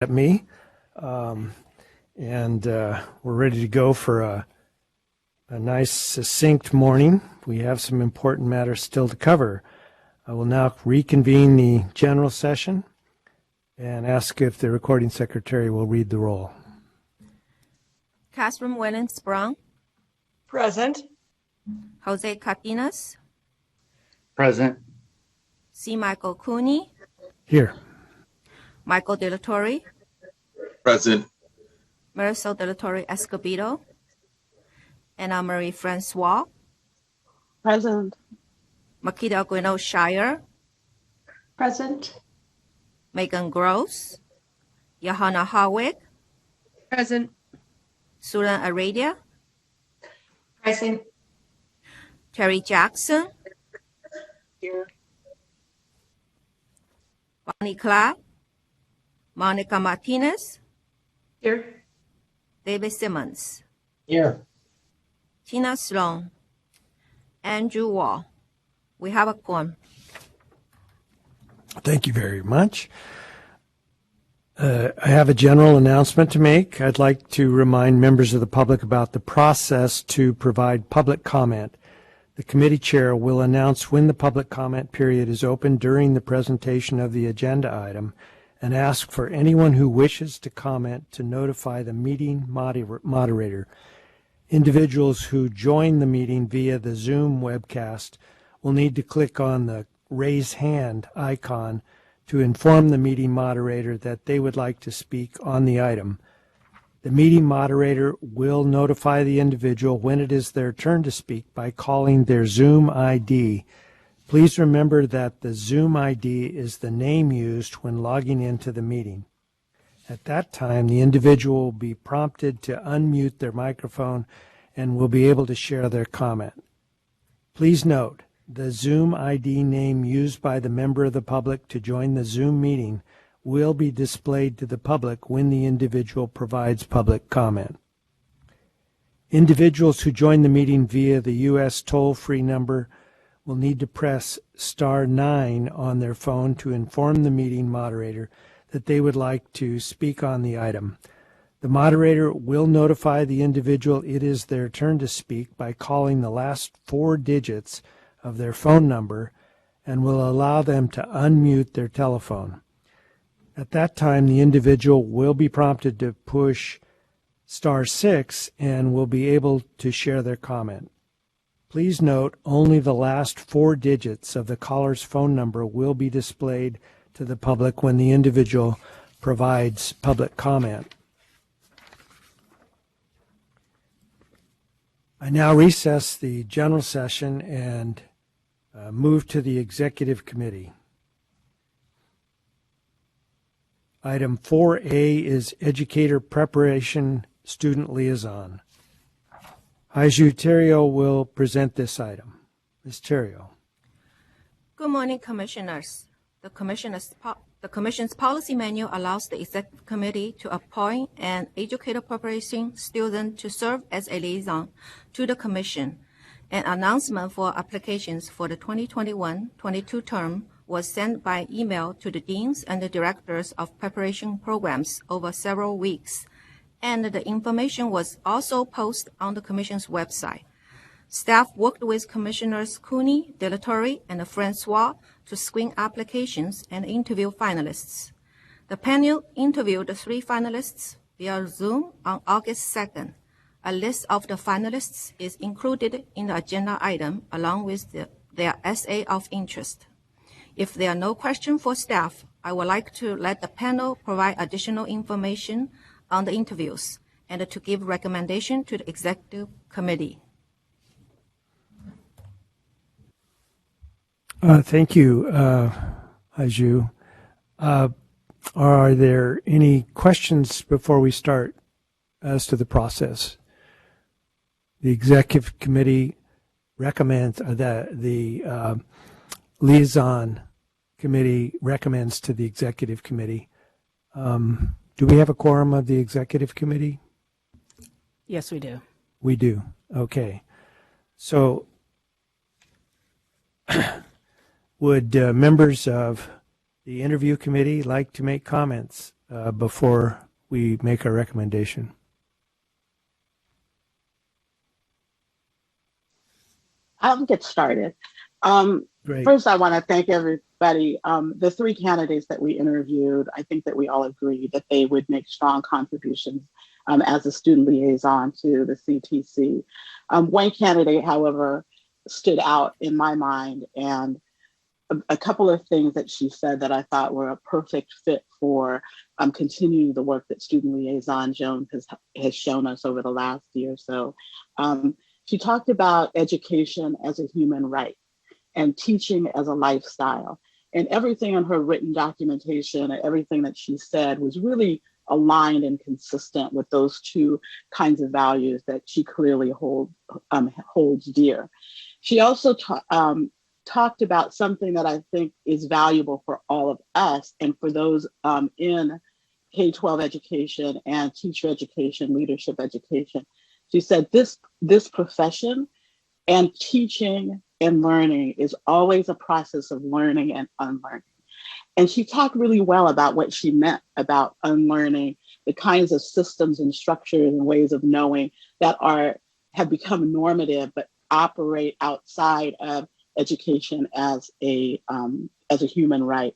at me, and we're ready to go for a nice succinct morning. We have some important matters still to cover. I will now reconvene the general session and ask if the recording secretary will read the roll. Catherine Williams Brown. Present. Jose Cardenas. Present. C. Michael Cooney. Here. Michael De La Torre. Present. Merced De La Torre Escobedo. Anna Marie Francois. Present. Makita Guino Shire. Present. Megan Gross. Johanna Harwick. Present. Susan Aradia. Present. Terry Jackson. Here. Bonnie Clark. Monica Martinez. Here. David Simmons. Here. Tina Sloan. Andrew Wall. We have a quorum. Thank you very much. I have a general announcement to make. I'd like to remind members of the public about the process to provide public comment. The committee chair will announce when the public comment period is open during the presentation of the agenda item and ask for anyone who wishes to comment to notify the meeting moderator. Individuals who join the meeting via the Zoom webcast will need to click on the raise hand icon to inform the meeting moderator that they would like to speak on the item. The meeting moderator will notify the individual when it is their turn to speak by calling their Zoom ID. Please remember that the Zoom ID is the name used when logging into the meeting. At that time, the individual will be prompted to unmute their microphone and will be able to share their comment. Please note, the Zoom ID name used by the member of the public to join the Zoom meeting will be displayed to the public when the individual provides public comment. Individuals who join the meeting via the U.S. toll-free number will need to press *9 on their phone to inform the meeting moderator that they would like to speak on the item. The moderator will notify the individual it is their turn to speak by calling the last 4 digits of their phone number and will allow them to unmute their telephone. At that time, the individual will be prompted to push *6 and will be able to share their comment. Please note, only the last 4 digits of the caller's phone number will be displayed to the public when the individual provides public comment. I now recess the general session and move to the executive committee. Item 4A is Educator Preparation Student Liaison. Haiju Terrio will present this item. Ms. Terrio. Good morning, Commissioners. The Commission's policy manual allows the Executive Committee to appoint an educator preparation student to serve as a liaison to the Commission. An announcement for applications for the 2021-22 term was sent by email to the deans and the directors of preparation programs over several weeks, and the information was also posted on the Commission's website. Staff worked with Commissioners Cooney, De La Torre, and Francois to screen applications and interview finalists. The panel interviewed the 3 finalists via Zoom on August 2nd. A list of the finalists is included in the agenda item along with their essay of interest. If there are no questions for staff, I would like to let the panel provide additional information on the interviews and to give recommendation to the Executive Committee. Thank you, Haiju. Are there any questions before we start as to the process? The Executive Committee recommends, the Liaison Committee recommends to the Executive Committee. Do we have a quorum of the Executive Committee? Yes, we do. We do. Okay. So would members of the interview committee like to make comments before we make our recommendation? I'll get started. Great. First, I want to thank everybody. The three candidates that we interviewed, I think that we all agreed that they would make strong contributions as a student liaison to the CTC. One candidate, however, stood out in my mind, and a couple of things that she said that I thought were a perfect fit for continuing the work that Student Liaison Jones has shown us over the last year or so. She talked about education as a human right and teaching as a lifestyle. And everything in her written documentation and everything that she said was really aligned and consistent with those two kinds of values that she clearly holds dear. She also talked about something that I think is valuable for all of us and for those in K-12 education and teacher education, leadership education. She said this profession and teaching and learning is always a process of learning and unlearning. And she talked really well about what she meant about unlearning, the kinds of systems and structures and ways of knowing that have become normative but operate outside of education as a human right.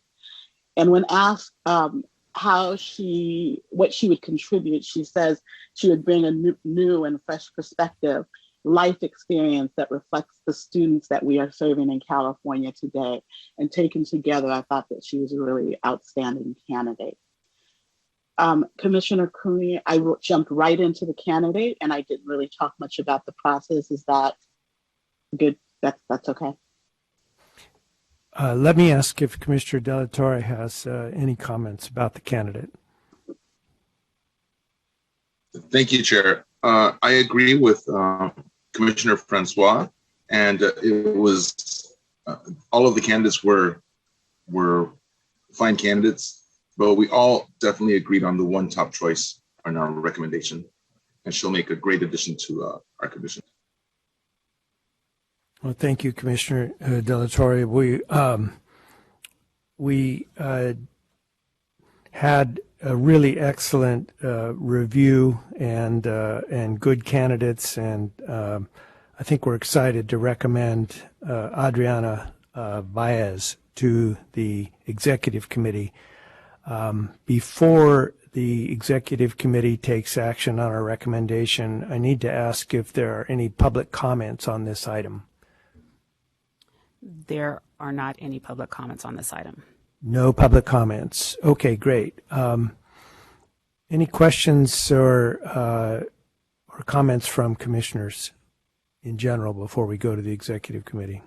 And when asked what she would contribute, she says she would bring a new and fresh perspective, life experience that reflects the students that we are serving in California today. And taken together, I thought that she was a really outstanding candidate. Commissioner Cooney, I jumped right into the candidate and I didn't really talk much about the process. Is that good? That's okay. Let me ask if Commissioner Delatorre has any comments about the candidate. Thank you, Chair. I agree with Commissioner Francois, and it was all of the candidates were fine candidates, but we all definitely agreed on the one top choice on our recommendation, and she'll make a great addition to our commission. Well, thank you, Commissioner Delatorre. We had a really excellent review and good candidates, and I think we're excited to recommend Adriana Baez to the Executive Committee. Before the Executive Committee takes action on our recommendation, I need to ask if there are any public comments on this item. There are not any public comments on this item. No public comments. Okay, great. Any questions or comments from commissioners in general before we go to the Executive Committee?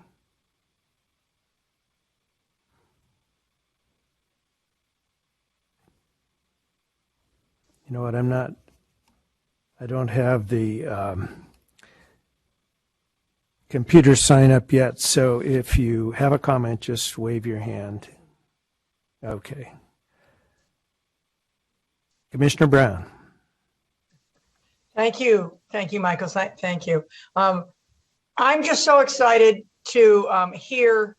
You know what, I don't have the computer sign up yet, so if you have a comment, just wave your hand. Okay. Commissioner Brown. Thank you. Thank you, Michael. Thank you. I'm just so excited to hear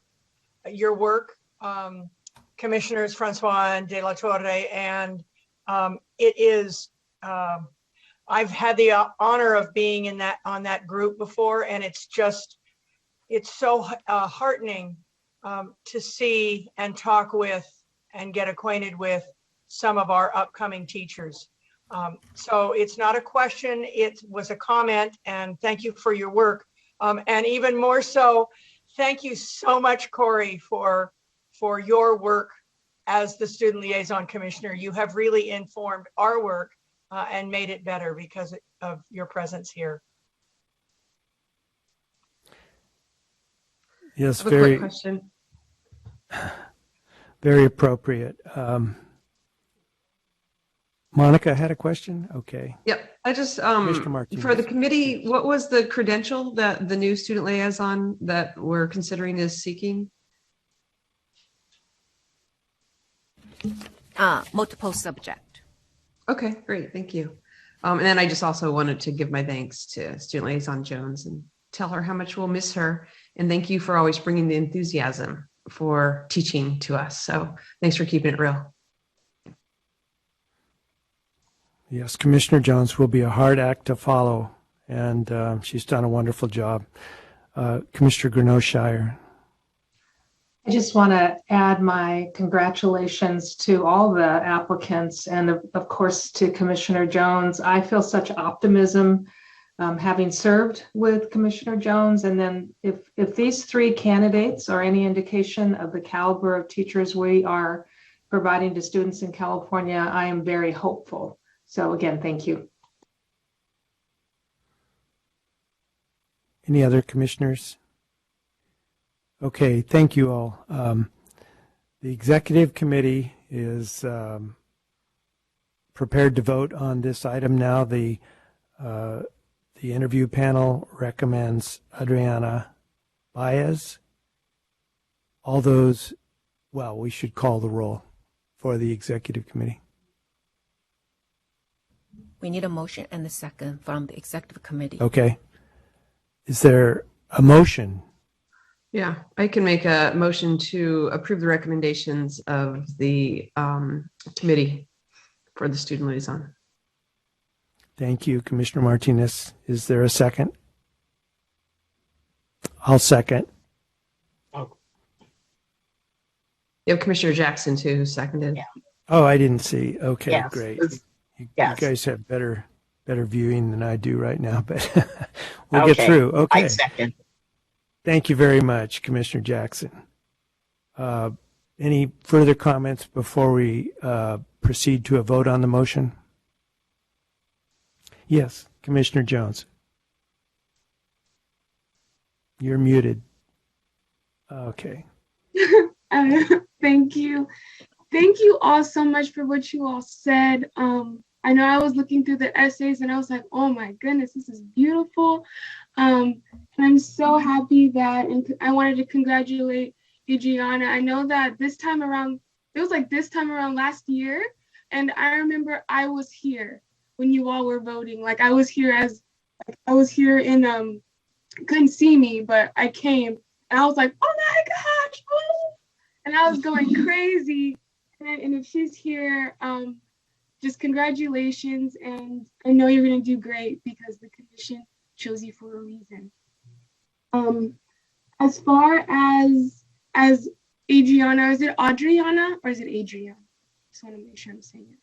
your work, Commissioners Francois and De La Torre, and it is, I've had the honor of being on that group before, and it's so heartening to see and talk with and get acquainted with some of our upcoming teachers. So it's not a question, it was a comment, and thank you for your work. And even more so, thank you so much, Corey, for your work as the Student Liaison Commissioner. You have really informed our work and made it better because of your presence here. Yes, I have a quick question. very appropriate. Monica had a question? Okay. Yep. I just, Commissioner Martinez. for the committee, what was the credential that the new student liaison that we're considering is seeking? Multiple subject. Okay, great. Thank you. And then I just also wanted to give my thanks to Student Liaison Jones and tell her how much we'll miss her. And thank you for always bringing the enthusiasm for teaching to us. So thanks for keeping it real. Yes, Commissioner Jones will be a hard act to follow, and she's done a wonderful job. Commissioner Grenoshire. I just want to add my congratulations to all the applicants and of course to Commissioner Jones. I feel such optimism having served with Commissioner Jones. And then if these three candidates are any indication of the caliber of teachers we are providing to students in California, I am very hopeful. So again, thank you. Any other commissioners? Okay, thank you all. The executive committee is prepared to vote on this item now. The interview panel recommends Adriana Baez. All those, well, we should call the roll for the executive committee. We need a motion and a second from the executive committee. Okay. Is there a motion? Yeah, I can make a motion to approve the recommendations of the committee for the student liaison. Thank you, Commissioner Martinez. Is there a second? I'll second. You have Commissioner Jackson too, who seconded. Yeah. Oh, I didn't see. Okay, Yes. great. You Yes. guys have better viewing than I do right now, but we'll Okay. get through. Okay. I second. Thank you very much, Commissioner Jackson. Any further comments before we proceed to a vote on the motion? Yes, Commissioner Jones. You're muted. Okay. Thank you. Thank you all so much for what you all said. I know I was looking through the essays and I was like, oh my goodness, this is beautiful. And I'm so happy that, and I wanted to congratulate Adriana. I know that this time around, it was like this time around last year. And I remember I was here when you all were voting. Like I was here in, couldn't see me, but I came and I was like, oh my gosh. Oh. And I was going crazy. And if she's here, just congratulations. And I know you're going to do great because the commission chose you for a reason. As far as Adriana, is it Adriana or is it Adriana? Just want to make sure I'm saying it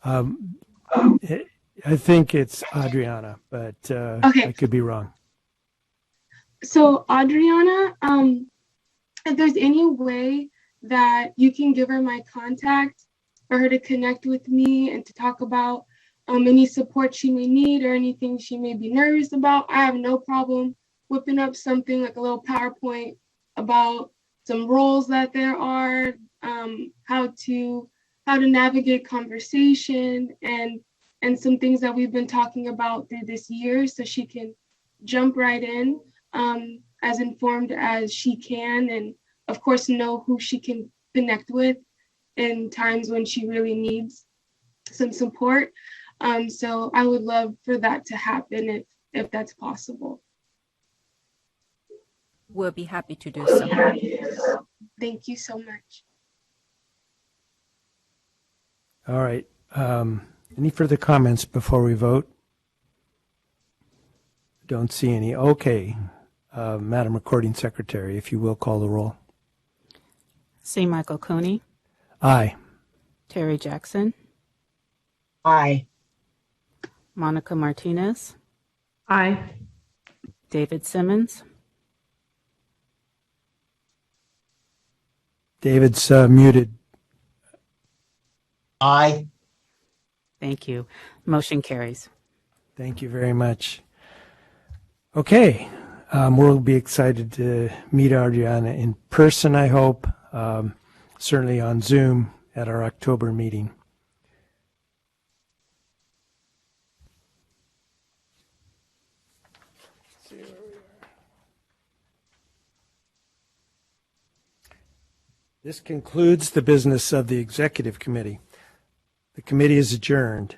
right. I think it's Adriana, but Okay. I could be wrong. So Adriana, if there's any way that you can give her my contact for her to connect with me and to talk about any support she may need or anything she may be nervous about, I have no problem whipping up something like a little PowerPoint about some roles that there are, how to navigate conversation and some things that we've been talking about through this year, so she can jump right in as informed as she can, and of course know who she can connect with in times when she really needs some support. So I would love for that to happen if that's possible. We'll be happy to do so. Thank you so much. All right. Any further comments before we vote? Don't see any. Okay. Madam Recording Secretary, if you will call the roll. C. Michael Cooney, Aye. Terry Jackson, Aye. Monica Martinez, Aye. David Simmons, David's muted. Aye. thank you. Motion carries. Thank you very much. Okay. We'll be excited to meet Adriana in person, I hope. Certainly on Zoom at our October meeting. This concludes the business of the Executive Committee. The committee is adjourned.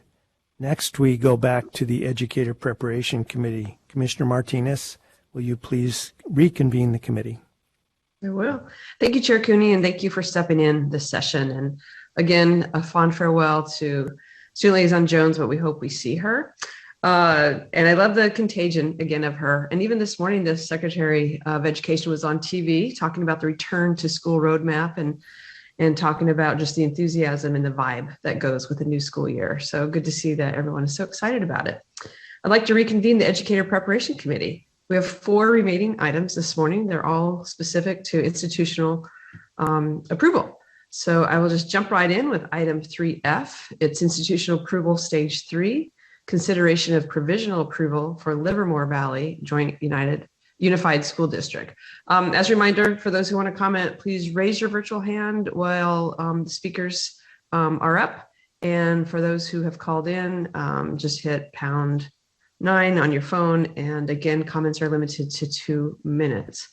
Next, we go back to the Educator Preparation Committee. Commissioner Martinez, will you please reconvene the committee? I will. Thank you, Chair Cooney, and thank you for stepping in this session. And again, a fond farewell to Student Liaison Jones, but we hope we see her. And I love the contagion again of her. And even this morning, the Secretary of Education was on TV talking about the return to school roadmap and talking about just the enthusiasm and the vibe that goes with the new school year. So good to see that everyone is so excited about it. I'd like to reconvene the Educator Preparation Committee. We have 4 remaining items this morning. They're all specific to institutional approval. So I will just jump right in with item 3F. It's institutional approval stage 3, consideration of provisional approval for Livermore Valley Joint Unified School District. As a reminder, for those who want to comment, please raise your virtual hand while the speakers are up. And for those who have called in, just hit #9 on your phone. And again, comments are limited to 2 minutes.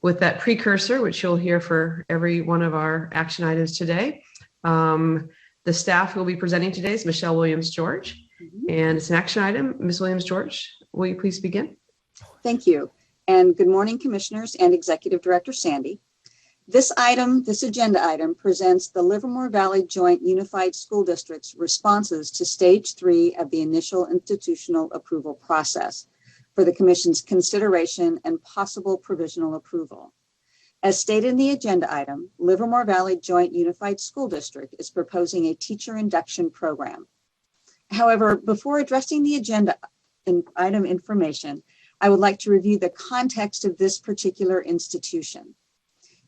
With that precursor, which you'll hear for every one of our action items today, the staff who will be presenting today is Michelle Williams-George. And it's an action item. Ms. Williams-George, will you please begin? Thank you. And good morning, Commissioners and Executive Director Sandy. This agenda item presents the Livermore Valley Joint Unified School District's responses to stage 3 of the initial institutional approval process for the Commission's consideration and possible provisional approval. As stated in the agenda item, Livermore Valley Joint Unified School District is proposing a teacher induction program. However, before addressing the agenda item information, I would like to review the context of this particular institution.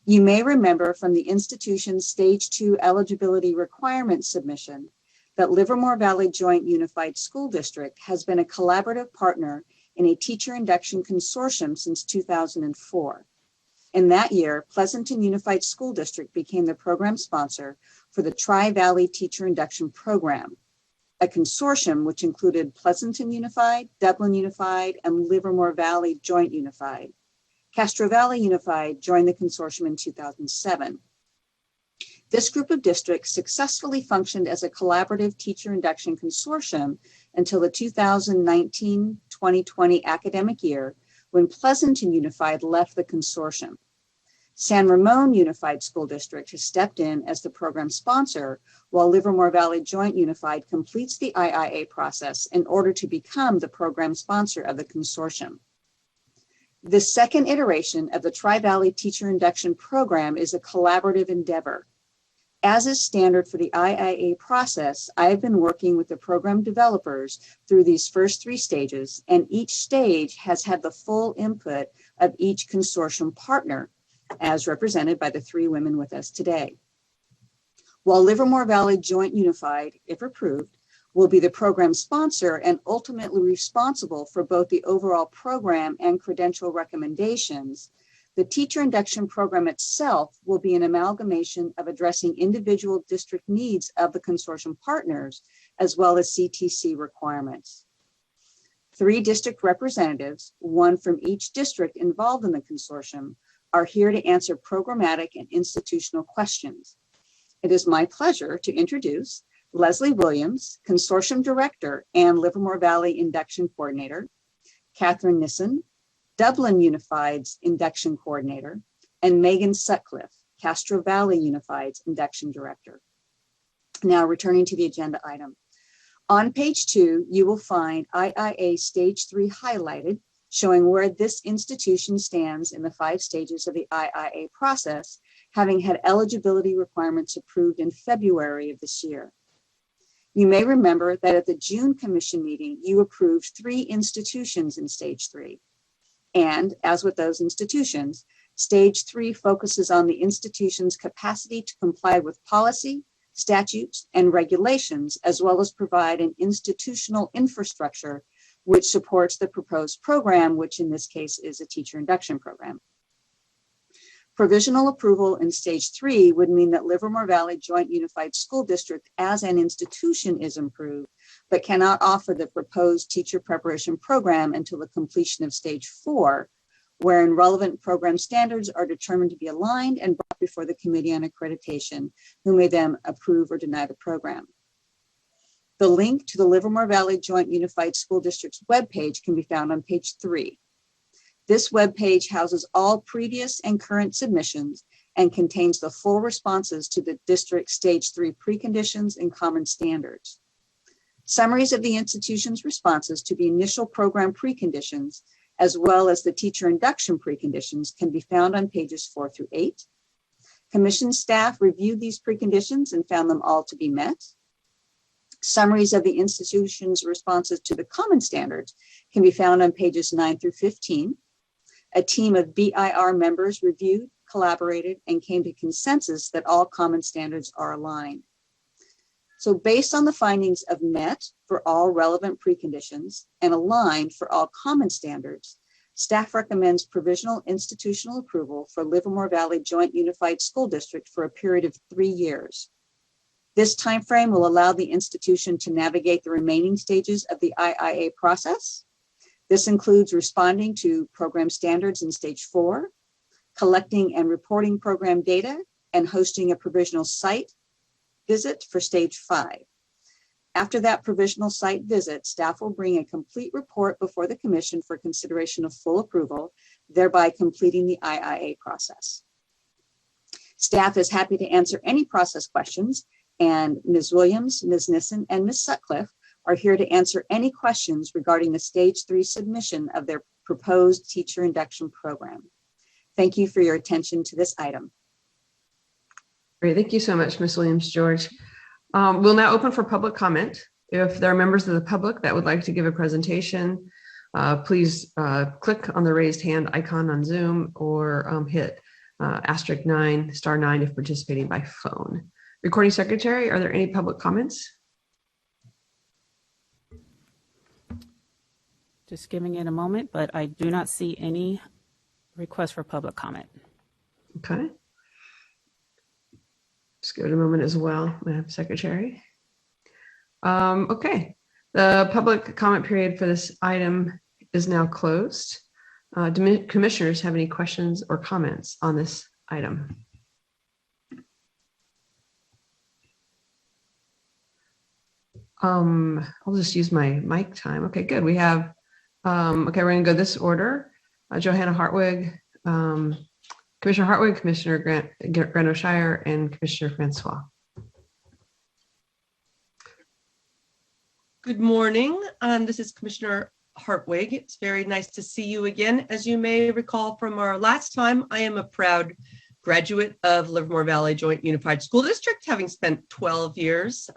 You may remember from the institution's stage 2 eligibility requirement submission that Livermore Valley Joint Unified School District has been a collaborative partner in a teacher induction consortium since 2004. In that year, Pleasanton Unified School District became the program sponsor for the Tri-Valley Teacher Induction Program, a consortium which included Pleasanton Unified, Dublin Unified, and Livermore Valley Joint Unified. Castro Valley Unified joined the consortium in 2007. This group of districts successfully functioned as a collaborative teacher induction consortium until the 2019-2020 academic year, when Pleasanton Unified left the consortium. San Ramon Unified School District has stepped in as the program sponsor, while Livermore Valley Joint Unified completes the IIA process in order to become the program sponsor of the consortium. The second iteration of the Tri-Valley Teacher Induction Program is a collaborative endeavor. As is standard for the IIA process, I have been working with the program developers through these first 3 stages, and each stage has had the full input of each consortium partner, as represented by the 3 women with us today. While Livermore Valley Joint Unified, if approved, will be the program sponsor and ultimately responsible for both the overall program and credential recommendations, the teacher induction program itself will be an amalgamation of addressing individual district needs of the consortium partners, as well as CTC requirements. 3 district representatives, 1 from each district involved in the consortium, are here to answer programmatic and institutional questions. It is my pleasure to introduce Leslie Williams, Consortium Director and Livermore Valley Induction Coordinator, Catherine Nissen, Dublin Unified's Induction Coordinator, and Megan Sutcliffe, Castro Valley Unified's Induction Director. Now, returning to the agenda item. On page 2, you will find IIA Stage 3 highlighted, showing where this institution stands in the 5 stages of the IIA process, having had eligibility requirements approved in February of this year. You may remember that at the June Commission meeting, you approved 3 institutions in Stage 3. And as with those institutions, Stage 3 focuses on the institution's capacity to comply with policy, statutes, and regulations, as well as provide an institutional infrastructure which supports the proposed program, which in this case is a teacher induction program. Provisional approval in Stage 3 would mean that Livermore Valley Joint Unified School District as an institution is improved, but cannot offer the proposed teacher preparation program until the completion of Stage 4, wherein relevant program standards are determined to be aligned and brought before the Committee on Accreditation, who may then approve or deny the program. The link to the Livermore Valley Joint Unified School District's webpage can be found on page 3. This webpage houses all previous and current submissions and contains the full responses to the district Stage 3 preconditions and common standards. Summaries of the institution's responses to the initial program preconditions, as well as the teacher induction preconditions, can be found on pages 4 through 8. Commission staff reviewed these preconditions and found them all to be met. Summaries of the institution's responses to the common standards can be found on pages 9 through 15. A team of BIR members reviewed, collaborated, and came to consensus that all common standards are aligned. So based on the findings of met for all relevant preconditions and aligned for all common standards, staff recommends provisional institutional approval for Livermore Valley Joint Unified School District for a period of 3 years. This timeframe will allow the institution to navigate the remaining stages of the IIA process. This includes responding to program standards in stage 4, collecting and reporting program data, and hosting a provisional site visit for stage 5. After that provisional site visit, staff will bring a complete report before the commission for consideration of full approval, thereby completing the IIA process. Staff is happy to answer any process questions, and Ms. Williams, Ms. Nissen, and Ms. Sutcliffe are here to answer any questions regarding the stage 3 submission of their proposed teacher induction program. Thank you for your attention to this item. Great, thank you so much, Ms. Williams-George. We'll now open for public comment. If there are members of the public that would like to give a presentation, please click on the raised hand icon on Zoom or hit *9 if participating by phone. Recording Secretary, are there any public comments? Just giving it a moment, but I do not see any request for public comment. Okay. Just give it a moment as well, Madam Secretary. Okay, the public comment period for this item is now closed. Do commissioners have any questions or comments on this item? I'll just use my mic time. Okay, good. We have, okay, we're gonna go this order. Johanna Hartwig, Commissioner Hartwig, Commissioner Grant O'Shire, and Commissioner Francois. Good morning. This is Commissioner Hartwig. It's very nice to see you again. As you may recall from our last time, I am a proud graduate of Livermore Valley Joint Unified School District, having spent 12 years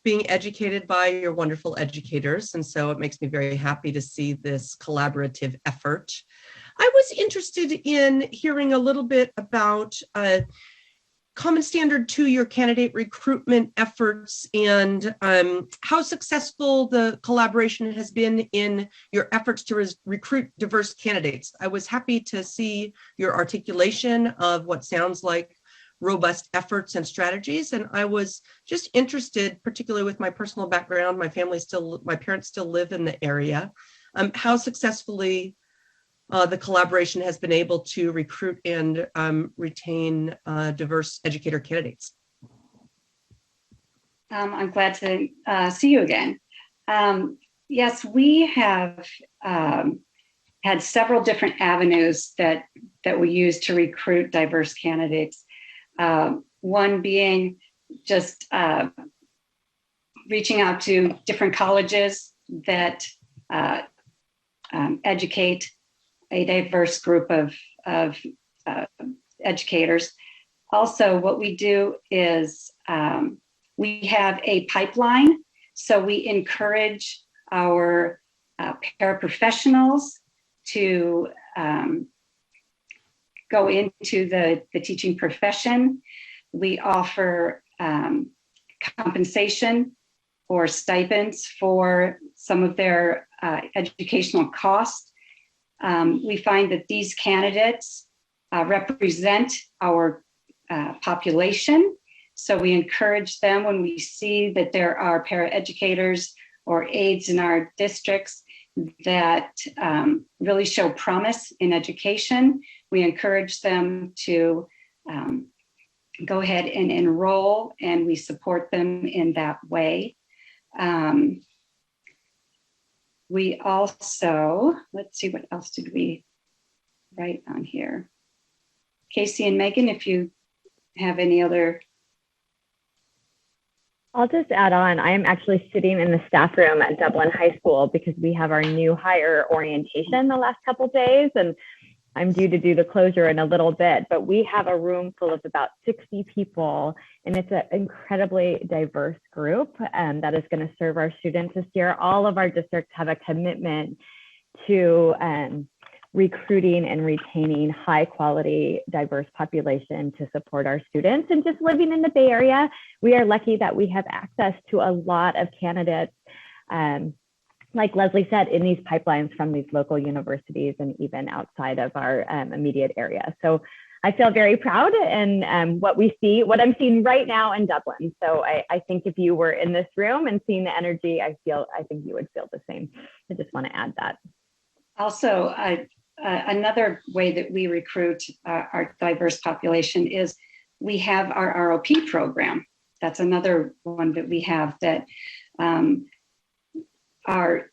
being educated by your wonderful educators. And so it makes me very happy to see this collaborative effort. I was interested in hearing a little bit about Common Standard 2, your candidate recruitment efforts, and how successful the collaboration has been in your efforts to recruit diverse candidates. I was happy to see your articulation of what sounds like robust efforts and strategies. And I was just interested, particularly with my personal background, my parents still live in the area, how successfully the collaboration has been able to recruit and retain diverse educator candidates. I'm glad to see you again. Yes, we have had several different avenues that we use to recruit diverse candidates. One being just reaching out to different colleges that educate a diverse group of educators. Also, what we do is we have a pipeline. So we encourage our paraprofessionals to go into the teaching profession. We offer compensation or stipends for some of their educational costs. We find that these candidates represent our population. So we encourage them when we see that there are paraeducators or aides in our districts that really show promise in education. We encourage them to go ahead and enroll, and we support them in that way. We also, let's see, what else did we write on here? Casey and Megan, if you have any other. I'll just add on, I am actually sitting in the staff room at Dublin High School because we have our new hire orientation the last couple of days, and I'm due to do the closure in a little bit, but we have a room full of about 60 people, and it's an incredibly diverse group that is going to serve our students this year. All of our districts have a commitment to recruiting and retaining high quality, diverse population to support our students. And just living in the Bay Area, we are lucky that we have access to a lot of candidates, like Leslie said, in these pipelines from these local universities and even outside of our immediate area. So I feel very proud and what I'm seeing right now in Dublin. So I think if you were in this room and seeing the energy, I think you would feel the same. I just want to add that. Also, another way that we recruit our diverse population is we have our ROP program. That's another one that we have that our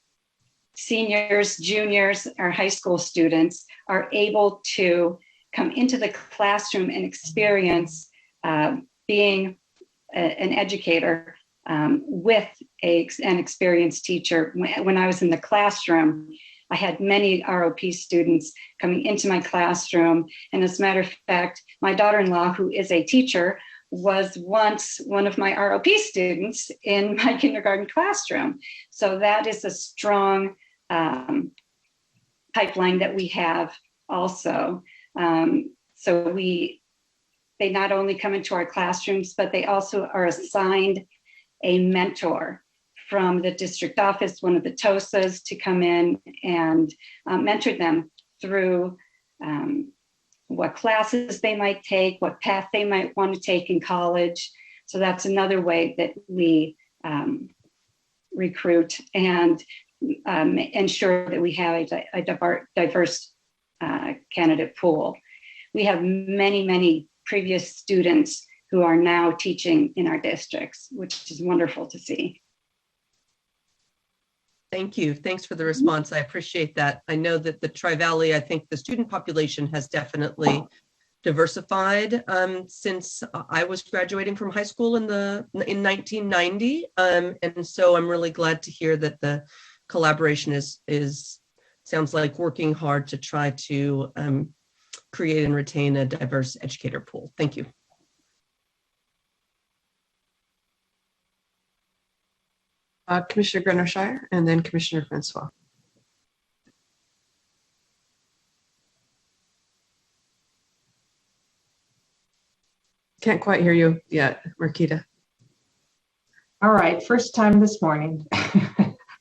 seniors, juniors, our high school students are able to come into the classroom and experience being an educator with an experienced teacher. When I was in the classroom, I had many ROP students coming into my classroom. And as a matter of fact, my daughter-in-law, who is a teacher, was once one of my ROP students in my kindergarten classroom. So that is a strong pipeline that we have also. So they not only come into our classrooms, but they also are assigned a mentor from the district office, one of the TOSAs, to come in and mentor them through what classes they might take, what path they might want to take in college. So that's another way that we recruit and ensure that we have a diverse candidate pool. We have many, many previous students who are now teaching in our districts, which is wonderful to see. Thank you. Thanks for the response. I appreciate that. I know that the Tri-Valley, I think the student population has definitely diversified since I was graduating from high school in 1990. And so I'm really glad to hear that the collaboration sounds like working hard to try to create and retain a diverse educator pool. Thank you. Commissioner Grenner-Shire and then Commissioner Francois. Can't quite hear you yet, Marquita. All right, first time this morning.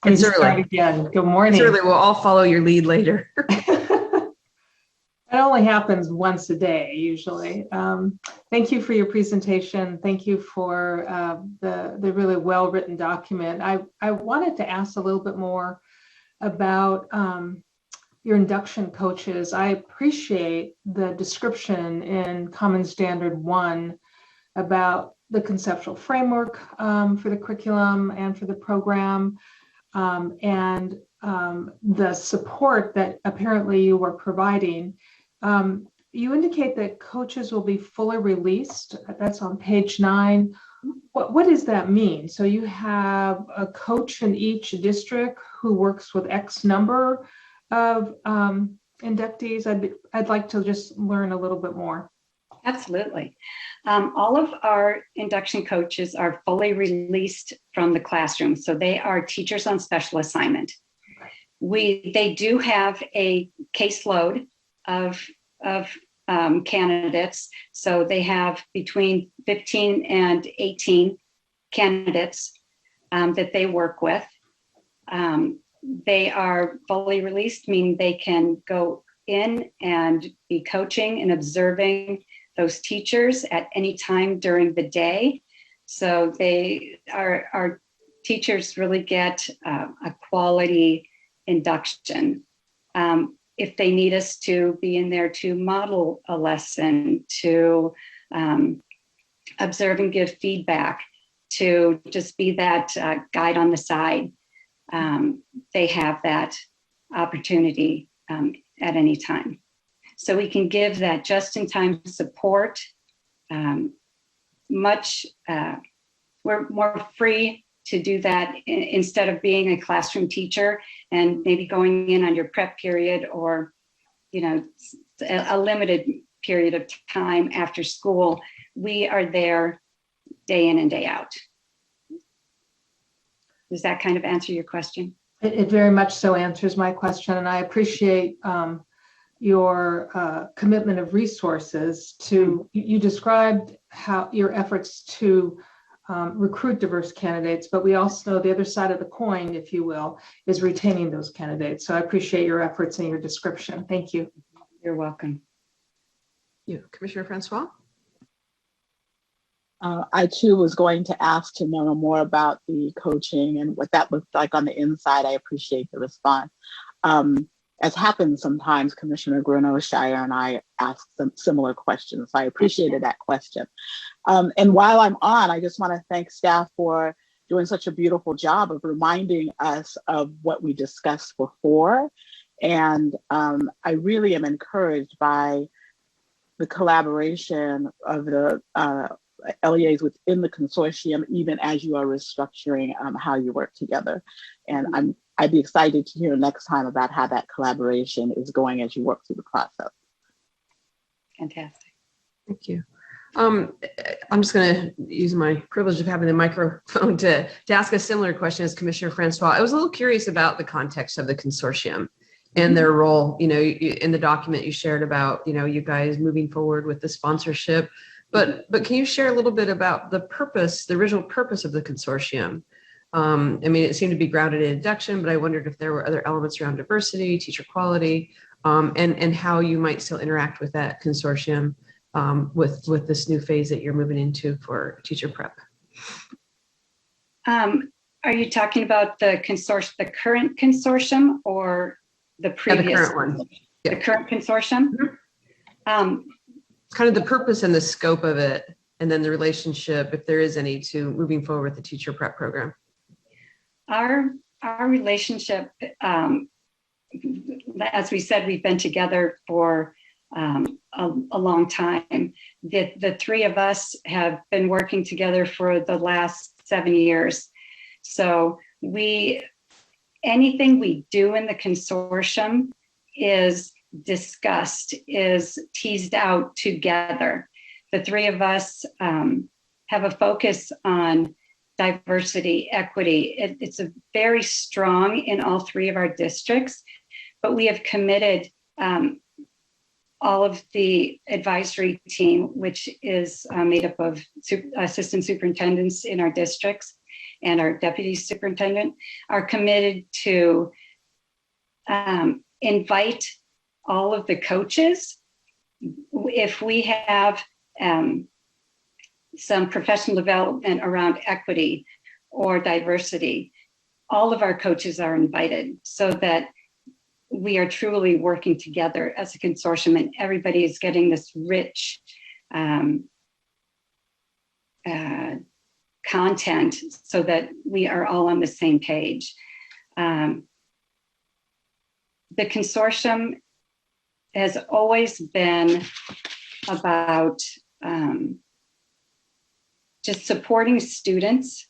It's early. Again. Good morning. It's early. We'll all follow your lead later. It only happens once a day, usually. Thank you for your presentation. Thank you for the really well-written document. I wanted to ask a little bit more about your induction coaches. I appreciate the description in Common Standard 1 about the conceptual framework for the curriculum and for the program, and the support that apparently you were providing. You indicate that coaches will be fully released. That's on page 9. What does that mean? So you have a coach in each district who works with X number of inductees. I'd like to just learn a little bit more. Absolutely. All of our induction coaches are fully released from the classroom. So they are teachers on special assignment. They do have a caseload of candidates. So they have between 15 and 18 candidates that they work with. They are fully released, meaning they can go in and be coaching and observing those teachers at any time during the day. So our teachers really get a quality induction. If they need us to be in there to model a lesson, to observe and give feedback, to just be that guide on the side, they have that opportunity at any time. So we can give that just-in-time support much we're more free to do that instead of being a classroom teacher and maybe going in on your prep period or, a limited period of time after school. We are there day in and day out. Does that kind of answer your question? It very much so answers my question, and I appreciate your commitment of resources to, you described how your efforts to recruit diverse candidates, but we also know the other side of the coin, if you will, is retaining those candidates. So I appreciate your efforts and your description. Thank you. You're welcome. You, Commissioner Francois? I too was going to ask to know more about the coaching and what that looked like on the inside. I appreciate the response. As happens sometimes, Commissioner Grunow-Shire and I asked some similar questions. So I appreciated that question. And while I'm on, I just want to thank staff for doing such a beautiful job of reminding us of what we discussed before. And I really am encouraged by the collaboration of the LEAs within the consortium, even as you are restructuring how you work together. And I'd be excited to hear next time about how that collaboration is going as you work through the process. Fantastic. Thank you. I'm just going to use my privilege of having the microphone to ask a similar question as Commissioner Francois. I was a little curious about the context of the consortium and their role. In the document you shared about, you guys moving forward with the sponsorship. But can you share a little bit about the purpose, the original purpose of the consortium? It seemed to be grounded in induction, but I wondered if there were other elements around diversity, teacher quality, and how you might still interact with that consortium with this new phase that you're moving into for teacher prep. Are you talking about the current consortium, or the previous? The current one. Yeah. The current consortium? Mm-hmm. Kind of the purpose and the scope of it, and then the relationship, if there is any, to moving forward with the teacher prep program. Our relationship, as we said, we've been together for a long time. The three of us have been working together for the last 7 years. So anything we do in the consortium is discussed, is teased out together. The three of us have a focus on diversity, equity. It's a very strong in all three of our districts, but we have committed all of the advisory team, which is made up of assistant superintendents in our districts and our deputy superintendent, are committed to invite all of the coaches. If we have some professional development around equity or diversity, all of our coaches are invited, so that we are truly working together as a consortium, and everybody is getting this rich content so that we are all on the same page. The consortium has always been about just supporting students.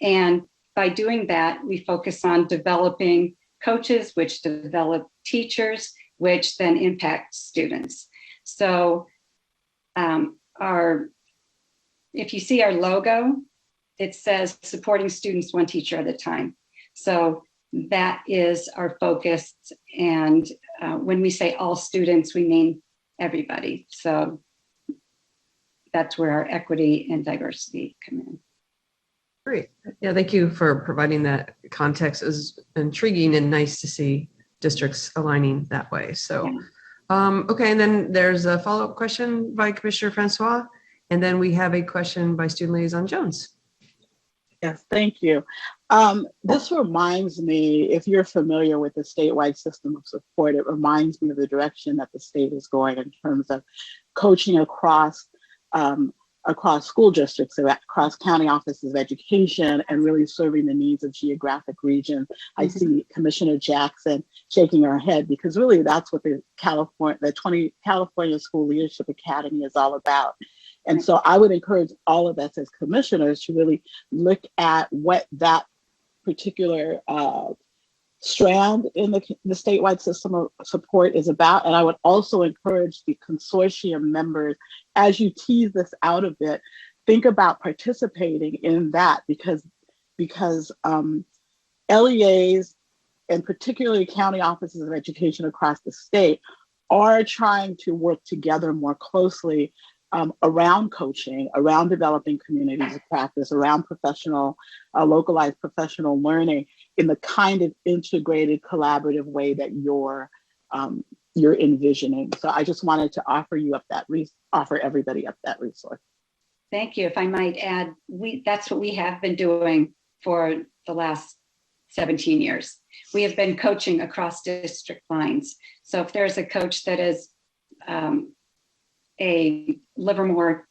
And by doing that, we focus on developing coaches, which develop teachers, which then impact students. So if you see our logo, it says supporting students one teacher at a time. So that is our focus. And when we say all students, we mean everybody. So that's where our equity and diversity come in. Great. Yeah, thank you for providing that context. It was intriguing and nice to see districts aligning that way. So, okay, and then there's a follow-up question by Commissioner Francois, and then we have a question by Student Liaison Jones. Yes, thank you. This reminds me, if you're familiar with the statewide system of support, it reminds me of the direction that the state is going in terms of coaching across school districts, across county offices of education, and really serving the needs of geographic regions. I see Commissioner Jackson shaking her head, because really that's what the California School Leadership Academy is all about. And so I would encourage all of us as commissioners to really look at what that particular strand in the statewide system of support is about. And I would also encourage the consortium members, as you tease this out a bit, think about participating in that, because LEAs and particularly county offices of education across the state are trying to work together more closely around coaching, around developing communities of practice, around localized professional learning in the kind of integrated, collaborative way that you're envisioning. So I just wanted to offer everybody up that resource. Thank you. If I might add, that's what we have been doing for the last 17 years. We have been coaching across district lines. So if there's a coach that is a Livermore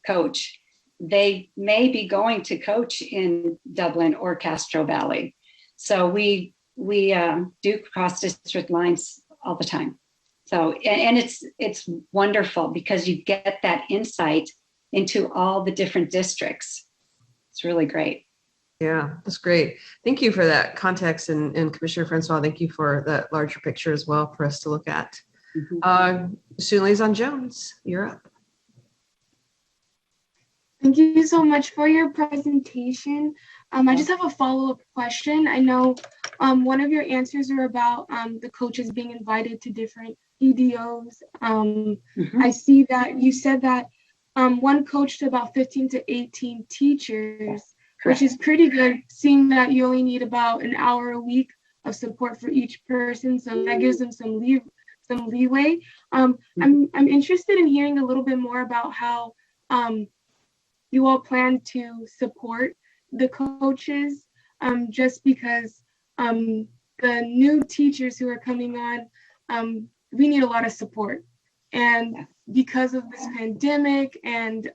coach, they may be going to coach in Dublin or Castro Valley. So we do cross district lines all the time. So, and it's wonderful because you get that insight into all the different districts. It's really great. Yeah, that's great. Thank you for that context, and Commissioner Francois, thank you for that larger picture as well for us to look at. Student Liaison Jones, you're up. Thank you so much for your presentation. I just have a follow-up question. I know one of your answers are about the coaches being invited to different EDOs. I see that you said that one coached about 15 to 18 teachers, which is pretty good, seeing that you only need about an hour a week of support for each person. So that gives them some leeway. I'm interested in hearing a little bit more about how you all plan to support the coaches, just because the new teachers who are coming on, we need a lot of support. And because of this pandemic and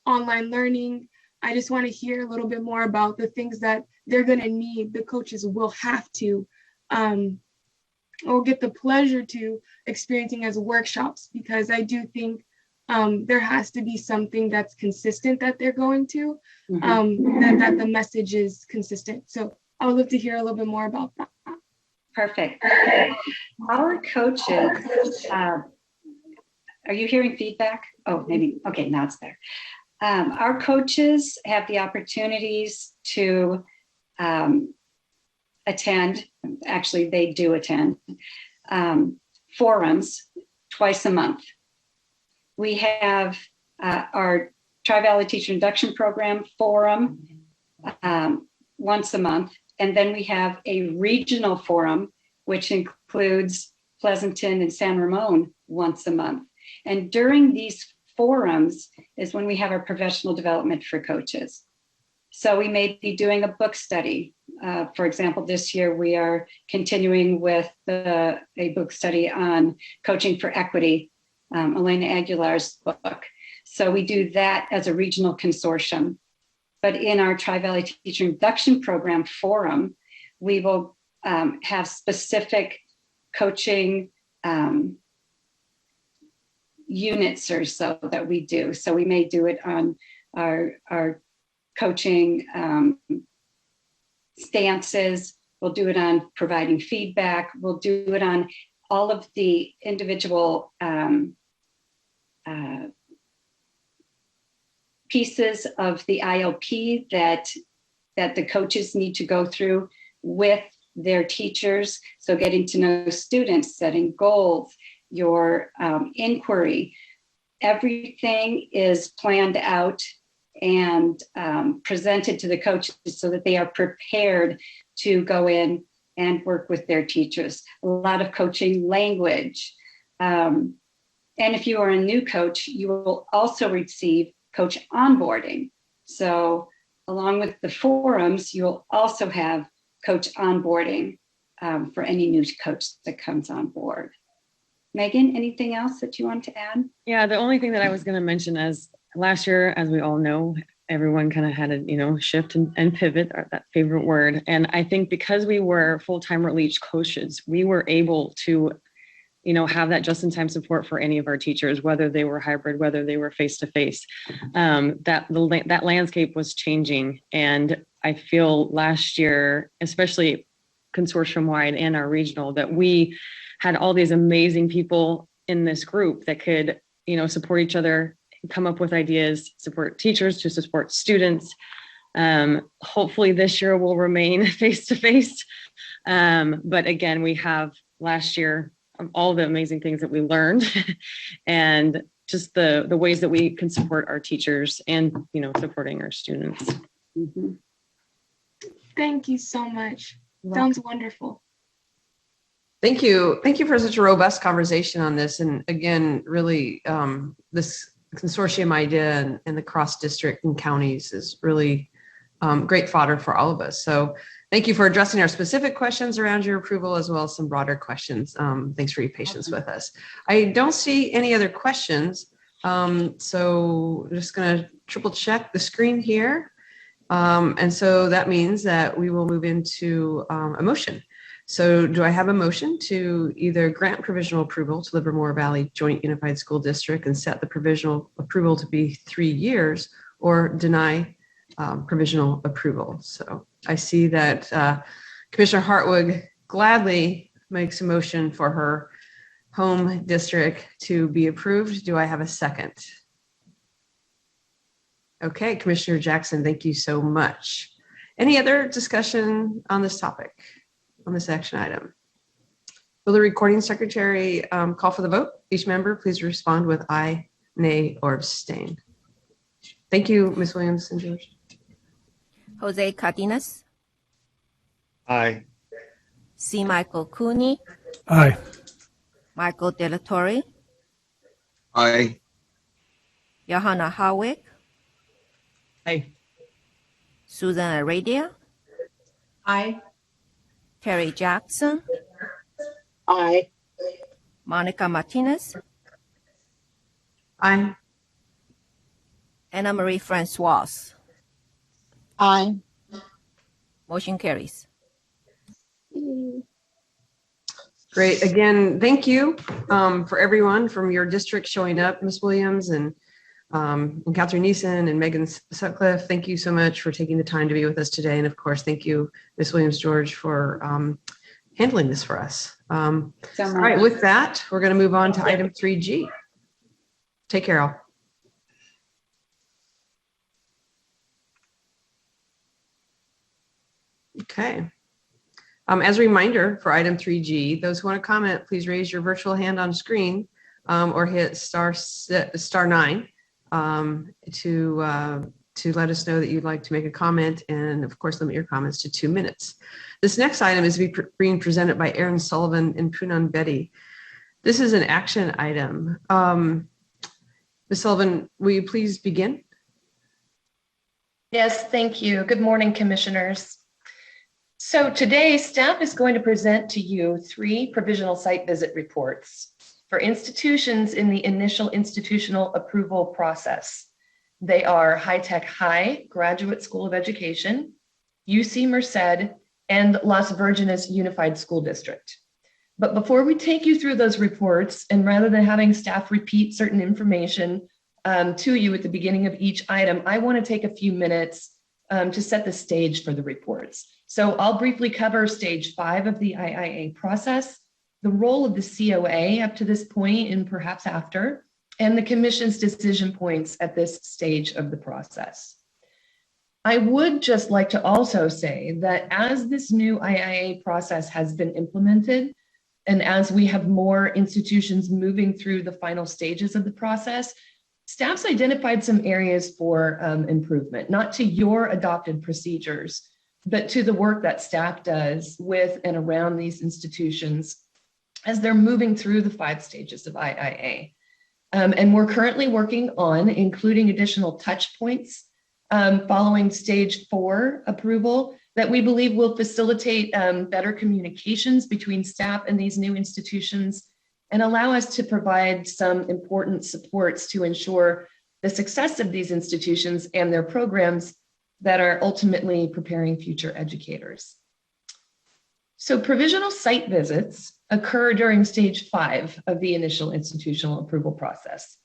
online learning, I just want to hear a little bit more about the things that they're going to need. The coaches will have to, or get the pleasure to experiencing as workshops, because I do think there has to be something that's consistent that they're going to, that the message is consistent. So I would love to hear a little bit more about that. Perfect. Our coaches, are you hearing feedback? Oh, maybe, okay, now it's there. Our coaches have the opportunities to attend, actually they do attend, forums twice a month. We have our Tri-Valley Teacher Induction Program forum once a month. And then we have a regional forum, which includes Pleasanton and San Ramon once a month. And during these forums is when we have our professional development for coaches. So we may be doing a book study. For example, this year we are continuing with a book study on coaching for equity, Elena Aguilar's book. So we do that as a regional consortium. But in our Tri-Valley Teacher Induction Program forum, we will have specific coaching units or so that we do. So we may do it on our coaching stances. We'll do it on providing feedback. We'll do it on all of the individual pieces of the ILP that the coaches need to go through with their teachers. So getting to know students, setting goals, your inquiry, everything is planned out and presented to the coaches so that they are prepared to go in and work with their teachers. A lot of coaching language. And if you are a new coach, you will also receive coach onboarding. So along with the forums, you'll also have coach onboarding for any new coach that comes on board. Megan, anything else that you want to add? Yeah, the only thing that I was going to mention is last year, as we all know, everyone kind of had a, shift and pivot, or that favorite word. And I think because we were full-time release coaches, we were able to, have that just-in-time support for any of our teachers, whether they were hybrid, whether they were face-to-face. That landscape was changing, and I feel last year, especially consortium-wide and our regional, that we had all these amazing people in this group that could, support each other, come up with ideas, support teachers, to support students. Hopefully this year will remain face-to-face. But again, we have last year all the amazing things that we learned and just the ways that we can support our teachers and, supporting our students. Mm-hmm. Thank you so much. Sounds wonderful. Thank you. Thank you for such a robust conversation on this. And again, really, this consortium idea and the cross-district and counties is really great fodder for all of us. So thank you for addressing our specific questions around your approval, as well as some broader questions. Thanks for your patience with us. I don't see any other questions. So I'm just going to triple check the screen here. And so that means that we will move into a motion. So do I have a motion to either grant provisional approval to Livermore Valley Joint Unified School District and set the provisional approval to be 3 years, or deny provisional approval? So I see that Commissioner Hartwig gladly makes a motion for her home district to be approved. Do I have a second? Okay, Commissioner Jackson, thank you so much. Any other discussion on this topic, on this action item? Will the recording secretary call for the vote? Each member, please respond with aye, nay, or abstain. Thank you, Ms. Williams and George. Jose Cardenas, Aye. C. Michael Cooney, Aye. Michael De La Torre, Aye. Johanna Harwick, Aye. Susan Aradia, Aye. Terry Jackson, Aye. Monica Martinez, Aye. Anna Marie Francoise. Aye. Motion carries. Great. Again, thank you for everyone from your district showing up, Ms. Williams and Catherine Neeson and Megan Sutcliffe. Thank you so much for taking the time to be with us today. And of course, thank you, Ms. Williams George, for handling this for us. All right, with that, we're going to move on to item 3G. Take care, all. Okay. As a reminder for item 3G, those who want to comment, please raise your virtual hand on screen or hit star 9 to let us know that you'd like to make a comment, and of course limit your comments to 2 minutes. This next item is being presented by Aaron Sullivan and Punan Betty. This is an action item. Ms. Sullivan, will you please begin? Yes, thank you. Good morning, commissioners. So today, staff is going to present to you 3 provisional site visit reports for institutions in the initial institutional approval process. They are High Tech High Graduate School of Education, UC Merced, and Las Virgenes Unified School District. But before we take you through those reports, and rather than having staff repeat certain information to you at the beginning of each item, I want to take a few minutes to set the stage for the reports. So I'll briefly cover stage 5 of the IIA process, the role of the COA up to this point and perhaps after, and the Commission's decision points at this stage of the process. I would just like to also say that as this new IIA process has been implemented, and as we have more institutions moving through the final stages of the process, staff's identified some areas for improvement, not to your adopted procedures, but to the work that staff does with and around these institutions as they're moving through the 5 stages of IIA. And we're currently working on including additional touch points following stage 4 approval that we believe will facilitate better communications between staff and these new institutions and allow us to provide some important supports to ensure the success of these institutions and their programs that are ultimately preparing future educators. So provisional site visits occur during stage 5 of the initial institutional approval process.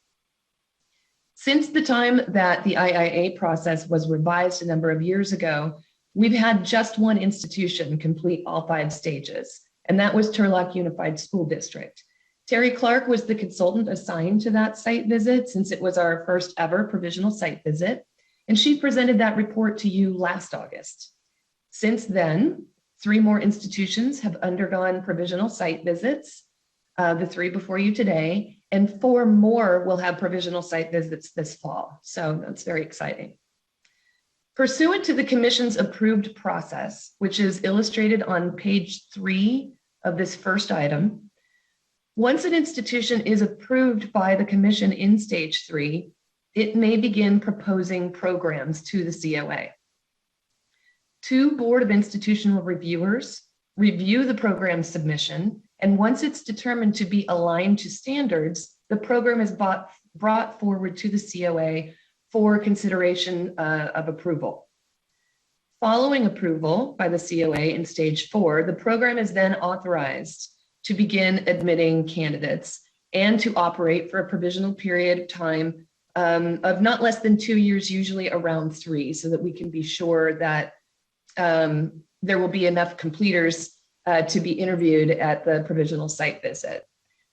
Since the time that the IIA process was revised a number of years ago, we've had just one institution complete all 5 stages, and that was Turlock Unified School District. Terry Clark was the consultant assigned to that site visit since it was our first ever provisional site visit, and she presented that report to you last August. Since then, 3 more institutions have undergone provisional site visits, the 3 before you today, and 4 more will have provisional site visits this fall. So that's very exciting. Pursuant to the Commission's approved process, which is illustrated on page 3 of this first item, once an institution is approved by the Commission in stage 3, it may begin proposing programs to the COA. 2 Board of Institutional Reviewers review the program submission, and once it's determined to be aligned to standards, the program is brought forward to the COA for consideration of approval. Following approval by the COA in stage 4, the program is then authorized to begin admitting candidates and to operate for a provisional period of time of not less than 2 years, usually around 3, so that we can be sure that there will be enough completers to be interviewed at the provisional site visit.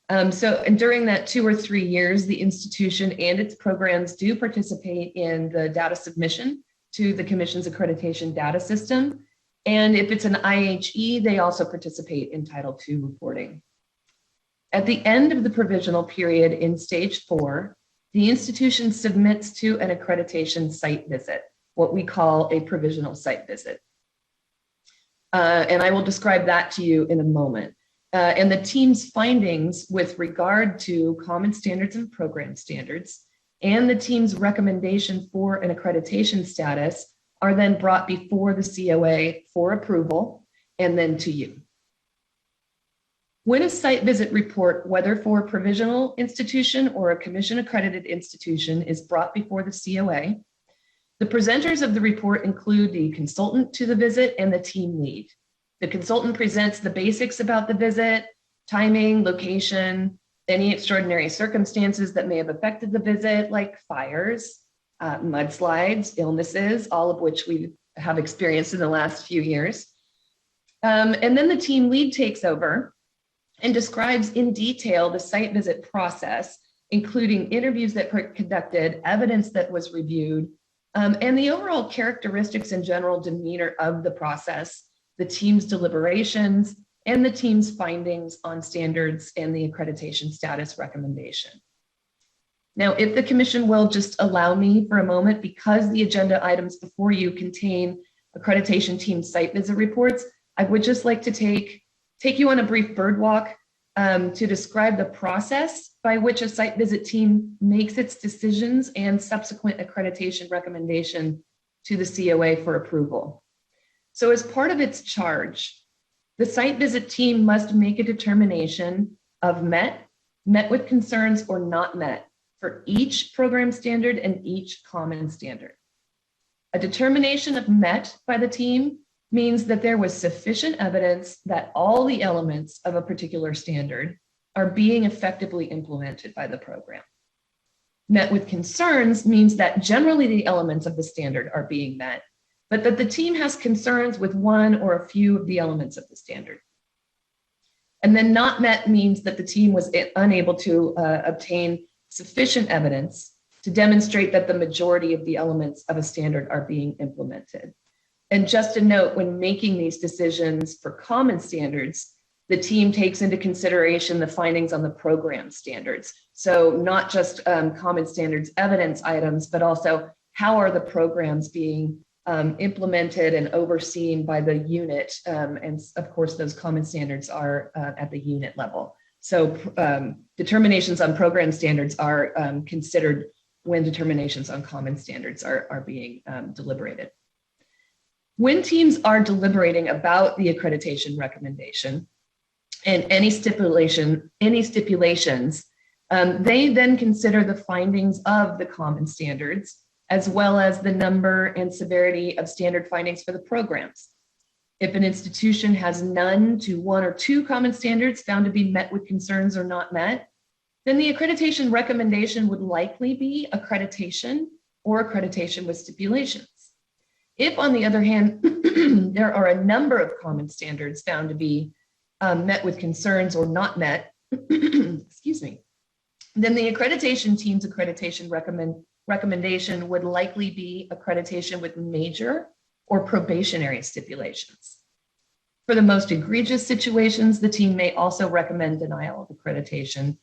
And during that 2 or 3 years, the institution and its programs do participate in the data submission to the Commission's accreditation data system. And if it's an IHE, they also participate in Title II reporting. At the end of the provisional period in stage 4, the institution submits to an accreditation site visit, what we call a provisional site visit. And I will describe that to you in a moment. And the team's findings with regard to common standards and program standards and the team's recommendation for an accreditation status are then brought before the COA for approval and then to you. When a site visit report, whether for a provisional institution or a Commission accredited institution, is brought before the COA, the presenters of the report include the consultant to the visit and the team lead. The consultant presents the basics about the visit, timing, location, any extraordinary circumstances that may have affected the visit, like fires, mudslides, illnesses, all of which we have experienced in the last few years. And then the team lead takes over and describes in detail the site visit process, including interviews that were conducted, evidence that was reviewed, and the overall characteristics and general demeanor of the process, the team's deliberations, and the team's findings on standards and the accreditation status recommendation. Now, if the Commission will just allow me for a moment, because the agenda items before you contain accreditation team site visit reports, I would just like to take you on a brief bird walk to describe the process by which a site visit team makes its decisions and subsequent accreditation recommendation to the COA for approval. So as part of its charge, the site visit team must make a determination of met with concerns, or not met for each program standard and each common standard. A determination of met by the team means that there was sufficient evidence that all the elements of a particular standard are being effectively implemented by the program. Met with concerns means that generally the elements of the standard are being met, but that the team has concerns with one or a few of the elements of the standard. And then not met means that the team was unable to obtain sufficient evidence to demonstrate that the majority of the elements of a standard are being implemented. And just a note, when making these decisions for common standards, the team takes into consideration the findings on the program standards. So not just common standards evidence items, but also how are the programs being implemented and overseen by the unit. And of course, those common standards are at the unit level. So determinations on program standards are considered when determinations on common standards are being deliberated. When teams are deliberating about the accreditation recommendation and any stipulations, they then consider the findings of the common standards, as well as the number and severity of standard findings for the programs. If an institution has none to 1 or 2 common standards found to be met with concerns or not met, then the accreditation recommendation would likely be accreditation or accreditation with stipulations. If, on the other hand, there are a number of common standards found to be met with concerns or not met, excuse me, then the accreditation team's accreditation recommendation would likely be accreditation with major or probationary stipulations. For the most egregious situations, the team may also recommend denial of accreditation.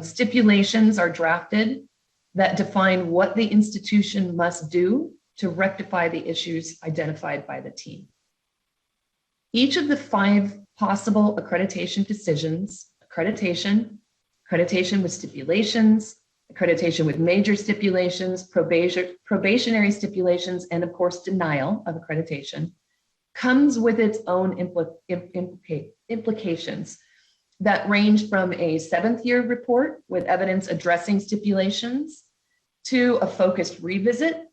Stipulations are drafted that define what the institution must do to rectify the issues identified by the team. Each of the 5 possible accreditation decisions, accreditation with stipulations, accreditation with major stipulations, probationary stipulations, and of course, denial of accreditation, comes with its own implications that range from a 7th-year report with evidence addressing stipulations to a focused revisit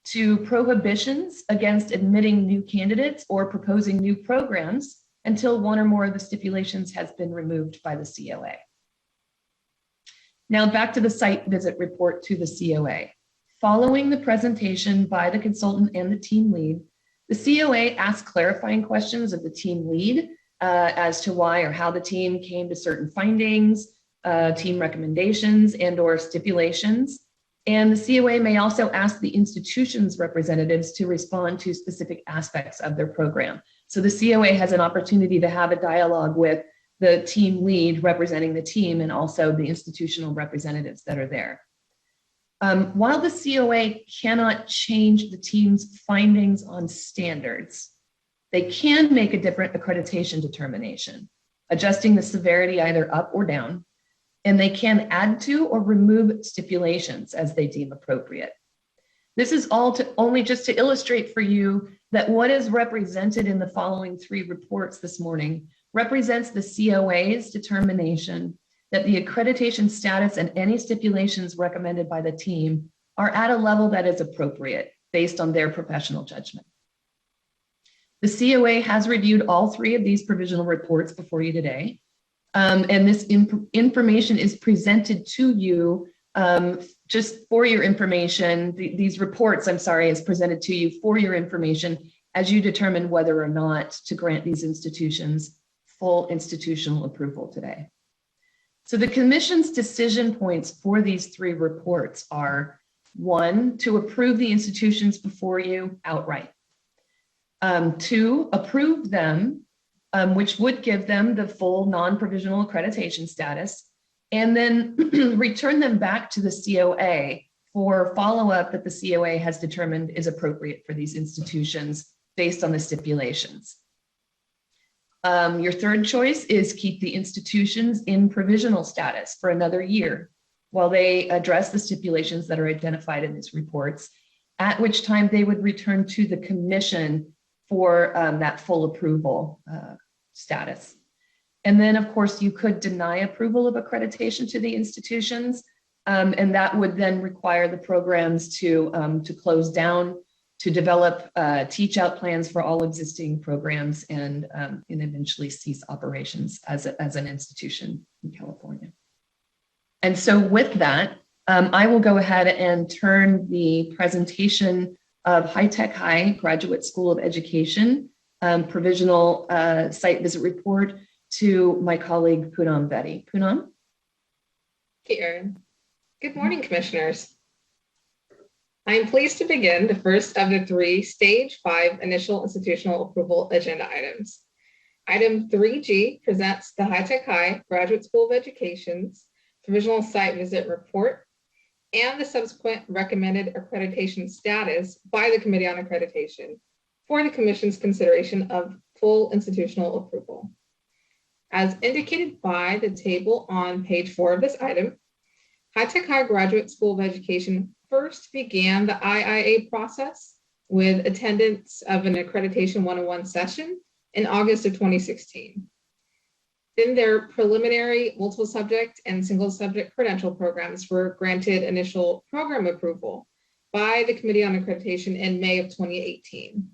to prohibitions against admitting new candidates or proposing new programs until 1 or more of the stipulations has been removed by the COA. Now back to the site visit report to the COA. Following the presentation by the consultant and the team lead, the COA asked clarifying questions of the team lead as to why or how the team came to certain findings, team recommendations, and or stipulations. And the COA may also ask the institution's representatives to respond to specific aspects of their program. So the COA has an opportunity to have a dialogue with the team lead representing the team and also the institutional representatives that are there. While the COA cannot change the team's findings on standards, they can make a different accreditation determination, adjusting the severity either up or down, and they can add to or remove stipulations as they deem appropriate. This is only just to illustrate for you that what is represented in the following 3 reports this morning represents the COA's determination that the accreditation status and any stipulations recommended by the team are at a level that is appropriate based on their professional judgment. The COA has reviewed all 3 of these provisional reports before you today, and this information is presented to you just for your information. These reports, I'm sorry, is presented to you for your information as you determine whether or not to grant these institutions full institutional approval today. So the Commission's decision points for these 3 reports are: 1, to approve the institutions before you outright. 2, approve them, which would give them the full non-provisional accreditation status, and then return them back to the COA for follow-up that the COA has determined is appropriate for these institutions based on the stipulations. Your 3rd choice is keep the institutions in provisional status for another year while they address the stipulations that are identified in these reports, at which time they would return to the Commission for that full approval status. And then, of course, you could deny approval of accreditation to the institutions, and that would then require the programs to close down, to develop teach-out plans for all existing programs, and eventually cease operations as an institution in California. And so with that, I will go ahead and turn the presentation of High Tech High Graduate School of Education provisional site visit report to my colleague Poonam Betty. Poonam? Thank you, Erin. Good morning, Commissioners. I am pleased to begin the first of the 3 Stage 5 initial institutional approval agenda items. Item 3G presents the High Tech High Graduate School of Education's provisional site visit report and the subsequent recommended accreditation status by the Committee on Accreditation for the Commission's consideration of full institutional approval. As indicated by the table on page 4 of this item, High Tech High Graduate School of Education first began the IIA process with attendance of an Accreditation 101 session in August of 2016. Then their preliminary multiple subject and single subject credential programs were granted initial program approval by the Committee on Accreditation in May of 2018.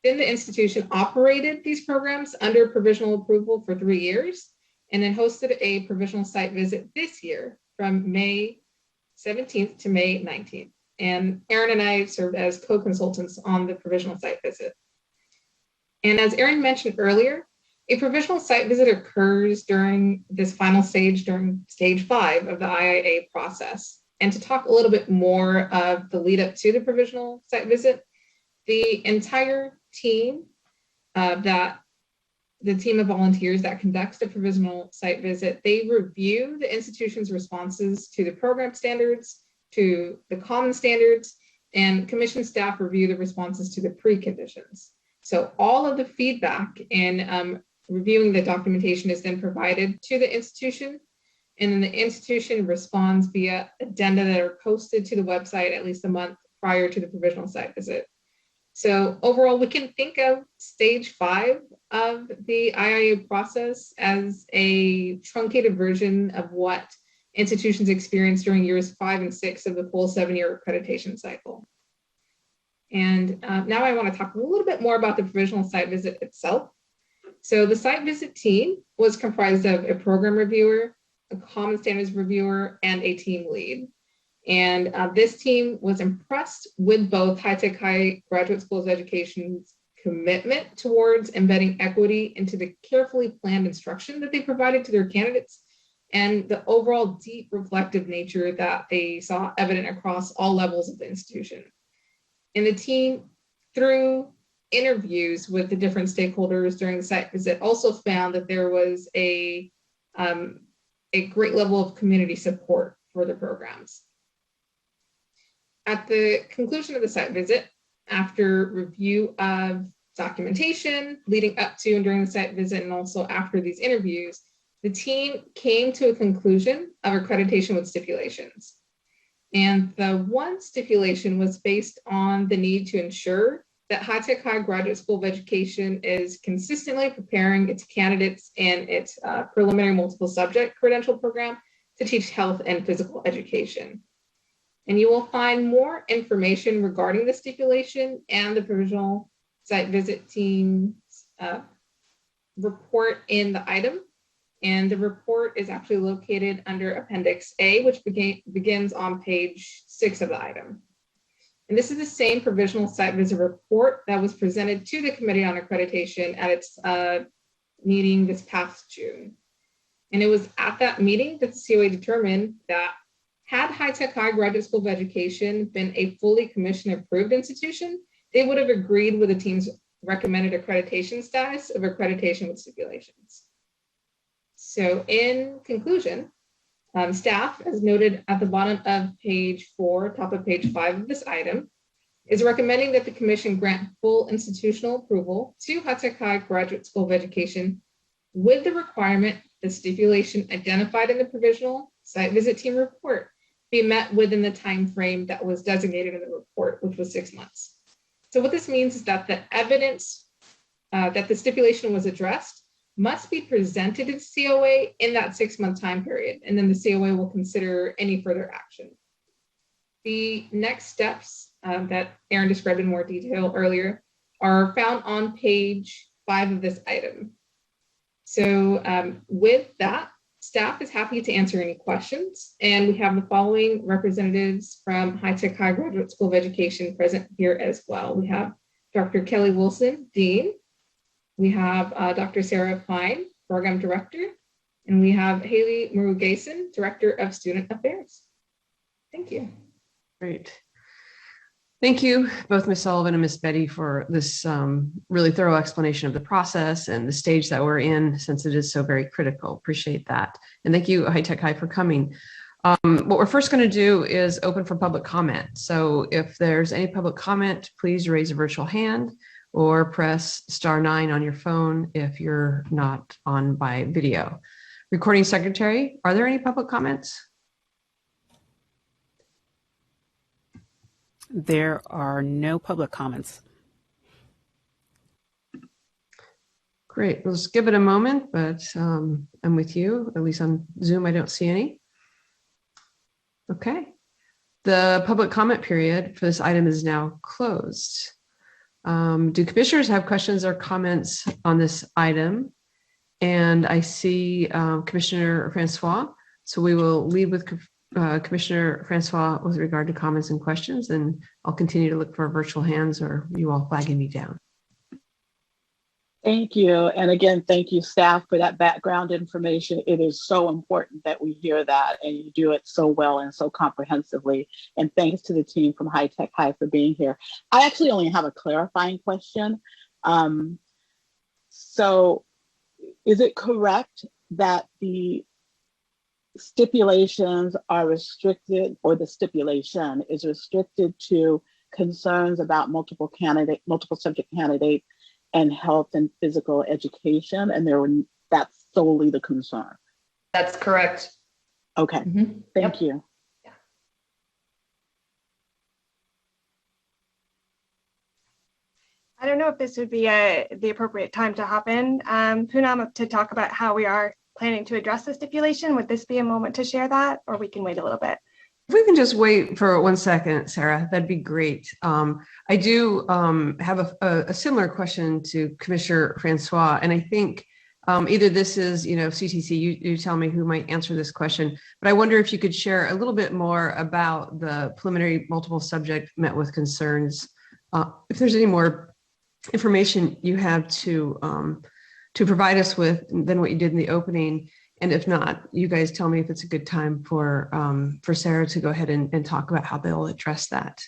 Then the institution operated these programs under provisional approval for 3 years, and then hosted a provisional site visit this year from May 17th to May 19th. And Erin and I served as co-consultants on the provisional site visit. And as Erin mentioned earlier, a provisional site visit occurs during this final stage, during stage 5 of the IIA process. And to talk a little bit more of the lead up to the provisional site visit, the entire team the team of volunteers that conducts the provisional site visit, they review the institution's responses to the program standards, to the common standards, and commission staff review the responses to the preconditions. So all of the feedback and reviewing the documentation is then provided to the institution, and then the institution responds via addenda that are posted to the website at least a month prior to the provisional site visit. So overall, we can think of stage 5 of the IIA process as a truncated version of what institutions experience during years 5 and 6 of the full 7-year accreditation cycle. And now I want to talk a little bit more about the provisional site visit itself. So the site visit team was comprised of a program reviewer, a common standards reviewer, and a team lead. And this team was impressed with both High Tech High Graduate School of Education's commitment towards embedding equity into the carefully planned instruction that they provided to their candidates, and the overall deep reflective nature that they saw evident across all levels of the institution. And the team, through interviews with the different stakeholders during the site visit, also found that there was a great level of community support for the programs. At the conclusion of the site visit, after review of documentation leading up to and during the site visit, and also after these interviews, the team came to a conclusion of accreditation with stipulations. And the one stipulation was based on the need to ensure that High Tech High Graduate School of Education is consistently preparing its candidates in its preliminary multiple subject credential program to teach health and physical education. And you will find more information regarding the stipulation and the provisional site visit team's report in the item. And the report is actually located under Appendix A, which begins on page 6 of the item. And this is the same provisional site visit report that was presented to the Committee on Accreditation at its meeting this past June. And it was at that meeting that the COA determined that had High Tech High Graduate School of Education been a fully commission approved institution, they would have agreed with the team's recommended accreditation status of accreditation with stipulations. So in conclusion, staff, as noted at the bottom of page 4, top of page 5 of this item, is recommending that the commission grant full institutional approval to High Tech High Graduate School of Education with the requirement the stipulation identified in the provisional site visit team report be met within the time frame that was designated in the report, which was 6 months. So what this means is that the evidence that the stipulation was addressed must be presented to the COA in that 6-month time period, and then the COA will consider any further action. The next steps that Erin described in more detail earlier are found on page 5 of this item. So with that, staff is happy to answer any questions, and we have the following representatives from High Tech High Graduate School of Education present here as well. We have Dr. Kelly Wilson, Dean. We have Dr. Sarah Pine, Program Director, and we have Haley Murugeson, Director of Student Affairs. Thank you. Great. Thank you, both Ms. Sullivan and Ms. Betty, for this really thorough explanation of the process and the stage that we're in, since it is so very critical. Appreciate that. And thank you, High Tech High, for coming. What we're first going to do is open for public comment. So if there's any public comment, please raise a virtual hand or press *9 on your phone if you're not on by video. Recording Secretary, are there any public comments? There are no public comments. Great, we'll just give it a moment, but I'm with you, at least on Zoom, I don't see any. Okay, the public comment period for this item is now closed. Do commissioners have questions or comments on this item? And I see Commissioner Francois. So we will lead with Commissioner Francois with regard to comments and questions, and I'll continue to look for virtual hands or you all flagging me down. Thank you. And again, thank you, staff, for that background information. It is so important that we hear that, and you do it so well and so comprehensively. And thanks to the team from High Tech High for being here. I actually only have a clarifying question. So is it correct that the stipulations are restricted, or the stipulation is restricted to concerns about multiple subject candidates and health and physical education, and that's solely the concern? That's correct. Okay, thank you. I don't know if this would be the appropriate time to hop in, Poonam, to talk about how we are planning to address the stipulation. Would this be a moment to share that, or we can wait a little bit? If we can just wait for 1 second, Sarah, that'd be great. I do have a similar question to Commissioner Francois, and I think either this is, CTC, you tell me who might answer this question, but I wonder if you could share a little bit more about the preliminary multiple subject met with concerns. If there's any more information you have to provide us with than what you did in the opening. And if not, you guys tell me if it's a good time for Sarah to go ahead and talk about how they'll address that.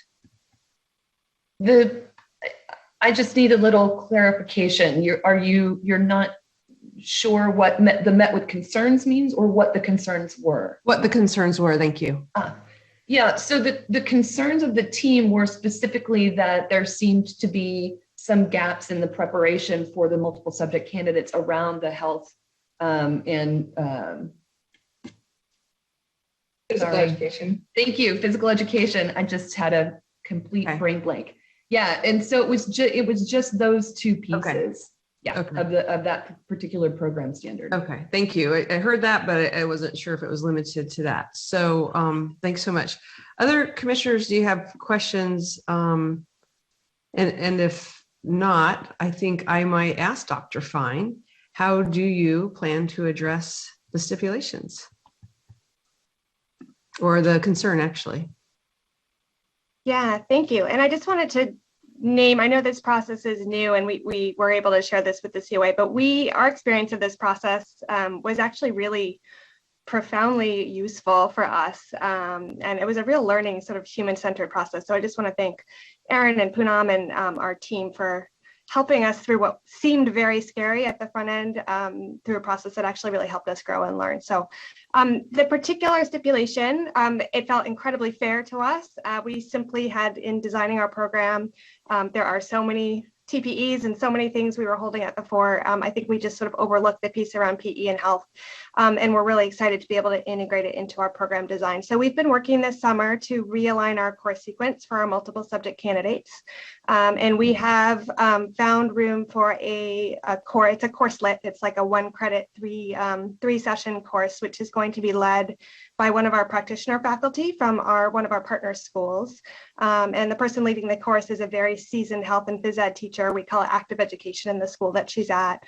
I just need a little clarification. You're not sure what the met with concerns means, or what the concerns were? What the concerns were, thank you. Yeah, so the concerns of the team were specifically that there seemed to be some gaps in the preparation for the multiple subject candidates around the health and physical education. Thank you, physical education. I just had a complete brain blank. Yeah, and so it was just those two pieces. Yeah, of that particular program standard. Okay, thank you. I heard that, but I wasn't sure if it was limited to that. So thanks so much. Other commissioners, do you have questions? And if not, I think I might ask Dr. Fine, how do you plan to address the stipulations? Or the concern, actually. Yeah, thank you. And I just wanted to name, I know this process is new and we were able to share this with the COA, but our experience of this process was actually really profoundly useful for us. And it was a real learning, sort of human-centered process. So I just want to thank Erin and Poonam and our team for helping us through what seemed very scary at the front end, through a process that actually really helped us grow and learn. So the particular stipulation, it felt incredibly fair to us. We simply had, in designing our program, there are so many TPEs and so many things we were holding at the fore. I think we just sort of overlooked the piece around PE and health, and we're really excited to be able to integrate it into our program design. So we've been working this summer to realign our course sequence for our multiple subject candidates, and we have found room for a course. It's a courselet. It's like a 1 credit, three session course, which is going to be led by one of our practitioner faculty from one of our partner schools. And the person leading the course is a very seasoned health and phys ed teacher. We call it active education in the school that she's at.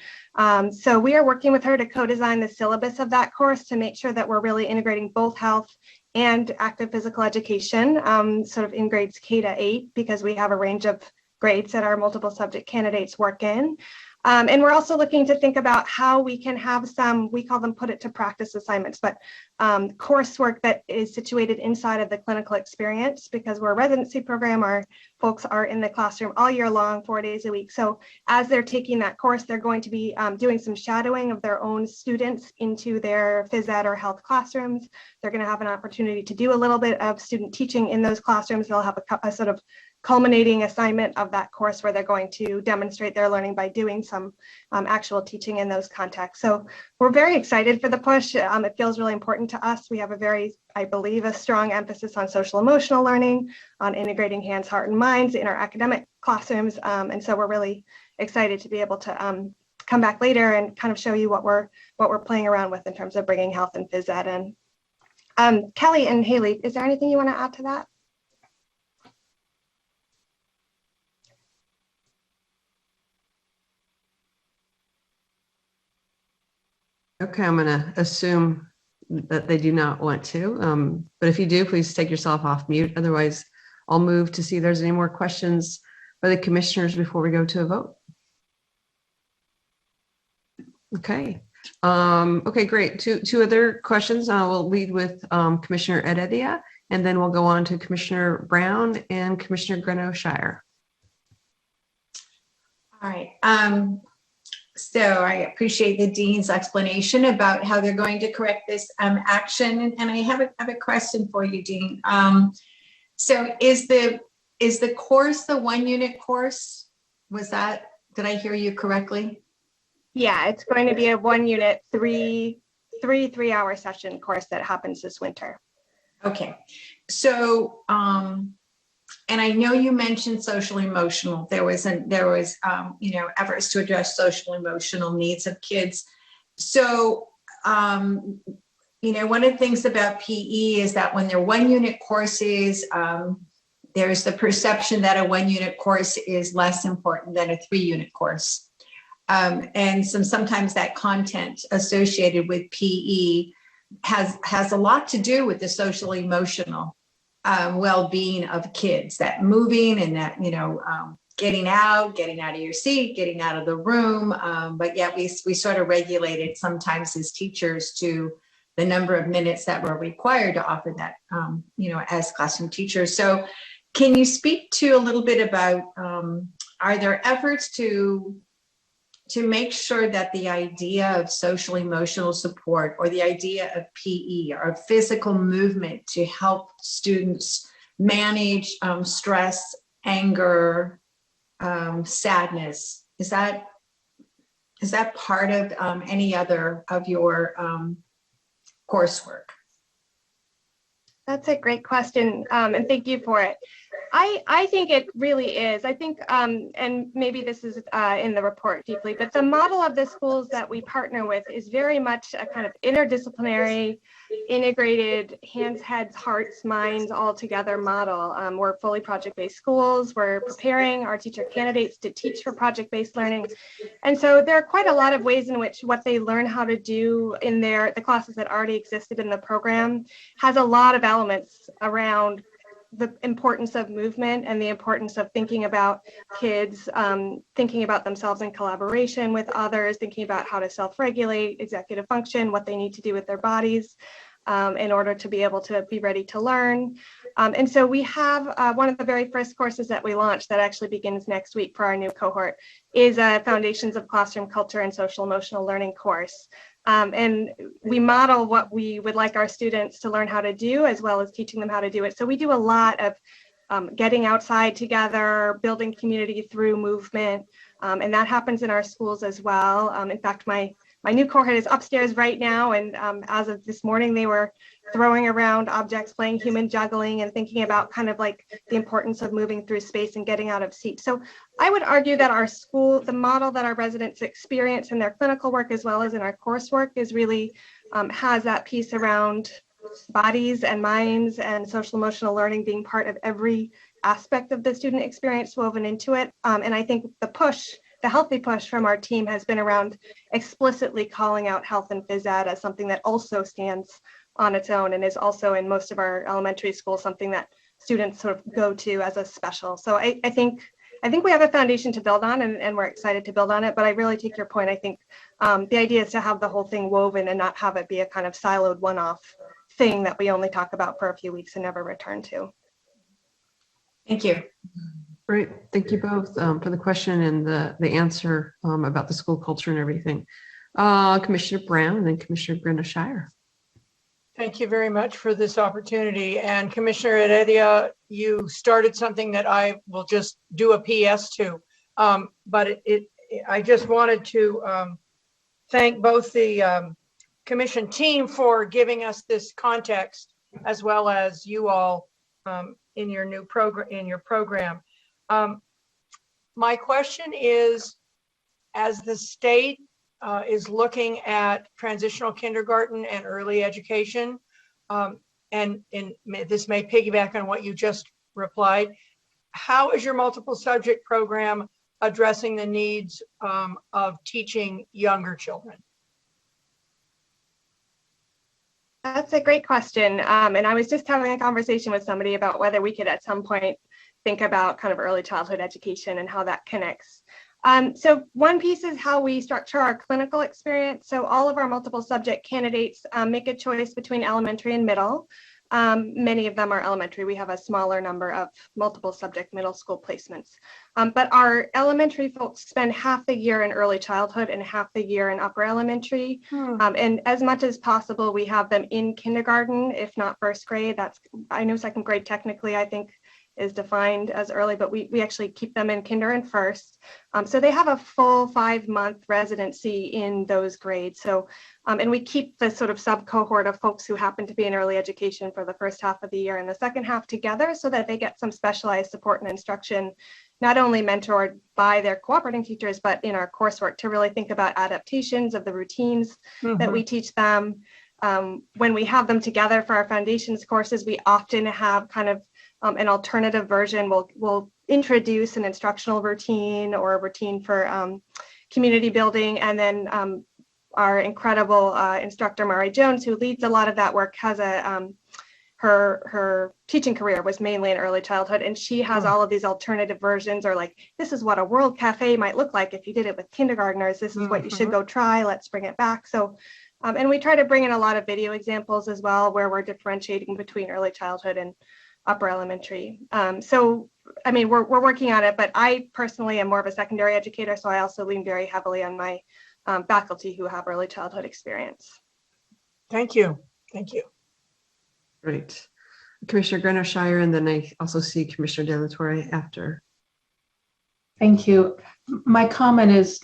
So we are working with her to co-design the syllabus of that course to make sure that we're really integrating both health and active physical education, sort of in grades K to 8, because we have a range of grades that our multiple subject candidates work in. And we're also looking to think about how we can have some, we call them put it to practice assignments, but coursework that is situated inside of the clinical experience, because we're a residency program, our folks are in the classroom all year long, 4 days a week. So as they're taking that course, they're going to be doing some shadowing of their own students into their phys ed or health classrooms. They're going to have an opportunity to do a little bit of student teaching in those classrooms. They'll have a sort of culminating assignment of that course where they're going to demonstrate their learning by doing some actual teaching in those contexts. So we're very excited for the push. It feels really important to us. We have I believe, a strong emphasis on social emotional learning, on integrating hands, heart, and minds in our academic classrooms. And so we're really excited to be able to come back later and kind of show you what we're playing around with in terms of bringing health and phys ed in. Kelly and Haley, is there anything you want to add to that? Okay, I'm going to assume that they do not want to. But if you do, please take yourself off mute. Otherwise, I'll move to see if there's any more questions by the commissioners before we go to a vote. Okay. Okay, great. Two other questions. We'll lead with Commissioner Heredia, and then we'll go on to Commissioner Brown and Commissioner Greno-Shire. All right. So I appreciate the dean's explanation about how they're going to correct this action, and I have a question for you, Dean. So is the course the 1 unit course? Did I hear you correctly? Yeah, it's going to be a 1 unit, three-hour session course that happens this winter. Okay. So, and I know you mentioned social emotional. There was efforts to address social emotional needs of kids. So, one of the things about PE is that when they're 1 unit courses, there's the perception that a 1 unit course is less important than a 3 unit course. And sometimes that content associated with PE has a lot to do with the social emotional well-being of kids, that moving and that, getting out of your seat, getting out of the room. But yet we sort of regulate it sometimes as teachers to the number of minutes that we're required to offer that, as classroom teachers. So can you speak to a little bit about, are there efforts to make sure that the idea of social emotional support or the idea of PE or physical movement to help students manage stress, anger, sadness, is that part of any other of your coursework? That's a great question, and thank you for it. I think it really is. I think, and maybe this is in the report deeply, but the model of the schools that we partner with is very much a kind of interdisciplinary, integrated, hands, heads, hearts, minds, all together model. We're fully project-based schools. We're preparing our teacher candidates to teach for project-based learning. And so there are quite a lot of ways in which what they learn how to do in the classes that already existed in the program has a lot of elements around the importance of movement and the importance of thinking about kids, thinking about themselves in collaboration with others, thinking about how to self-regulate, executive function, what they need to do with their bodies in order to be able to be ready to learn. And so we have one of the very first courses that we launched that actually begins next week for our new cohort is a Foundations of Classroom Culture and Social Emotional Learning course. And we model what we would like our students to learn how to do, as well as teaching them how to do it. So we do a lot of getting outside together, building community through movement, and that happens in our schools as well. In fact, my new cohort is upstairs right now, and as of this morning, they were throwing around objects, playing human juggling, and thinking about kind of like the importance of moving through space and getting out of seats. So I would argue that our school, the model that our residents experience in their clinical work as well as in our coursework is really has that piece around bodies and minds and social emotional learning being part of every aspect of the student experience woven into it. And I think the healthy push from our team has been around explicitly calling out health and phys ed as something that also stands on its own and is also in most of our elementary schools something that students sort of go to as a special. So I think we have a foundation to build on, and we're excited to build on it. But I really take your point. I think the idea is to have the whole thing woven and not have it be a kind of siloed one-off thing that we only talk about for a few weeks and never return to. Thank you. Great. Thank you both for the question and the answer about the school culture and everything. Commissioner Brown and then Commissioner Greno-Shire. Thank you very much for this opportunity. And Commissioner Heredia, you started something that I will just do a PS to. But I just wanted to thank both the commission team for giving us this context, as well as you all in your new program. My question is, as the state is looking at transitional kindergarten and early education, and this may piggyback on what you just replied, how is your multiple subject program addressing the needs of teaching younger children? That's a great question. And I was just having a conversation with somebody about whether we could at some point think about kind of early childhood education and how that connects. So one piece is how we structure our clinical experience. So all of our multiple subject candidates make a choice between elementary and middle. Many of them are elementary. We have a smaller number of multiple subject middle school placements. But our elementary folks spend half the year in early childhood and half the year in upper elementary. And as much as possible, we have them in kindergarten, if not first grade. I know second grade technically, I think, is defined as early, but we actually keep them in kinder and first. So they have a full 5-month residency in those grades. So, and we keep the sort of sub cohort of folks who happen to be in early education for the first half of the year and the second half together so that they get some specialized support and instruction, not only mentored by their cooperating teachers, but in our coursework to really think about adaptations of the routines that we teach them. When we have them together for our foundations courses, we often have kind of an alternative version. We'll introduce an instructional routine or a routine for community building. And then our incredible instructor, Mari Jones, who leads a lot of that work, has her teaching career was mainly in early childhood. And she has all of these alternative versions, or like, this is what a World Cafe might look like if you did it with kindergartners. This is what you should go try. Let's bring it back. So, and we try to bring in a lot of video examples as well, where we're differentiating between early childhood and upper elementary. So, I mean, we're working on it, but I personally am more of a secondary educator, so I also lean very heavily on my faculty who have early childhood experience. Thank you. Thank you. Great. Commissioner Grenner-Shire, and then I also see Commissioner De La Torre after. Thank you. My comment is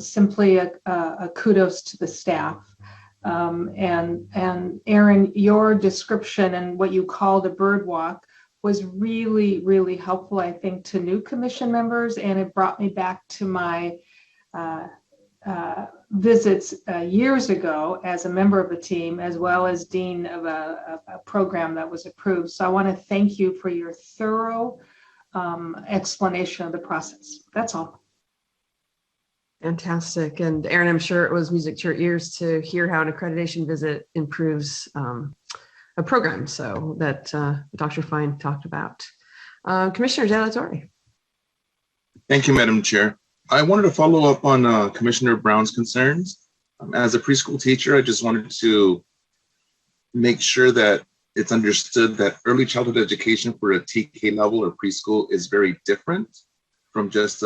simply a kudos to the staff. And Erin, your description and what you called a bird walk was really, really helpful, I think, to new commission members. And it brought me back to my visits years ago as a member of the team, as well as dean of a program that was approved. So I want to thank you for your thorough explanation of the process. That's all. Fantastic. And Erin, I'm sure it was music to your ears to hear how an accreditation visit improves a program, so that Dr. Fine talked about. Commissioner De La Torre. Thank you, Madam Chair. I wanted to follow up on Commissioner Brown's concerns. As a preschool teacher, I just wanted to make sure that it's understood that early childhood education for a TK level or preschool is very different from just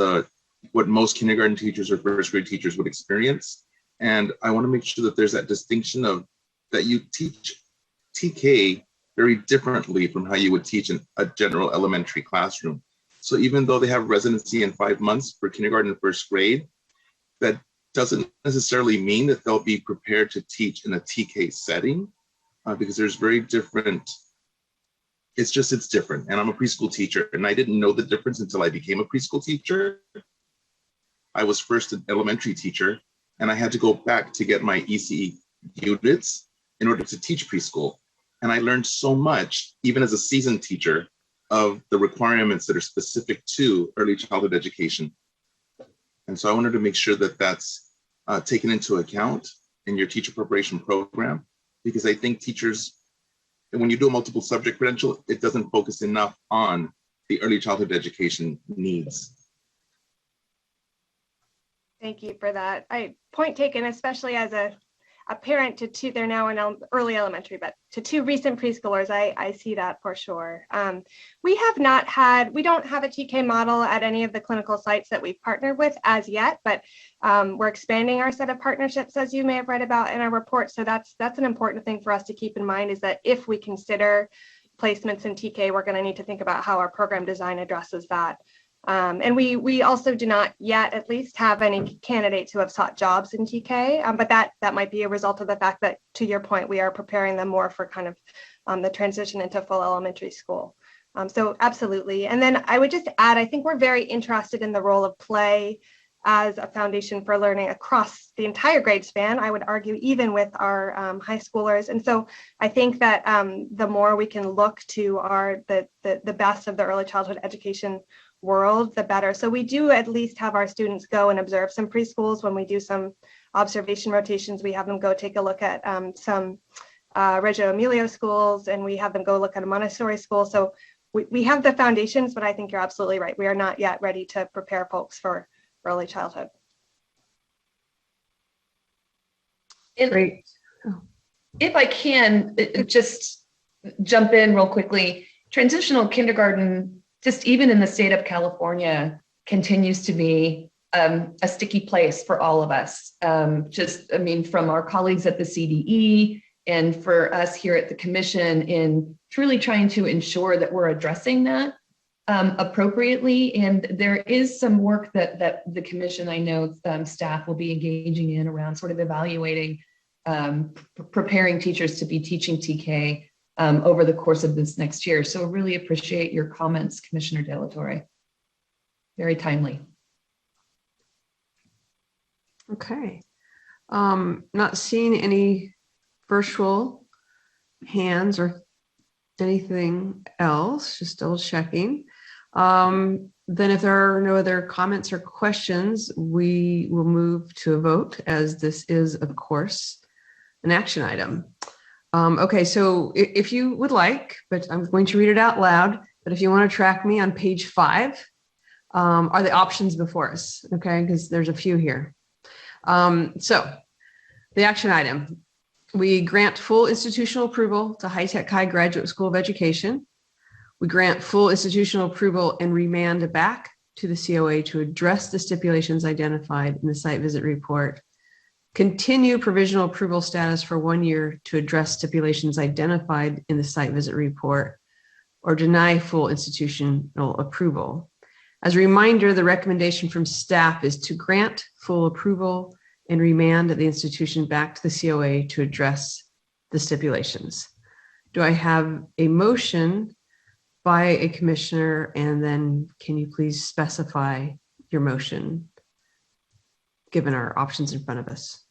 what most kindergarten teachers or first grade teachers would experience. And I want to make sure that there's that distinction of that you teach TK very differently from how you would teach in a general elementary classroom. So even though they have residency in 5 months for kindergarten and first grade, that doesn't necessarily mean that they'll be prepared to teach in a TK setting because there's very different, it's different. And I'm a preschool teacher and I didn't know the difference until I became a preschool teacher. I was first an elementary teacher and I had to go back to get my ECE units in order to teach preschool. And I learned so much, even as a seasoned teacher, of the requirements that are specific to early childhood education. And so I wanted to make sure that that's taken into account in your teacher preparation program, because I think teachers, and when you do a multiple subject credential, it doesn't focus enough on the early childhood education needs. Thank you for that. Point taken, especially as a parent to two, they're now in early elementary, but to two recent preschoolers, I see that for sure. We don't have a TK model at any of the clinical sites that we've partnered with as yet, but we're expanding our set of partnerships, as you may have read about in our report. So that's an important thing for us to keep in mind, is that if we consider placements in TK, we're going to need to think about how our program design addresses that. And we also do not yet at least have any candidates who have sought jobs in TK, but that might be a result of the fact that, to your point, we are preparing them more for kind of the transition into full elementary school. So absolutely. And then I would just add, I think we're very interested in the role of play as a foundation for learning across the entire grade span, I would argue, even with our high schoolers. And so I think that the more we can look to the best of the early childhood education world, the better. So we do at least have our students go and observe some preschools. When we do some observation rotations, we have them go take a look at some Reggio Emilio schools, and we have them go look at a Montessori school. So we have the foundations, but I think you're absolutely right. We are not yet ready to prepare folks for early childhood. Great. If I can just jump in real quickly, transitional kindergarten, just even in the state of California, continues to be a sticky place for all of us. From our colleagues at the CDE and for us here at the Commission in truly trying to ensure that we're addressing that appropriately. And there is some work that the Commission, I know staff will be engaging in around sort of evaluating, preparing teachers to be teaching TK over the course of this next year. So really appreciate your comments, Commissioner De La Torre. Very timely. Okay. Not seeing any virtual hands or anything else, just double checking. Then if there are no other comments or questions, we will move to a vote, as this is, of course, an action item. Okay, so if you would like, but I'm going to read it out loud, but if you want to track me on page 5, are the options before us, okay? Because there's a few here. So the action item, we grant full institutional approval to High Tech High Graduate School of Education. We grant full institutional approval and remand back to the COA to address the stipulations identified in the site visit report. Continue provisional approval status for 1 year to address stipulations identified in the site visit report, or deny full institutional approval. As a reminder, the recommendation from staff is to grant full approval and remand the institution back to the COA to address the stipulations. Do I have a motion by a commissioner? And then can you please specify your motion, given our options in front of us?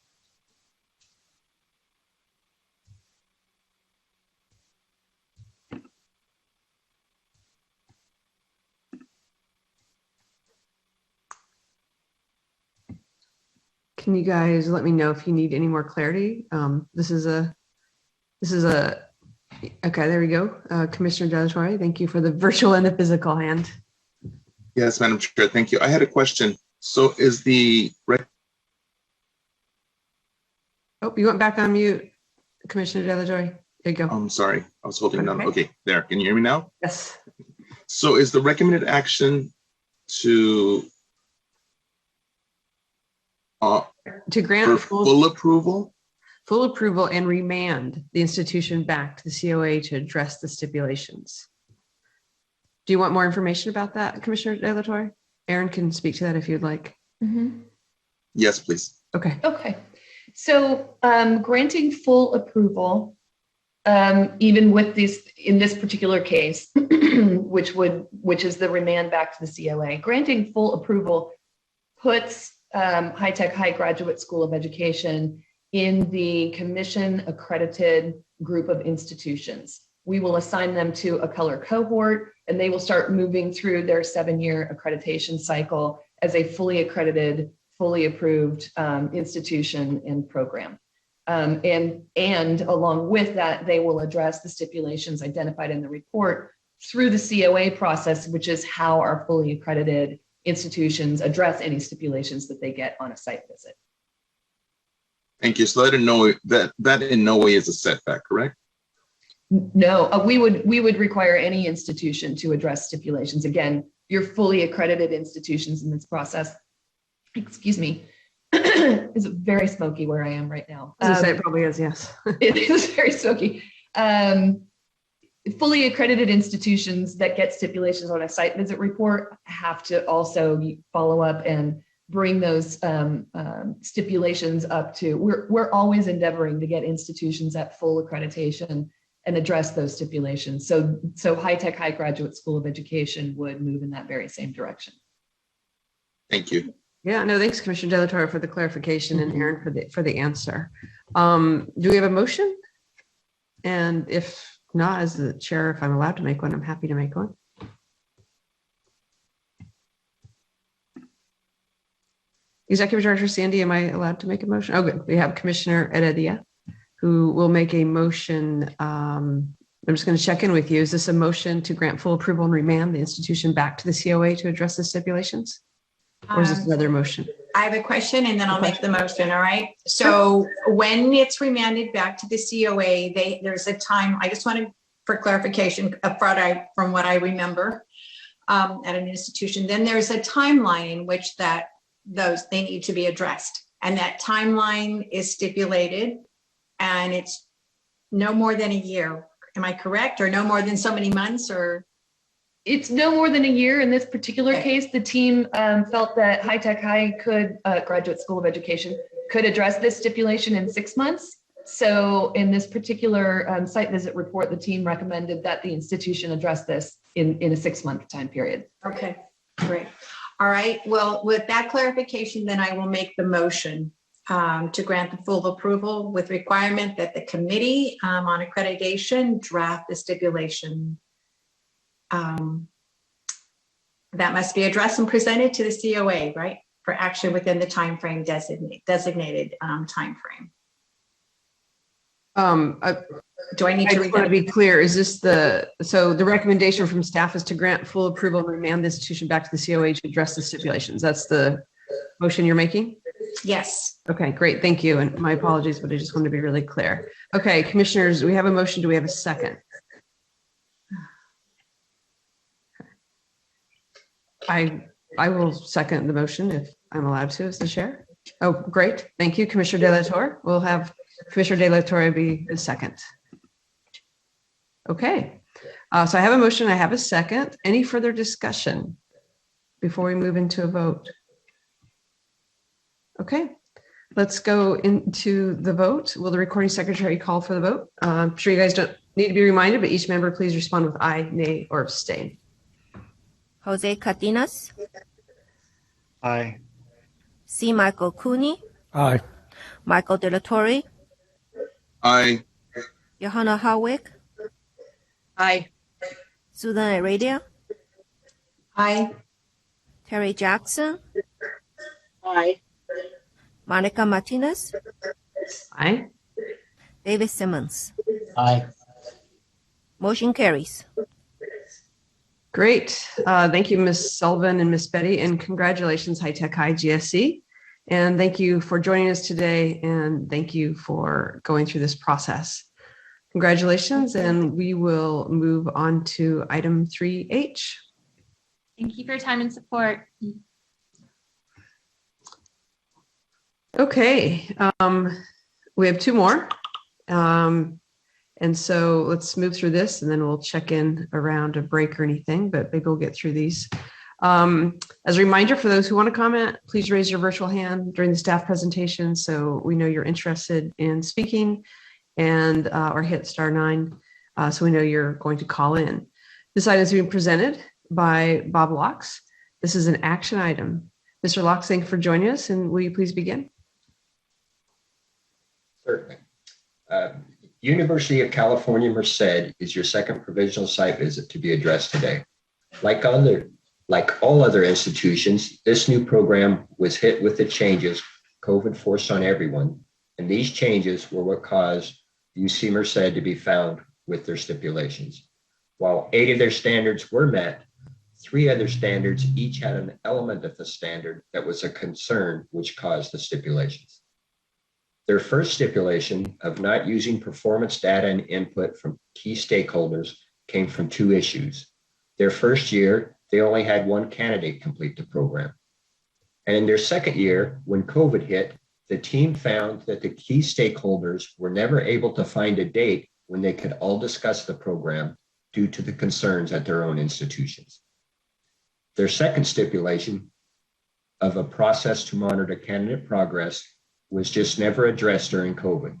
Can you guys let me know if you need any more clarity? This is a, okay, there we go. Commissioner De La Torre, thank you for the virtual and the physical hand. Yes, Madam Chair, thank you. I had a question. So is the, oh, you went back on mute, Commissioner De La Torre. There you go. I'm sorry, I was holding down. Okay, there, can you hear me now? Yes. So is the recommended action to grant full approval? Full approval and remand the institution back to the COA to address the stipulations. Do you want more information about that, Commissioner De La Torre? Erin can speak to that if you'd like. Mm-hmm. Yes, please. Okay. Okay. So granting full approval, even with this, in this particular case, which is the remand back to the COA, granting full approval puts High Tech High Graduate School of Education in the Commission accredited group of institutions. We will assign them to a color cohort, and they will start moving through their 7-year accreditation cycle as a fully accredited, fully approved institution and program. And along with that, they will address the stipulations identified in the report through the COA process, which is how our fully accredited institutions address any stipulations that they get on a site visit. Thank you. So that in no way is a setback, correct? No, we would require any institution to address stipulations. Again, you're fully accredited institutions in this process. Excuse me. It's very smoky where I am right now. It probably is, yes. It is very smoky. Fully accredited institutions that get stipulations on a site visit report have to also follow up and bring those stipulations up to, we're always endeavoring to get institutions at full accreditation and address those stipulations. So High Tech High Graduate School of Education would move in that very same direction. Thank you. Yeah, no, thanks, Commissioner De La Torre, for the clarification, and Erin for the answer. Do we have a motion? And if not, as the chair, if I'm allowed to make one, I'm happy to make one. Executive Director Sandy, am I allowed to make a motion? Oh, good. We have Commissioner Heredia. who will make a motion. I'm just going to check in with you. Is this a motion to grant full approval and remand the institution back to the COA to address the stipulations? Or is this another motion? I have a question and then I'll make the motion, all right? So when it's remanded back to the COA, there's a time, I just wanted for clarification from what I remember at an institution, then there's a timeline in which they need to be addressed. And that timeline is stipulated and it's no more than a year. Am I correct? Or no more than so many months or? It's no more than a year. In this particular case, the team felt that High Tech High Graduate School of Education could address this stipulation in 6 months. So in this particular site visit report, the team recommended that the institution address this in a 6-month time period. Okay, great. All right, well, with that clarification, then I will make the motion to grant the full approval with requirement that the committee on accreditation draft the stipulation that must be addressed and presented to the COA, right? For action within the timeframe designated timeframe. Do I need to read that? To be clear, is this so the recommendation from staff is to grant full approval and remand the institution back to the COA to address the stipulations? That's the motion you're making? Yes. Okay, great. Thank you. And my apologies, but I just wanted to be really clear. Okay, commissioners, we have a motion. Do we have a second? I will second the motion if I'm allowed to as the chair. Oh, great. Thank you, Commissioner De La Torre. We'll have Commissioner De La Torre be the second. Okay. So I have a motion. I have a second. Any further discussion before we move into a vote? Okay. Let's go into the vote. Will the recording secretary call for the vote? I'm sure you guys don't need to be reminded, but each member please respond with aye, nay, or abstain. Jose Cardenas, Aye. C. Michael Cooney, Aye. Michael De La Torre, Aye. Johanna Harwick, Aye. Susan Heredia, Aye. Terry Jackson, Aye. Monica Martinez, Aye. David Simmons. Aye. Motion carries. Great. Thank you, Ms. Sullivan and Ms. Betty, and congratulations, High Tech High GSC. And thank you for joining us today, and thank you for going through this process. Congratulations, and we will move on to item 3H. Thank you for your time and support. Okay, we have two more. And so let's move through this and then we'll check in around a break or anything, but maybe we'll get through these. As a reminder for those who want to comment, please raise your virtual hand during the staff presentation so we know you're interested in speaking, and or hit *9 so we know you're going to call in. This item is being presented by Bob Locks. This is an action item. Mr. Locks, thank you for joining us, and will you please begin? Certainly. University of California, Merced is your second provisional site visit to be addressed today. Like all other institutions, this new program was hit with the changes COVID forced on everyone, and these changes were what caused UC Merced to be found with their stipulations. While 8 of their standards were met, 3 other standards each had an element of the standard that was a concern, which caused the stipulations. Their first stipulation of not using performance data and input from key stakeholders came from 2 issues. Their first year, they only had 1 candidate complete the program. And in their second year, when COVID hit, the team found that the key stakeholders were never able to find a date when they could all discuss the program due to the concerns at their own institutions. Their second stipulation of a process to monitor candidate progress was just never addressed during COVID.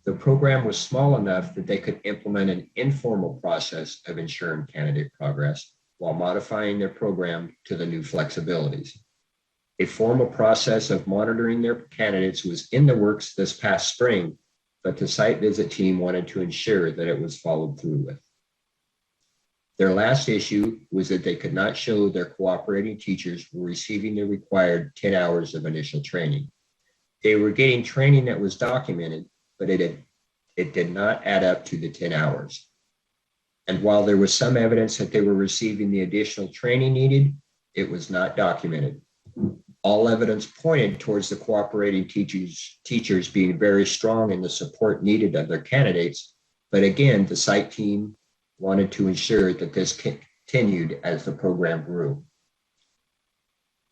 The program was small enough that they could implement an informal process of ensuring candidate progress while modifying their program to the new flexibilities. A formal process of monitoring their candidates was in the works this past spring, but the site visit team wanted to ensure that it was followed through with. Their last issue was that they could not show their cooperating teachers were receiving the required 10 hours of initial training. They were getting training that was documented, but it had it did not add up to the 10 hours. And while there was some evidence that they were receiving the additional training needed, it was not documented. All evidence pointed towards the cooperating teachers being very strong in the support needed of their candidates. But again, the site team wanted to ensure that this continued as the program grew.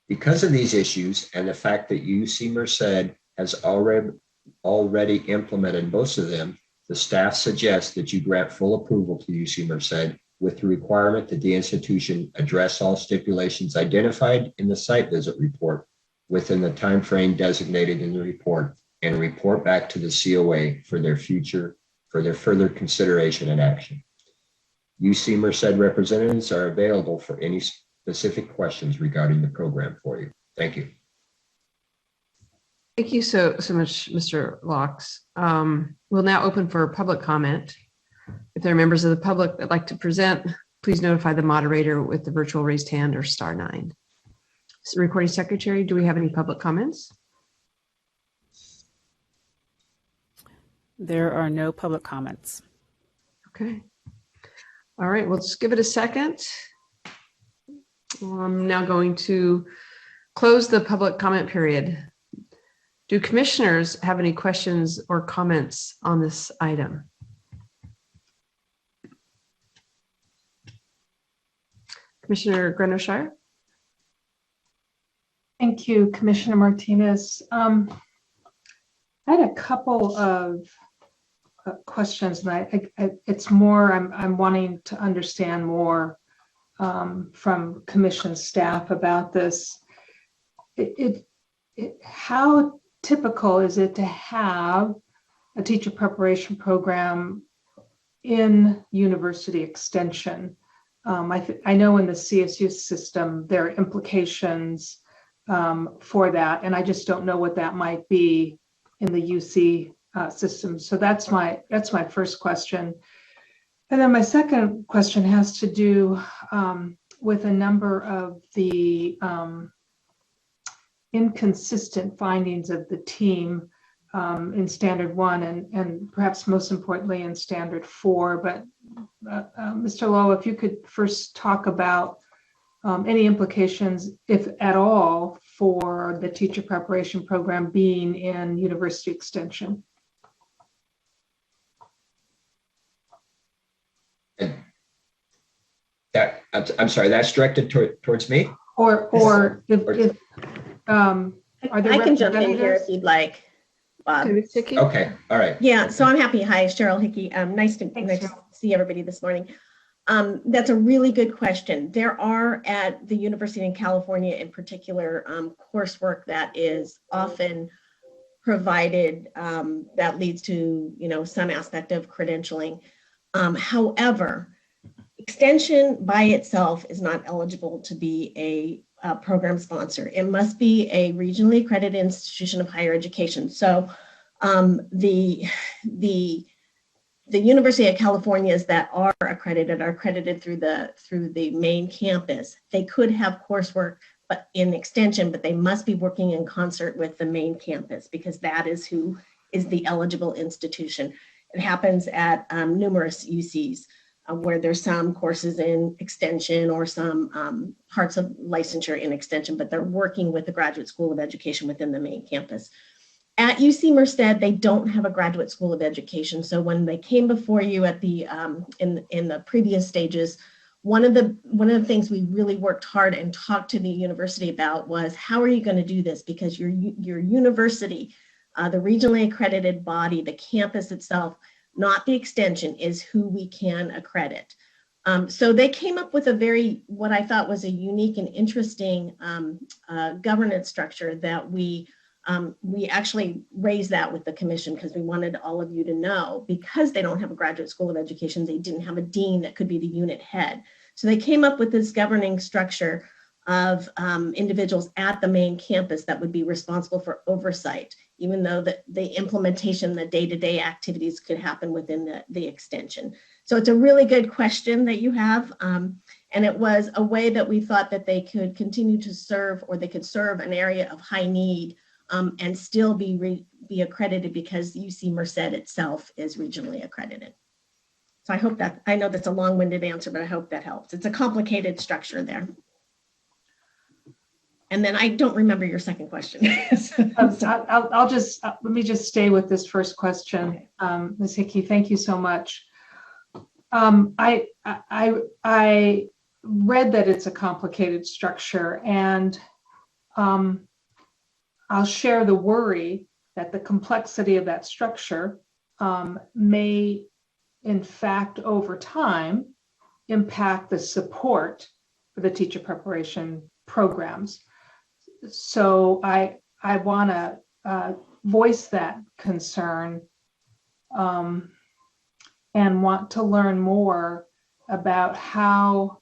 Because of these issues and the fact that UC Merced has already implemented most of them, the staff suggests that you grant full approval to UC Merced with the requirement that the institution address all stipulations identified in the site visit report within the time frame designated in the report and report back to the COA for their further consideration and action. UC Merced representatives are available for any specific questions regarding the program for you. Thank you. Thank you so much, Mr. Laux. We'll now open for public comment. If there are members of the public that like to present, please notify the moderator with the virtual raised hand or *9. So, recording secretary, do we have any public comments? There are no public comments. Okay. All right, we'll just give it a second. I'm now going to close the public comment period. Do commissioners have any questions or comments on this item? Commissioner Grenoshire? Thank you, Commissioner Martinez. I had a couple of questions, and it's more, I'm wanting to understand more from commission staff about this. How typical is it to have a teacher preparation program in university extension? I know in the CSU system, there are implications for that, and I just don't know what that might be in the UC system. So that's my first question. And then my second question has to do with a number of the inconsistent findings of the team in Standard 1 and perhaps most importantly in Standard 4. But Mr. Lowe, if you could first talk about any implications, if at all, for the teacher preparation program being in university extension. I'm sorry, that's directed towards me? Or if are there I can jump in here if you'd like, Bob. Okay, all right. Yeah, so I'm happy. Hi, Cheryl Hickey. Nice to see everybody this morning. That's a really good question. There are at the University in California in particular coursework that is often provided that leads to some aspect of credentialing. However, extension by itself is not eligible to be a program sponsor. It must be a regionally accredited institution of higher education. So the University of Californias that are accredited through the main campus. They could have coursework but in extension, but they must be working in concert with the main campus because that is who is the eligible institution. It happens at numerous UCs where there's some courses in extension or some parts of licensure in extension, but they're working with the Graduate School of Education within the main campus. At UC Merced, they don't have a Graduate School of Education. So when they came before you at the in the previous stages, one of the things we really worked hard and talked to the university about was how are you going to do this? Because your university, the regionally accredited body, the campus itself, not the extension, is who we can accredit. So they came up with what I thought was a unique and interesting governance structure that we actually raised that with the commission because we wanted all of you to know, because they don't have a Graduate School of Education, they didn't have a dean that could be the unit head. So they came up with this governing structure of individuals at the main campus that would be responsible for oversight, even though the implementation, the day-to-day activities could happen within the extension. So it's a really good question that you have. And it was a way that we thought that they could continue to serve, or they could serve an area of high need and still be accredited because UC Merced itself is regionally accredited. So I hope that, I know that's a long-winded answer, but I hope that helps. It's a complicated structure there. And then I don't remember your second question. I'll just, let me just stay with this first question. Ms. Hickey, thank you so much. I read that it's a complicated structure, and I'll share the worry that the complexity of that structure may, in fact, over time, impact the support for the teacher preparation programs. So I want to voice that concern and want to learn more about how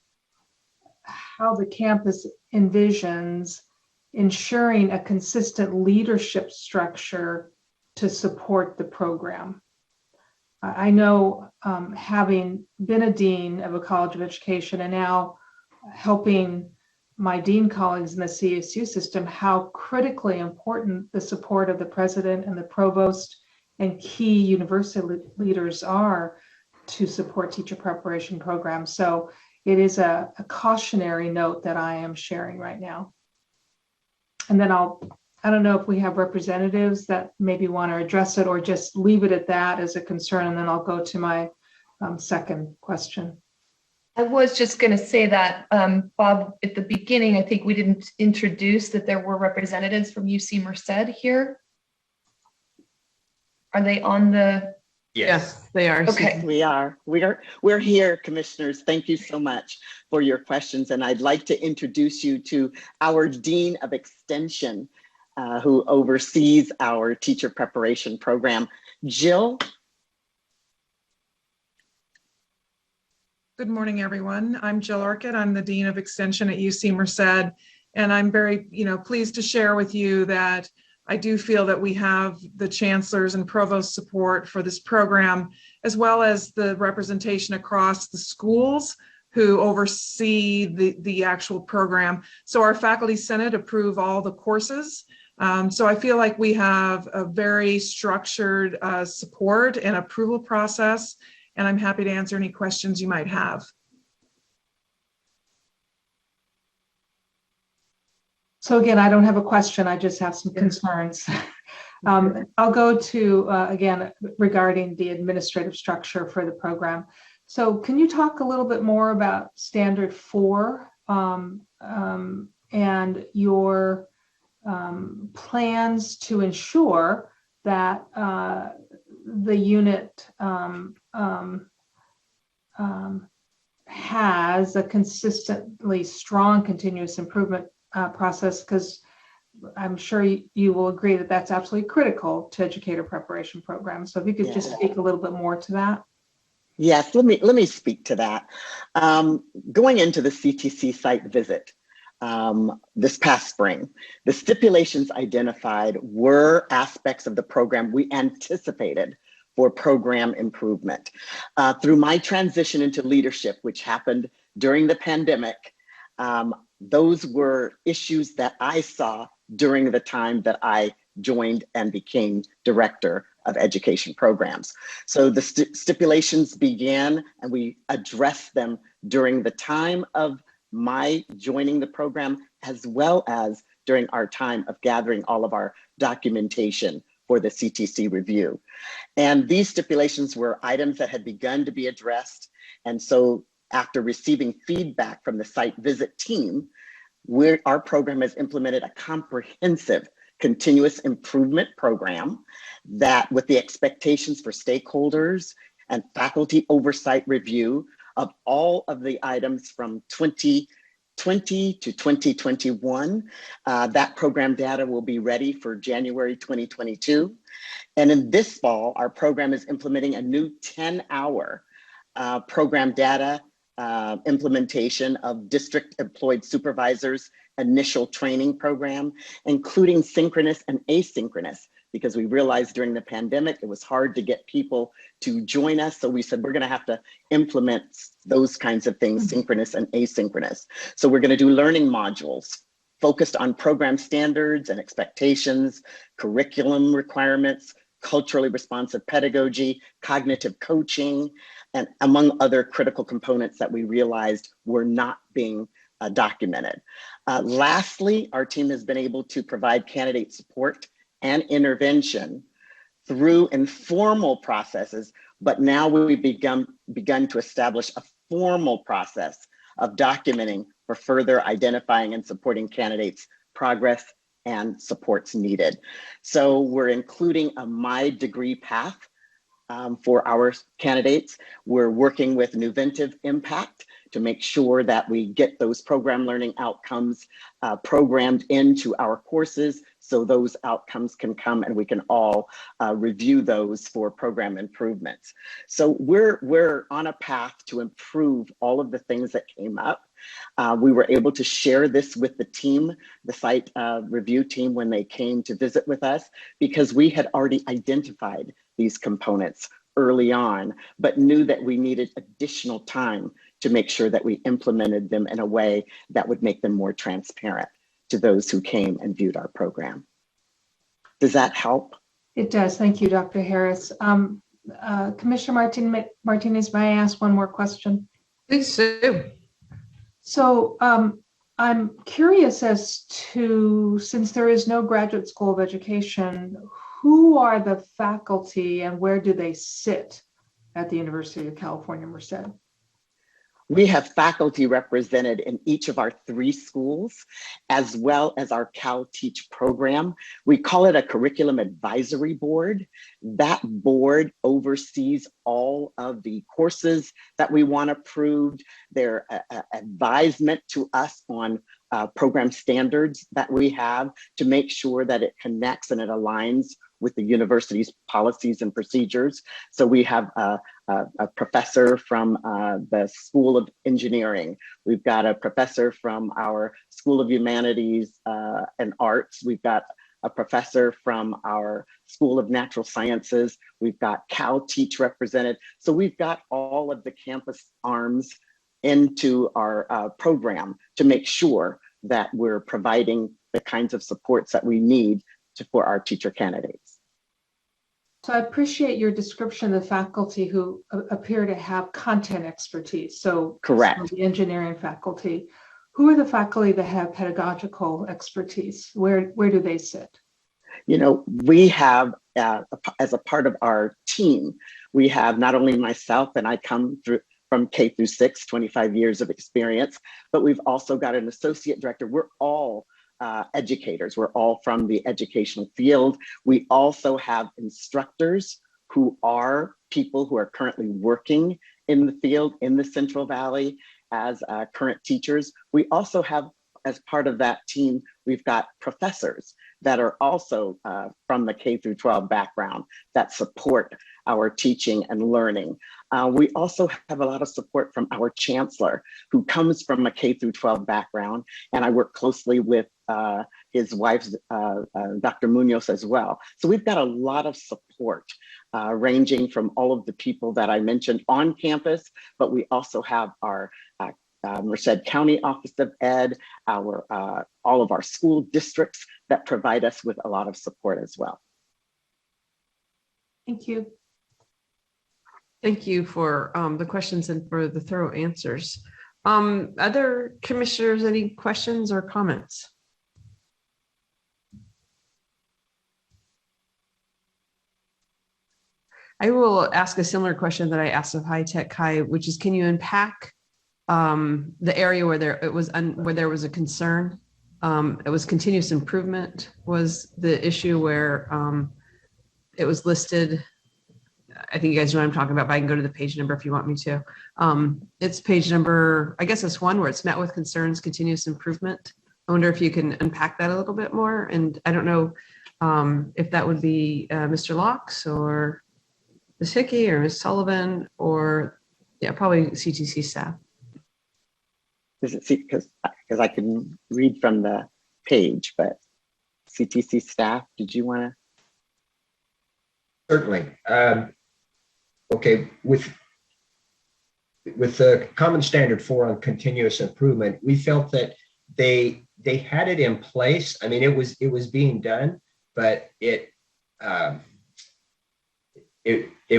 the campus envisions ensuring a consistent leadership structure to support the program. I know, having been a dean of a college of education and now helping my dean colleagues in the CSU system, how critically important the support of the president and the provost and key university leaders are to support teacher preparation programs. So it is a cautionary note that I am sharing right now. And then I don't know if we have representatives that maybe want to address it or just leave it at that as a concern, and then I'll go to my second question. I was just going to say that, Bob, at the beginning, I think we didn't introduce that there were representatives from UC Merced here. Are they on the? Yes, they are. Okay. We are. We're here, commissioners. Thank you so much for your questions. And I'd like to introduce you to our Dean of Extension, who oversees our teacher preparation program, Jill. Good morning, everyone. I'm Jill Orchid. I'm the Dean of Extension at UC Merced, and I'm very, pleased to share with you that I do feel that we have the chancellors and provost support for this program, as well as the representation across the schools who oversee the actual program. So our faculty senate approve all the courses. So I feel like we have a very structured support and approval process, and I'm happy to answer any questions you might have. So again, I don't have a question, I just have some concerns. I'll go to, again, regarding the administrative structure for the program. So can you talk a little bit more about Standard 4 and your plans to ensure that the unit has a consistently strong continuous improvement process, because I'm sure you will agree that that's absolutely critical to educator preparation programs. So if you could just speak a little bit more to that. Yes, let me speak to that. Going into the CTC site visit this past spring, the stipulations identified were aspects of the program we anticipated for program improvement. Through my transition into leadership, which happened during the pandemic, those were issues that I saw during the time that I joined and became director of education programs. So the stipulations began and we addressed them during the time of my joining the program, as well as during our time of gathering all of our documentation for the CTC review. And these stipulations were items that had begun to be addressed. And so after receiving feedback from the site visit team, our program has implemented a comprehensive continuous improvement program that, with the expectations for stakeholders and faculty oversight review of all of the items from 2020 to 2021, that program data will be ready for January 2022. And in this fall, our program is implementing a new 10-hour program data implementation of district employed supervisors initial training program, including synchronous and asynchronous, because we realized during the pandemic, it was hard to get people to join us. So we said, we're gonna have to implement those kinds of things, synchronous and asynchronous. So we're gonna do learning modules focused on program standards and expectations, curriculum requirements, culturally responsive pedagogy, cognitive coaching, and among other critical components that we realized were not being documented. Lastly, our team has been able to provide candidate support and intervention through informal processes, but now we've begun to establish a formal process of documenting for further identifying and supporting candidates' progress and supports needed. So we're including a My Degree path for our candidates. We're working with Nuventive Impact to make sure that we get those program learning outcomes programmed into our courses so those outcomes can come and we can all review those for program improvements. So we're on a path to improve all of the things that came up. We were able to share this with the team, the site review team, when they came to visit with us, because we had already identified these components early on, but knew that we needed additional time to make sure that we implemented them in a way that would make them more transparent to those who came and viewed our program. Does that help? It does. Thank you, Dr. Harris. Commissioner Martinez, may I ask one more question? Please do. So I'm curious as to, since there is no graduate school of education, who are the faculty and where do they sit at the University of California, Merced? We have faculty represented in each of our 3 schools, as well as our CalTeach program. We call it a curriculum advisory board. That board oversees all of the courses that we want approved, their advisement to us on program standards that we have to make sure that it connects and it aligns with the university's policies and procedures. So we have a professor from the School of Engineering. We've got a professor from our School of Humanities and Arts. We've got a professor from our School of Natural Sciences. We've got CalTeach represented. So we've got all of the campus arms into our program to make sure that we're providing the kinds of supports that we need for our teacher candidates. So I appreciate your description of the faculty who appear to have content expertise. So correct. The engineering faculty. Who are the faculty that have pedagogical expertise? Where do they sit? You know, we have, as a part of our team, we have not only myself, and I come through from K through 6, 25 years of experience, but we've also got an associate director. We're all educators. We're all from the educational field. We also have instructors who are people who are currently working in the field in the Central Valley as current teachers. We also have, as part of that team, we've got professors that are also from the K through 12 background that support our teaching and learning. We also have a lot of support from our chancellor, who comes from a K through 12 background, and I work closely with his wife, Dr. Munoz, as well. So we've got a lot of support ranging from all of the people that I mentioned on campus, but we also have our Merced County Office of Ed, all of our school districts that provide us with a lot of support as well. Thank you. Thank you for the questions and for the thorough answers. Other commissioners, any questions or comments? I will ask a similar question that I asked of High Tech Kai, which is, can you unpack the area where there was a concern? It was continuous improvement was the issue where it was listed. I think you guys know what I'm talking about, but I can go to the page number if you want me to. It's page number, I guess it's 1 where it's met with concerns, continuous improvement. I wonder if you can unpack that a little bit more. And I don't know if that would be Mr. Locks or Ms. Hickey or Ms. Sullivan or, yeah, probably CTC staff. Because I can read from the page, but CTC staff, did you want to? Certainly. Okay, with the Common Standard 4 on continuous improvement, we felt that they they had it in place. I mean, it was being done, but it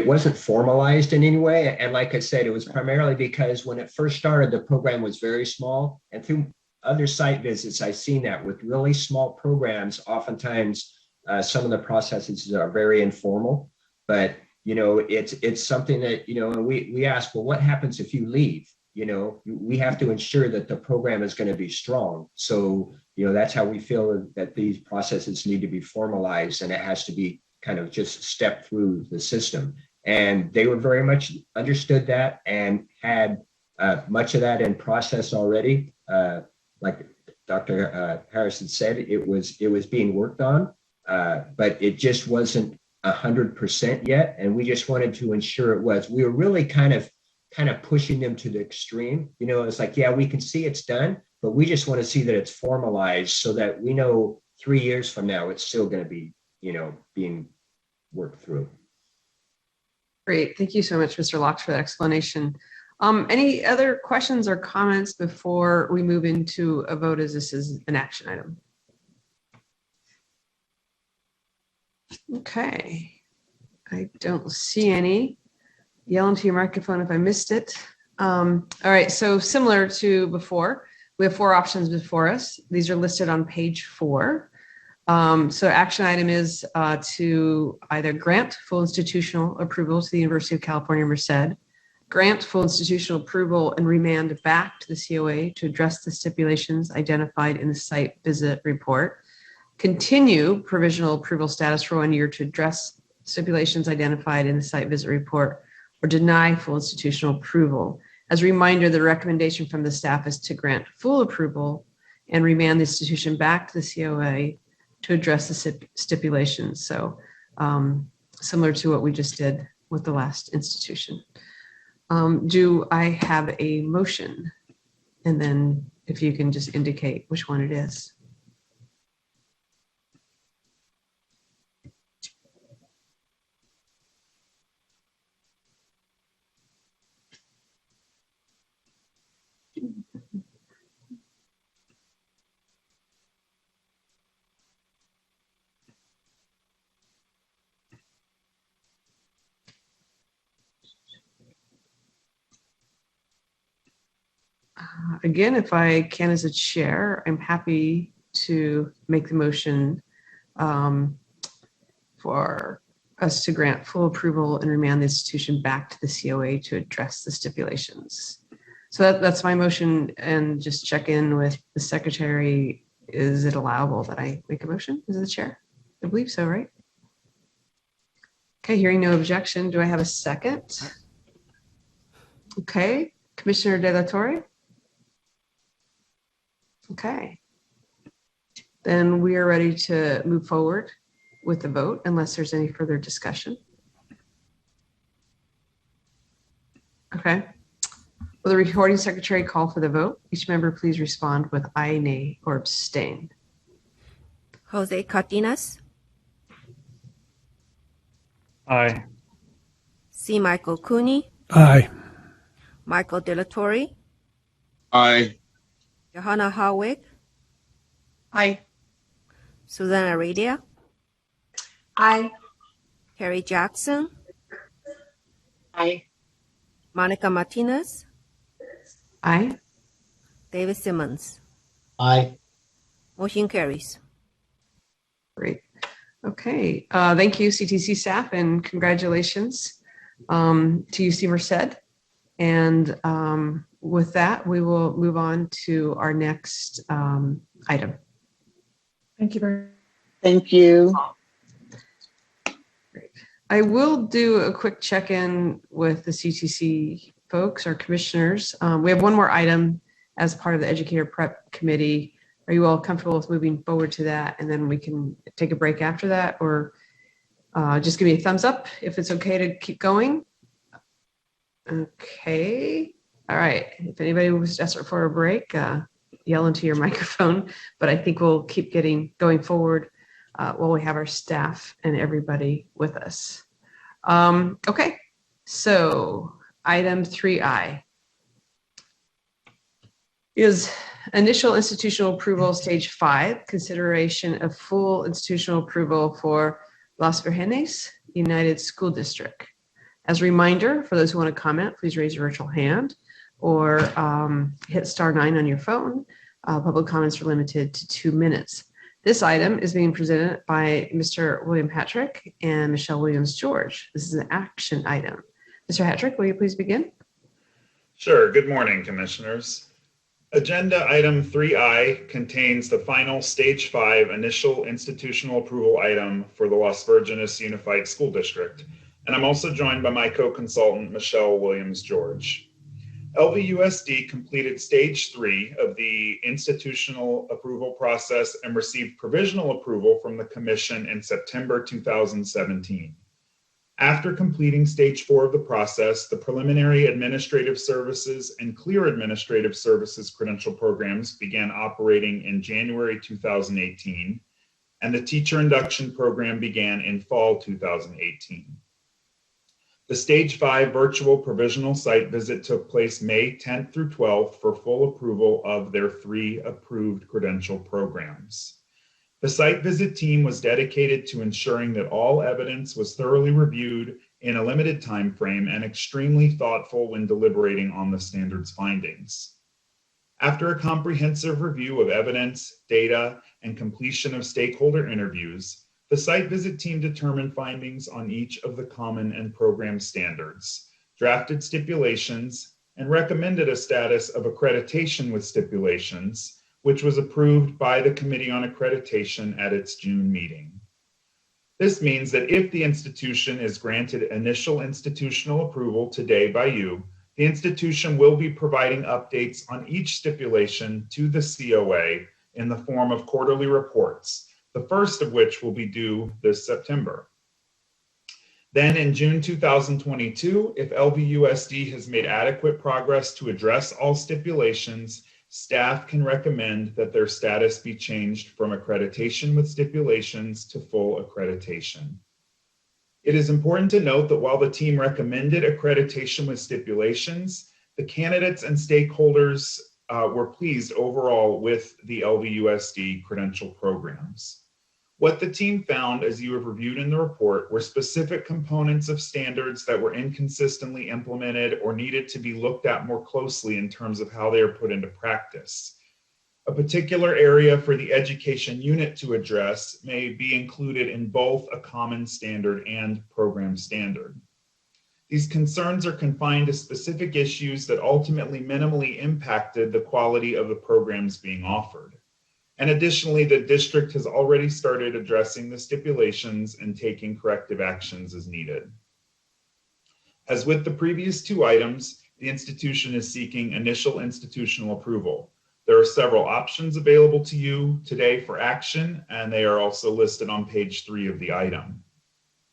wasn't formalized in any way. And like I said, it was primarily because when it first started, the program was very small. And through other site visits, I've seen that with really small programs, oftentimes some of the processes are very informal. But, it's something that, and we ask, well, what happens if you leave? We have to ensure that the program is going to be strong. So, that's how we feel that these processes need to be formalized, and it has to be kind of just step through the system. And they were very much understood that and had much of that in process already. Like Dr. Harrison said, it was being worked on, but it just wasn't 100% yet. And we just wanted to ensure it was. We were really kind of pushing them to the extreme. It's like, yeah, we can see it's done, but we just want to see that it's formalized so that we know 3 years from now it's still going to be, being worked through. Great. Thank you so much, Mr. Locke, for that explanation. Any other questions or comments before we move into a vote, as this is an action item? Okay. I don't see any. Yell into your microphone if I missed it. All right. So similar to before, we have 4 options before us. These are listed on page 4. So action item is to either grant full institutional approval to the University of California, Merced, grant full institutional approval and remand back to the COA to address the stipulations identified in the site visit report, continue provisional approval status for 1 year to address stipulations identified in the site visit report, or deny full institutional approval. As a reminder, the recommendation from the staff is to grant full approval and remand the institution back to the COA to address the stipulations. So similar to what we just did with the last institution. Do I have a motion? And then if you can just indicate which one it is. Again, if I can as a chair, I'm happy to make the motion for us to grant full approval and remand the institution back to the COA to address the stipulations. So that's my motion, and just check in with the secretary. Is it allowable that I make a motion as the chair? I believe so, right? Okay, hearing no objection, do I have a second? Okay, Commissioner De La Torre? Okay. Then we are ready to move forward with the vote unless there's any further discussion. Okay. Will the recording secretary call for the vote? Each member please respond with aye, nay, or abstain. Jose Cardenas, Aye. C. Michael Cooney, Aye. Michael De La Torre, Aye. Johanna Harwig, Aye. Susan Aradia, Aye. Harry Jackson, Aye. Monica Martinez, Aye. David Simmons. Aye. Motion carries. Great. Okay. Thank you, CTC staff, and congratulations to UC Merced. And with that, we will move on to our next item. Thank you very much. Thank you. Great. I will do a quick check-in with the CTC folks, our commissioners. We have one more item as part of the Educator Prep Committee. Are you all comfortable with moving forward to that? And then we can take a break after that, or just give me a thumbs up if it's okay to keep going. Okay. All right. If anybody was desperate for a break, yell into your microphone, but I think we'll keep going forward while we have our staff and everybody with us. Okay. So item 3I. is initial institutional approval, stage 5, consideration of full institutional approval for Las Virgenes United School District. As a reminder, for those who want to comment, please raise your virtual hand or hit *9 on your phone. Public comments are limited to 2 minutes. This item is being presented by Mr. William Hattrick and Michelle Williams-George. This is an action item. Mr. Hattrick, will you please begin? Sure. Good morning, Commissioners. Agenda item 3I contains the final stage 5 initial institutional approval item for the Las Virgenes Unified School District. And I'm also joined by my co-consultant, Michelle Williams-George. LVUSD completed stage 3 of the institutional approval process and received provisional approval from the Commission in September 2017. After completing stage 4 of the process, the preliminary administrative services and clear administrative services credential programs began operating in January 2018, and the teacher induction program began in fall 2018. The stage 5 virtual provisional site visit took place May 10th through 12th for full approval of their 3 approved credential programs. The site visit team was dedicated to ensuring that all evidence was thoroughly reviewed in a limited time frame and extremely thoughtful when deliberating on the standards findings. After a comprehensive review of evidence, data, and completion of stakeholder interviews, the site visit team determined findings on each of the common and program standards, drafted stipulations, and recommended a status of accreditation with stipulations, which was approved by the Committee on Accreditation at its June meeting. This means that if the institution is granted initial institutional approval today by you, the institution will be providing updates on each stipulation to the COA in the form of quarterly reports, the first of which will be due this September. Then in June 2022, if LVUSD has made adequate progress to address all stipulations, staff can recommend that their status be changed from accreditation with stipulations to full accreditation. It is important to note that while the team recommended accreditation with stipulations, the candidates and stakeholders were pleased overall with the LVUSD credential programs. What the team found, as you have reviewed in the report, were specific components of standards that were inconsistently implemented or needed to be looked at more closely in terms of how they are put into practice. A particular area for the education unit to address may be included in both a common standard and program standard. These concerns are confined to specific issues that ultimately minimally impacted the quality of the programs being offered. And additionally, the district has already started addressing the stipulations and taking corrective actions as needed. As with the previous 2 items, the institution is seeking initial institutional approval. There are several options available to you today for action, and they are also listed on page 3 of the item.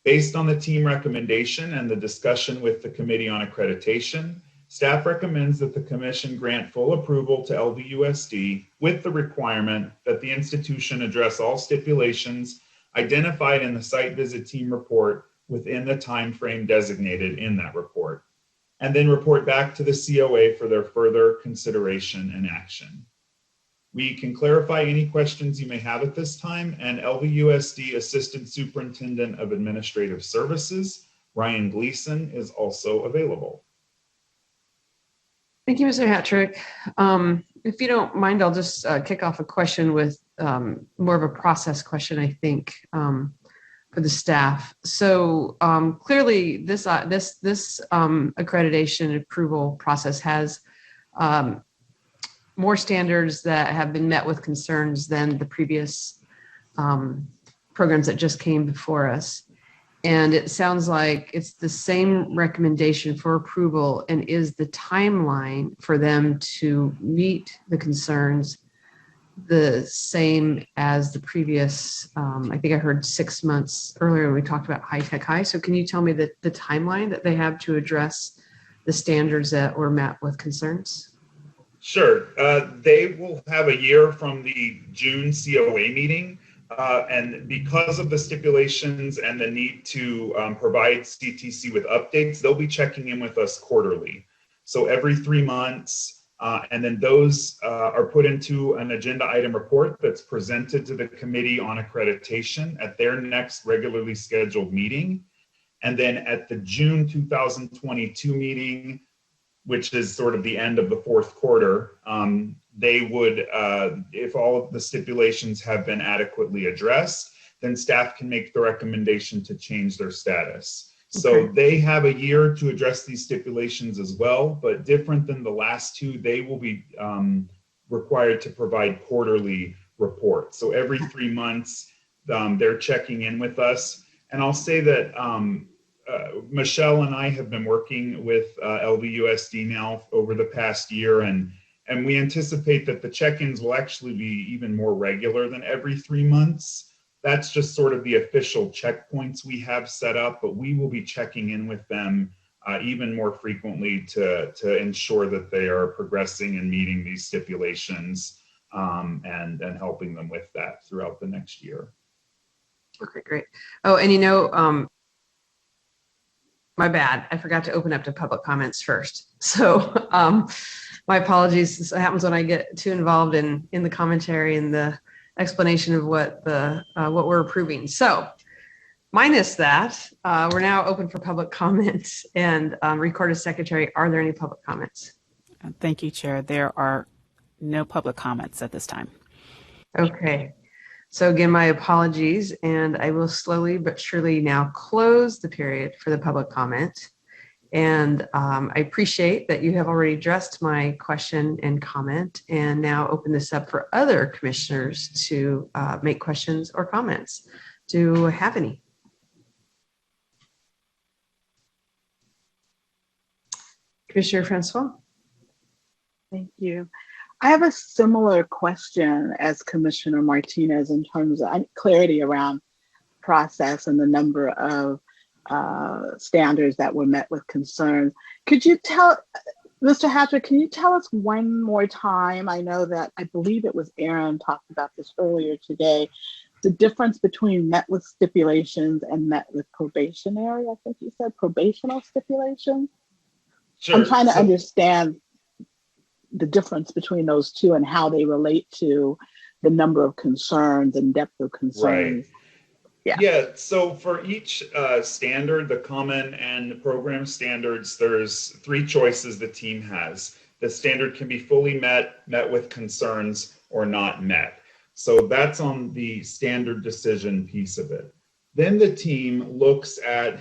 Based on the team recommendation and the discussion with the Committee on Accreditation, staff recommends that the Commission grant full approval to LVUSD with the requirement that the institution address all stipulations identified in the site visit team report within the time frame designated in that report, and then report back to the COA for their further consideration and action. We can clarify any questions you may have at this time, and LVUSD Assistant Superintendent of Administrative Services, Ryan Gleason, is also available. Thank you, Mr. Hattrick. If you don't mind, I'll just kick off a question with more of a process question, I think, for the staff. So clearly, this accreditation approval process has more standards that have been met with concerns than the previous programs that just came before us. And it sounds like it's the same recommendation for approval, and is the timeline for them to meet the concerns the same as the previous, I think I heard 6 months earlier when we talked about high tech high. So can you tell me the timeline that they have to address the standards that were met with concerns? Sure. They will have a year from the June COA meeting. And because of the stipulations and the need to provide CTC with updates, they'll be checking in with us quarterly. So every 3 months, And then those are put into an agenda item report that's presented to the Committee on Accreditation at their next regularly scheduled meeting. And then at the June 2022 meeting, which is sort of the end of the fourth quarter, they would, if all of the stipulations have been adequately addressed, then staff can make the recommendation to change their status. So they have a year to address these stipulations as well, but different than the last two, they will be required to provide quarterly reports. So every 3 months, they're checking in with us. And I'll say that Michelle and I have been working with LVUSD now over the past year, and we anticipate that the check-ins will actually be even more regular than every 3 months. That's just sort of the official checkpoints we have set up, but we will be checking in with them even more frequently to ensure that they are progressing and meeting these stipulations and helping them with that throughout the next year. Okay, great. Oh, and my bad. I forgot to open up to public comments first. So my apologies. This happens when I get too involved in the commentary and the explanation of what we're approving. So minus that, we're now open for public comments. And Recorded Secretary, are there any public comments? Thank you, Chair. There are no public comments at this time. Okay. So again, my apologies, and I will slowly but surely now close the period for the public comment. And I appreciate that you have already addressed my question and comment, and now open this up for other commissioners to make questions or comments. Do I have any? Commissioner Francois? Thank you. I have a similar question as Commissioner Martinez in terms of clarity around process and the number of standards that were met with concerns. Could you tell, Mr. Hatcher, can you tell us one more time? I know that I believe it was Aaron talked about this earlier today, the difference between met with stipulations and met with probationary. I think you said probational stipulations. Sure. I'm trying to understand the difference between those two and how they relate to the number of concerns and depth of concerns. Right. Yeah. So for each standard, the common and program standards, there's 3 choices the team has. The standard can be fully met, met with concerns, or not met. So that's on the standard decision piece of it. Then the team looks at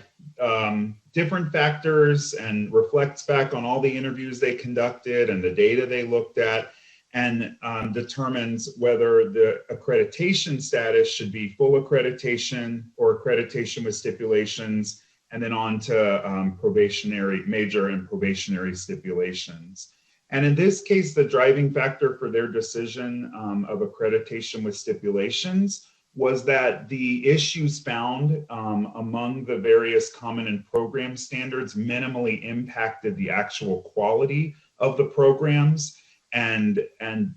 different factors and reflects back on all the interviews they conducted and the data they looked at, and determines whether the accreditation status should be full accreditation or accreditation with stipulations, and then on to probationary, major and probationary stipulations. And in this case, the driving factor for their decision of accreditation with stipulations was that the issues found among the various common and program standards minimally impacted the actual quality of the programs. And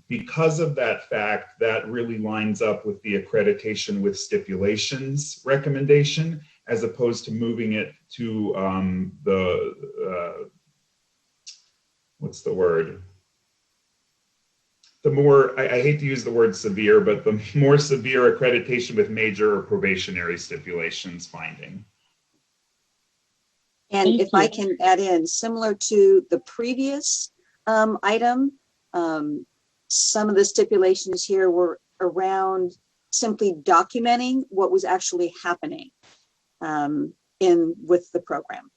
because of that fact, that really lines up with the accreditation with stipulations recommendation, as opposed to moving it to what's the word? The more, I hate to use the word severe, but the more severe accreditation with major or probationary stipulations finding. And if I can add in, similar to the previous item, some of the stipulations here were around simply documenting what was actually happening with the program.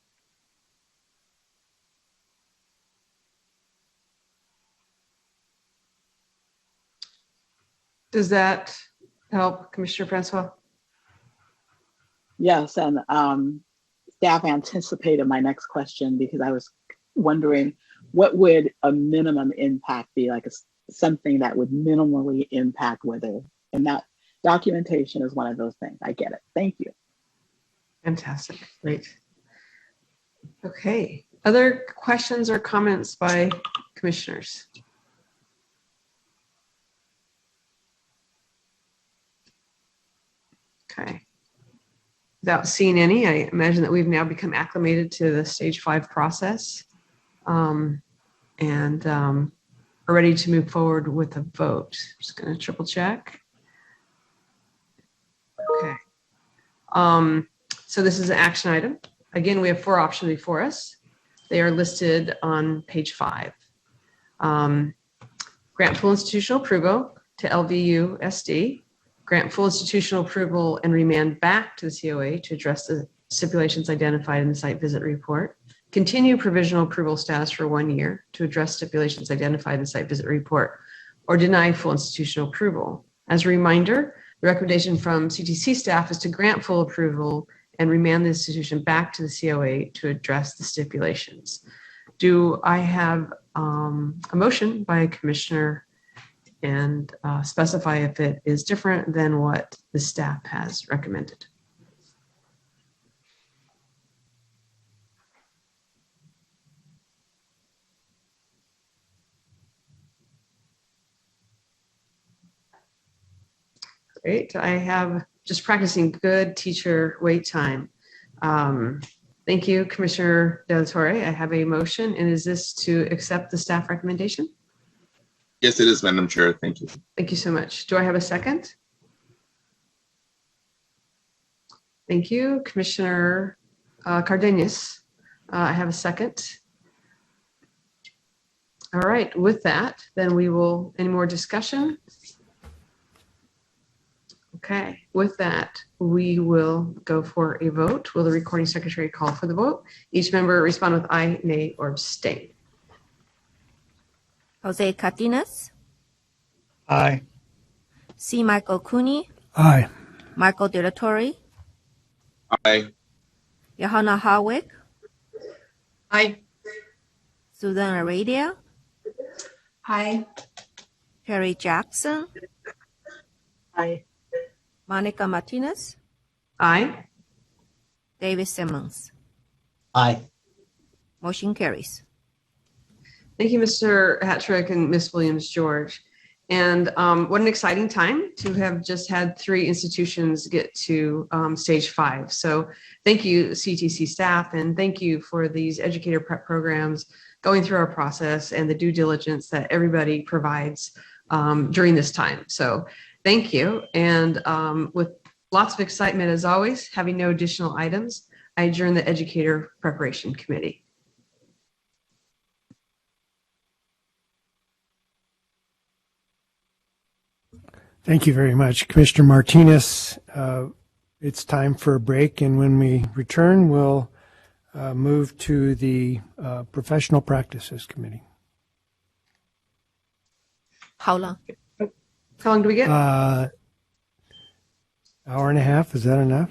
Does that help, Commissioner Francois? Yes, and staff anticipated my next question because I was wondering what would a minimum impact be, like something that would minimally impact whether, and that documentation is one of those things. I get it. Thank you. Fantastic. Great. Okay. Other questions or comments by commissioners? Okay. Without seeing any, I imagine that we've now become acclimated to the stage 5 process. are ready to move forward with a vote. I'm just going to triple check. Okay. So this is an action item. Again, we have 4 options before us. They are listed on page 5. Grant full institutional approval to LVU SD. Grant full institutional approval and remand back to the COA to address the stipulations identified in the site visit report. Continue provisional approval status for 1 year to address stipulations identified in the site visit report, or deny full institutional approval. As a reminder, the recommendation from CTC staff is to grant full approval and remand the institution back to the COA to address the stipulations. Do I have a motion by a commissioner and specify if it is different than what the staff has recommended? Great. I have just practicing good teacher wait time. Thank you, Commissioner De La Torre. I have a motion, and is this to accept the staff recommendation? Yes, it is, Madam Chair. Thank you. Thank you so much. Do I have a second? Thank you, Commissioner Cardenas. I have a second. All right, with that, then we will, any more discussion? Okay, with that, we will go for a vote. Will the recording secretary call for the vote? Each member respond with aye, nay, or abstain. Jose Cardenas, Aye. C. Michael Cooney, Aye. Michael De La Torre, Aye. Johanna Harwick, Aye. Susan Aradia, Aye. Harry Jackson, Aye. Monica Martinez, Aye. David Simmons. Aye. Motion carries. Thank you, Mr. Hattrick and Ms. Williams-George. And what an exciting time to have just had 3 institutions get to stage 5. So thank you, CTC staff, and thank you for these educator prep programs going through our process and the due diligence that everybody provides during this time. So thank you. And with lots of excitement as always, having no additional items, I adjourn the Educator Preparation Committee. Thank you very much, Commissioner Martinez. It's time for a break, and when we return, we'll move to the Professional Practices Committee. How long? How long do we get? Hour and a half. Is that enough?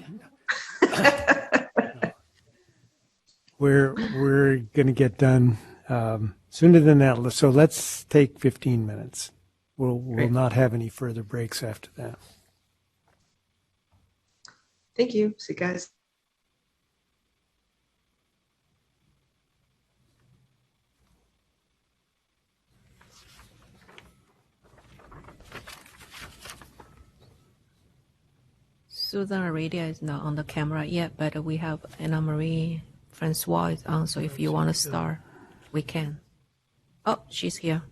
We're going to get done sooner than that. So let's take 15 minutes. We'll not have any further breaks after that. Thank you. See you guys. Susan Aradia is not on the camera yet, but we have Anna Marie Francois is on, so if you want to start, we can. Oh, she's here.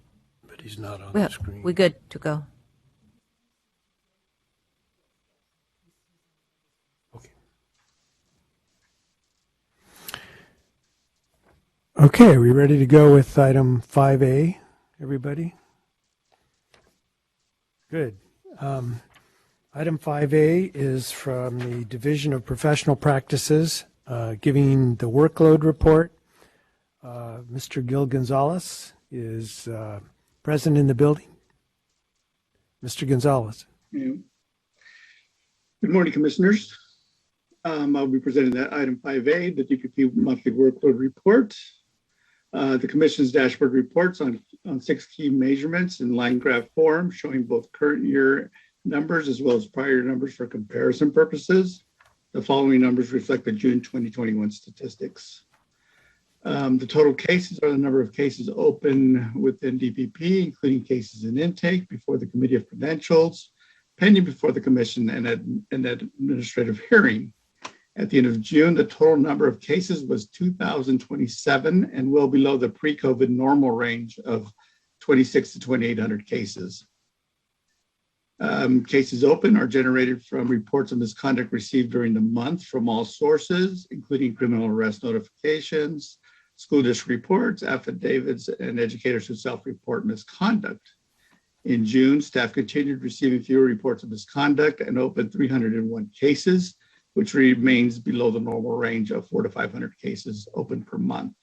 But he's not on the screen. We're good to go. Okay, are we ready to go with item 5A, everybody? Good. Item 5A is from the Division of Professional Practices, giving the workload report. Mr. Gil Gonzalez is present in the building. Mr. Gonzalez. Yeah. Good morning, Commissioners. I'll be presenting that item 5A, the DPP monthly workload report. The Commission's dashboard reports on 6 key measurements in line graph form, showing both current year numbers as well as prior numbers for comparison purposes. The following numbers reflect the June 2021 statistics. The total cases are the number of cases open within DPP, including cases in intake before the Committee of Credentials, pending before the Commission, and an administrative hearing. At the end of June, the total number of cases was 2,027 and well below the pre-COVID normal range of 26 to 2,800 cases. Cases open are generated from reports of misconduct received during the month from all sources, including criminal arrest notifications, school district reports, affidavits, and educators who self-report misconduct. In June, staff continued receiving fewer reports of misconduct and opened 301 cases, which remains below the normal range of 400 to 500 cases open per month.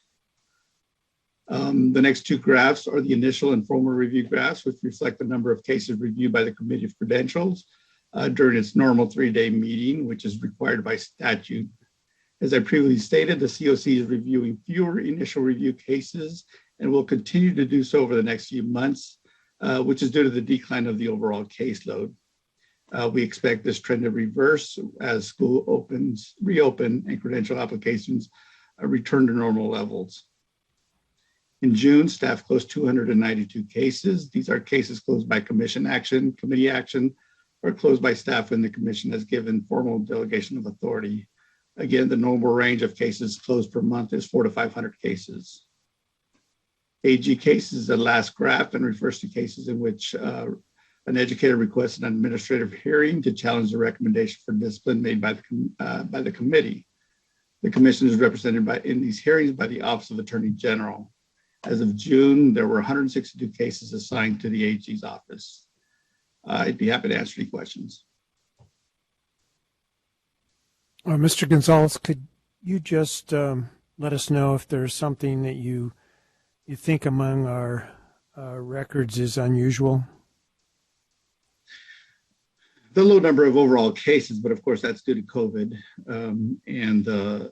The next two graphs are the initial and formal review graphs, which reflect the number of cases reviewed by the Committee of Credentials during its normal 3-day meeting, which is required by statute. As I previously stated, the COC is reviewing fewer initial review cases and will continue to do so over the next few months, which is due to the decline of the overall caseload. We expect this trend to reverse as school reopen and credential applications return to normal levels. In June, staff closed 292 cases. These are cases closed by commission action, committee action, or closed by staff when the commission has given formal delegation of authority. Again, the normal range of cases closed per month is 400 to 500 cases. AG cases is the last graph and refers to cases in which an educator requests an administrative hearing to challenge the recommendation for discipline made by the committee. The commission is represented in these hearings by the Office of Attorney General. As of June, there were 162 cases assigned to the AG's office. I'd be happy to answer any questions. Mr. Gonzalez, could you just let us know if there's something that you think among our records is unusual? The low number of overall cases, but of course that's due to COVID and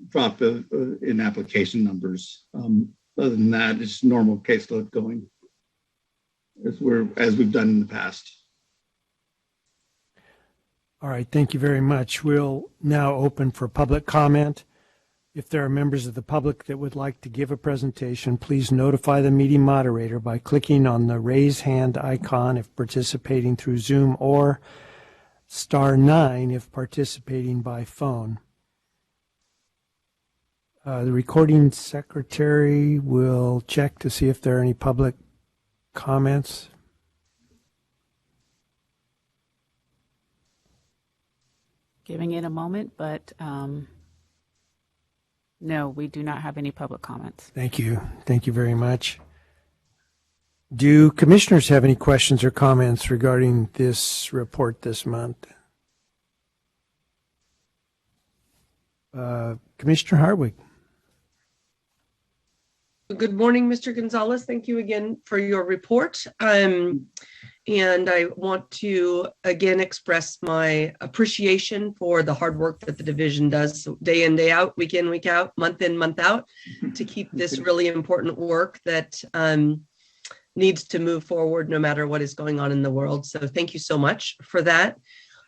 drop in application numbers. Other than that, it's normal caseload going as we've done in the past. All right, thank you very much. We'll now open for public comment. If there are members of the public that would like to give a presentation, please notify the meeting moderator by clicking on the raise hand icon if participating through Zoom, or *9 if participating by phone. The recording secretary will check to see if there are any public comments. Giving it a moment, but no, we do not have any public comments. Thank you. Thank you very much. Do commissioners have any questions or comments regarding this report this month? Commissioner Hartwig. Good morning, Mr. Gonzalez. Thank you again for your report. And I want to again express my appreciation for the hard work that the division does day in, day out, week in, week out, month in, month out, to keep this really important work that needs to move forward no matter what is going on in the world. So thank you so much for that.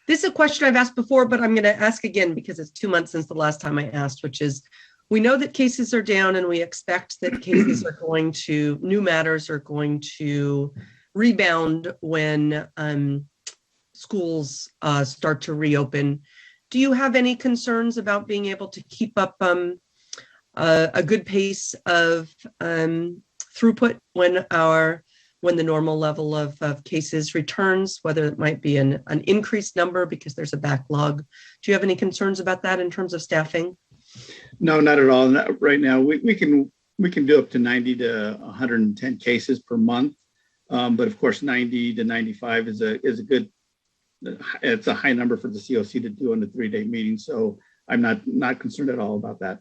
This is a question I've asked before, but I'm going to ask again because it's 2 months since the last time I asked, which is, we know that cases are down and we expect that cases are going to, new matters are going to rebound when schools start to reopen. Do you have any concerns about being able to keep up a good pace of throughput when the normal level of cases returns, whether it might be an increased number because there's a backlog? Do you have any concerns about that in terms of staffing? No, not at all. Not right now, we can do up to 90 to 110 cases per month, but of course 90 to 95 is a good. It's a high number for the COC to do on a 3-day meeting, so I'm not concerned at all about that.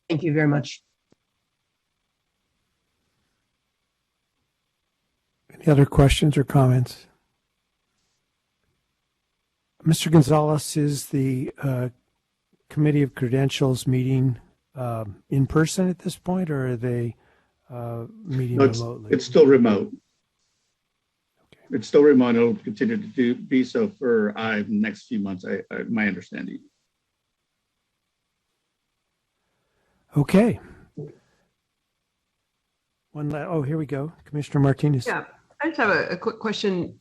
Thank you very much. Any other questions or comments? Mr. Gonzalez, is the Committee of Credentials meeting in person at this point, or are they meeting remotely? It's still remote. Okay. It's still remote. It'll continue to be so for the next few months, my understanding. Okay. Here we go. Commissioner Martinez. Yeah, I just have a quick question.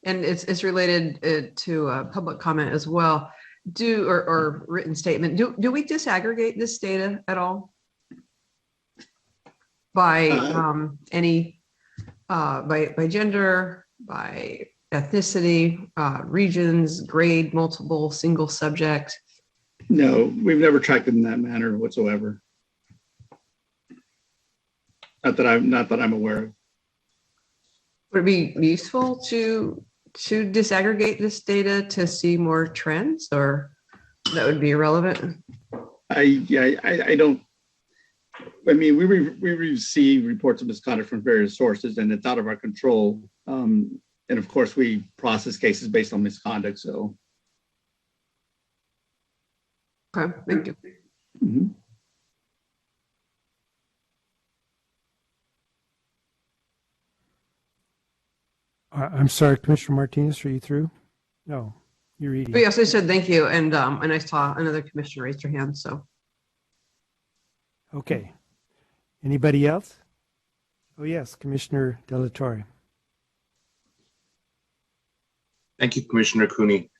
And it's related to public comment as well. Or written statement. Do we disaggregate this data at all? by by gender, by ethnicity, regions, grade, multiple, single subject? No, we've never tracked it in that manner whatsoever. Not that I'm aware of. Would it be useful to disaggregate this data to see more trends, or that would be irrelevant? I don't. I mean, we receive reports of misconduct from various sources, and it's out of our control. And of course, we process cases based on misconduct. So, okay, thank you. Mm-hmm. I'm sorry, Commissioner Martinez, are you through? No, you're reading. But yes, I said thank you, and I saw another commissioner raise her hand. So, okay. Anybody else? Oh yes, Commissioner De La Torre. Thank you, Commissioner Cooney.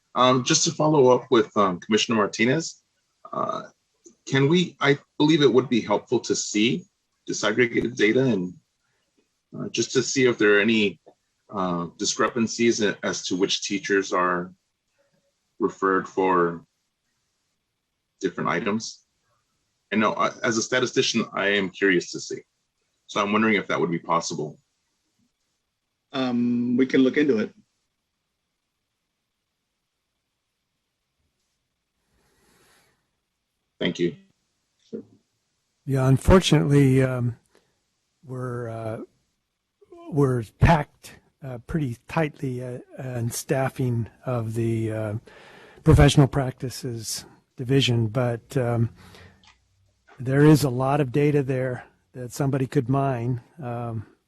Just to follow up with Commissioner Martinez, can we? I believe it would be helpful to see disaggregated data and just to see if there are any discrepancies as to which teachers are referred for different items. I know as a statistician, I am curious to see. So I'm wondering if that would be possible. We can look into it. Thank you. Yeah, unfortunately, we're packed pretty tightly in staffing of the professional practices division, but there is a lot of data there that somebody could mine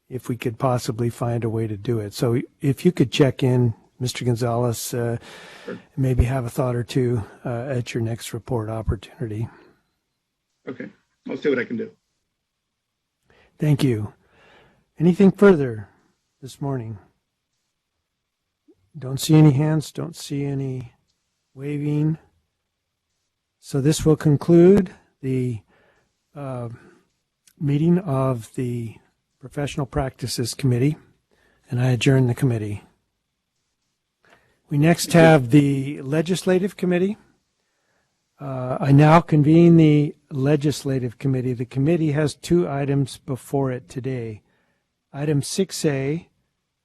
if we could possibly find a way to do it. So if you could check in, Mr. Gonzalez, Sure. maybe have a thought or two at your next report opportunity. Okay, I'll see what I can do. Thank you. Anything further this morning? Don't see any hands, don't see any waving. So this will conclude the meeting of the Professional Practices Committee, and I adjourn the committee. We next have the Legislative Committee. I now convene the Legislative Committee. The committee has 2 items before it today. Item 6A,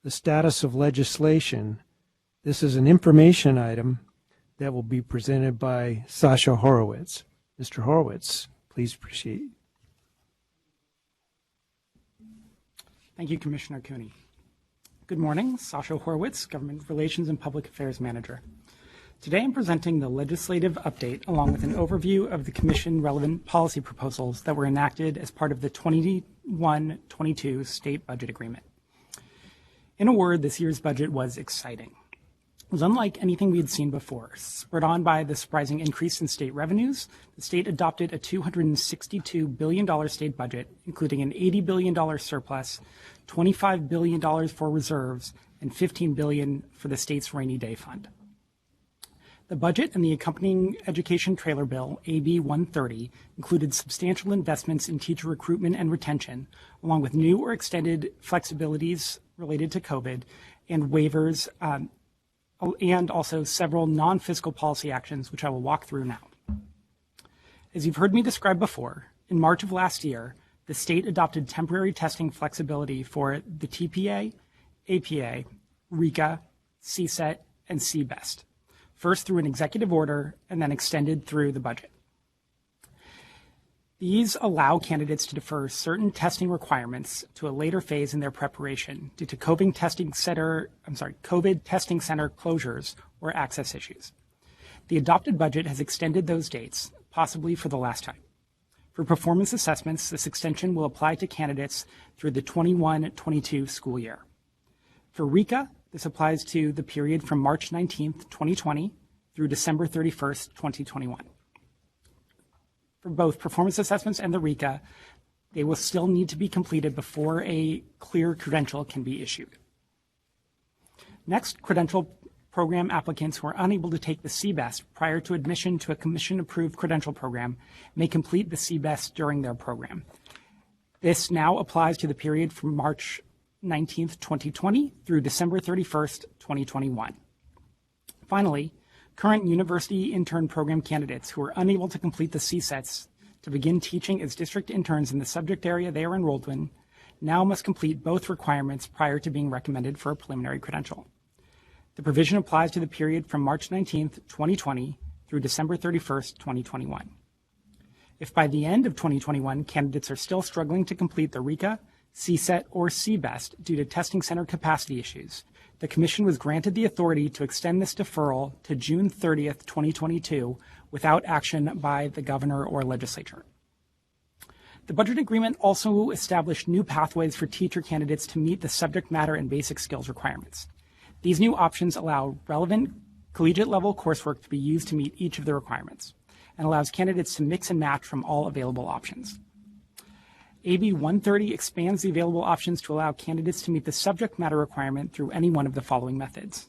the status of legislation. This is an information item that will be presented by Sasha Horowitz. Mr. Horowitz, please proceed. Thank you, Commissioner Cooney. Good morning, Sasha Horowitz, Government Relations and Public Affairs Manager. Today I'm presenting the legislative update along with an overview of the Commission relevant policy proposals that were enacted as part of the 21-22 State Budget Agreement. In a word, this year's budget was exciting. It was unlike anything we had seen before. Spurred on by the surprising increase in state revenues, the state adopted a $262 billion state budget, including an $80 billion surplus, $25 billion for reserves, and $15 billion for the state's rainy day fund. The budget and the accompanying education trailer bill, AB 130, included substantial investments in teacher recruitment and retention, along with new or extended flexibilities related to COVID and waivers, and also several non-fiscal policy actions, which I will walk through now. As you've heard me describe before, in March of last year, the state adopted temporary testing flexibility for the TPA, APA, RECA, CSET, and CBEST, first through an executive order and then extended through the budget. These allow candidates to defer certain testing requirements to a later phase in their preparation due to COVID testing center closures or access issues. The adopted budget has extended those dates, possibly for the last time. For performance assessments, this extension will apply to candidates through the 21-22 school year. For RECA, this applies to the period from March 19th, 2020 through December 31st, 2021. For both performance assessments and the RECA, they will still need to be completed before a clear credential can be issued. Next, credential program applicants who are unable to take the CBEST prior to admission to a commission-approved credential program may complete the CBEST during their program. This now applies to the period from March 19th, 2020 through December 31st, 2021. Finally, current university intern program candidates who are unable to complete the CSETs to begin teaching as district interns in the subject area they are enrolled in now must complete both requirements prior to being recommended for a preliminary credential. The provision applies to the period from March 19th, 2020 through December 31st, 2021. If by the end of 2021 candidates are still struggling to complete the RECA, CSET, or CBEST due to testing center capacity issues, the Commission was granted the authority to extend this deferral to June 30th, 2022 without action by the governor or legislature. The budget agreement also established new pathways for teacher candidates to meet the subject matter and basic skills requirements. These new options allow relevant collegiate-level coursework to be used to meet each of the requirements and allows candidates to mix and match from all available options. AB 130 expands the available options to allow candidates to meet the subject matter requirement through any one of the following methods.